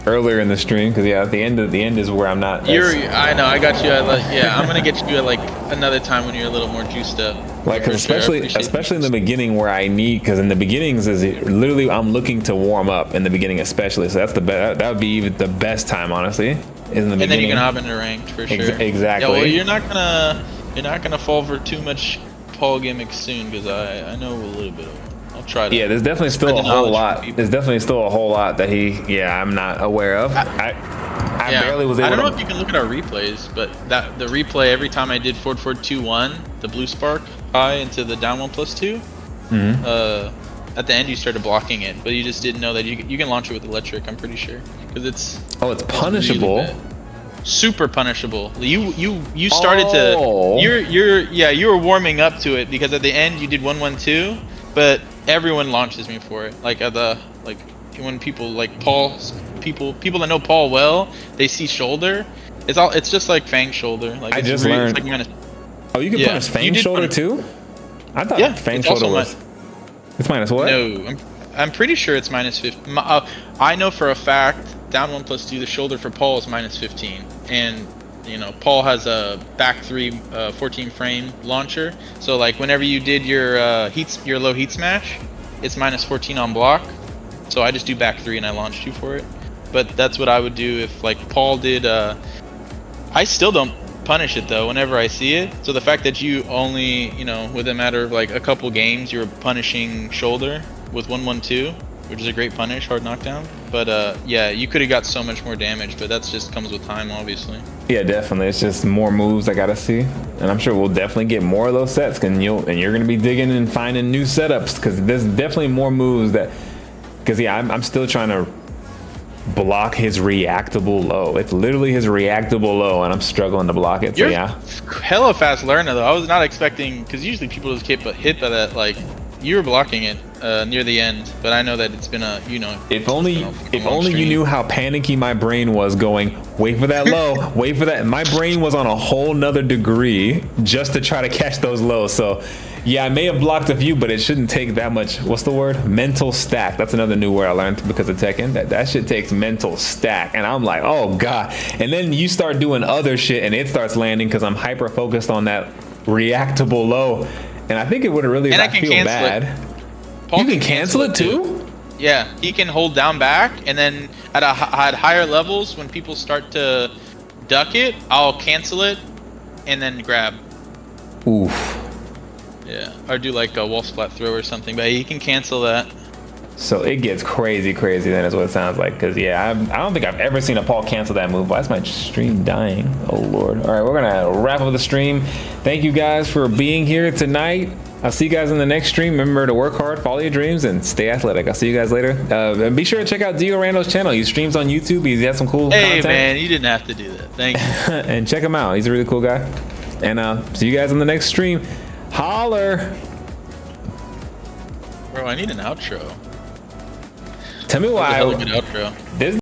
earlier in the stream because yeah, at the end is where I'm not. I know. I got you. Yeah, I'm gonna get you at like another time when you're a little more juiced up. Like, cause especially in the beginning where I need, because in the beginnings is literally I'm looking to warm up in the beginning especially. So that's that would be even the best time, honestly. Is in the beginning. And then you can hop into ranked for sure. Exactly. Yeah, well, you're not gonna fall for too much Paul gimmicks soon because I know a little bit of it. I'll try to. Yeah, there's definitely still a whole lot. There's definitely still a whole lot that I'm not aware of. I barely was able to. I don't know if you can look at our replays, but the replay every time I did forward 2-1, the blue spark high into the down 1+2. At the end you started blocking it, but you just didn't know that you can launch it with electric. I'm pretty sure because it's. Oh, it's punishable. Really super punishable. You started to. You were warming up to it because at the end you did 1-1-2, but everyone launches me for it. Like when people like people that know Paul well, they see shoulder. It's just like Fang shoulder. Like I just learned. Like oh, you can punish Fang shoulder too? I thought Fang shoulder was. It's minus what? No, I'm pretty sure it's minus 15. I know for a fact down 1+2 the shoulder for Paul is minus 15, and you know Paul has a back 3 14 frame launcher. So like whenever you did your low heat smash, it's minus 14 on block. So I just do back 3 and I launched you for it. But that's what I would do if like Paul did. I still don't punish it though whenever I see it. So the fact that you only, you know, within a matter of like a couple games, you're punishing shoulder with 1-1-2, which is a great punish, hard knockdown. But yeah, you could have got so much more damage, but that's just comes with time, obviously. Yeah, definitely. It's just more moves I gotta see, and I'm sure we'll definitely get more of those sets. And you're gonna be digging and finding new setups because there's definitely more moves that. Because yeah, I'm still trying to block his reactable low. It's literally his reactable low, and I'm struggling to block it. So yeah, hella fast learner though. I was not expecting, because usually people just get hit by that. Like you were blocking it near the end, but I know that it's been a If only you knew how panicky my brain was going. Wait for that low. Wait for that. My brain was on a whole nother degree just to try to catch those lows. So. Yeah, I may have blocked a few, but it shouldn't take that much. What's the word? Mental stack. That's another new word I learned because of Tekken. That shit takes mental stack. And I'm like, oh God. And then you start doing other shit and it starts landing because I'm hyper focused on that reactable low. And I think it would have really, I feel bad. You can cancel it too? Yeah, he can hold down back, and then at higher levels, when people start to duck it, I'll cancel it and then grab. Oof. Yeah, or do like a wall splat throw or something, but he can cancel that. So it gets crazy then is what it sounds like. Because yeah, I don't think I've ever seen a Paul cancel that move. Why is my stream dying? Oh Lord. All right, we're gonna wrap up the stream. Thank you guys for being here tonight. I'll see you guys in the next stream. Remember to work hard, follow your dreams, and stay athletic. I'll see you guys later. And be sure to check out Dio Rando's channel. He streams on YouTube. He's got some cool content. Hey man, you didn't have to do that. Thank you. And check him out. He's a really cool guy. And see you guys in the next stream. Holler. Bro, I need an outro. Tell me why. Good outro. This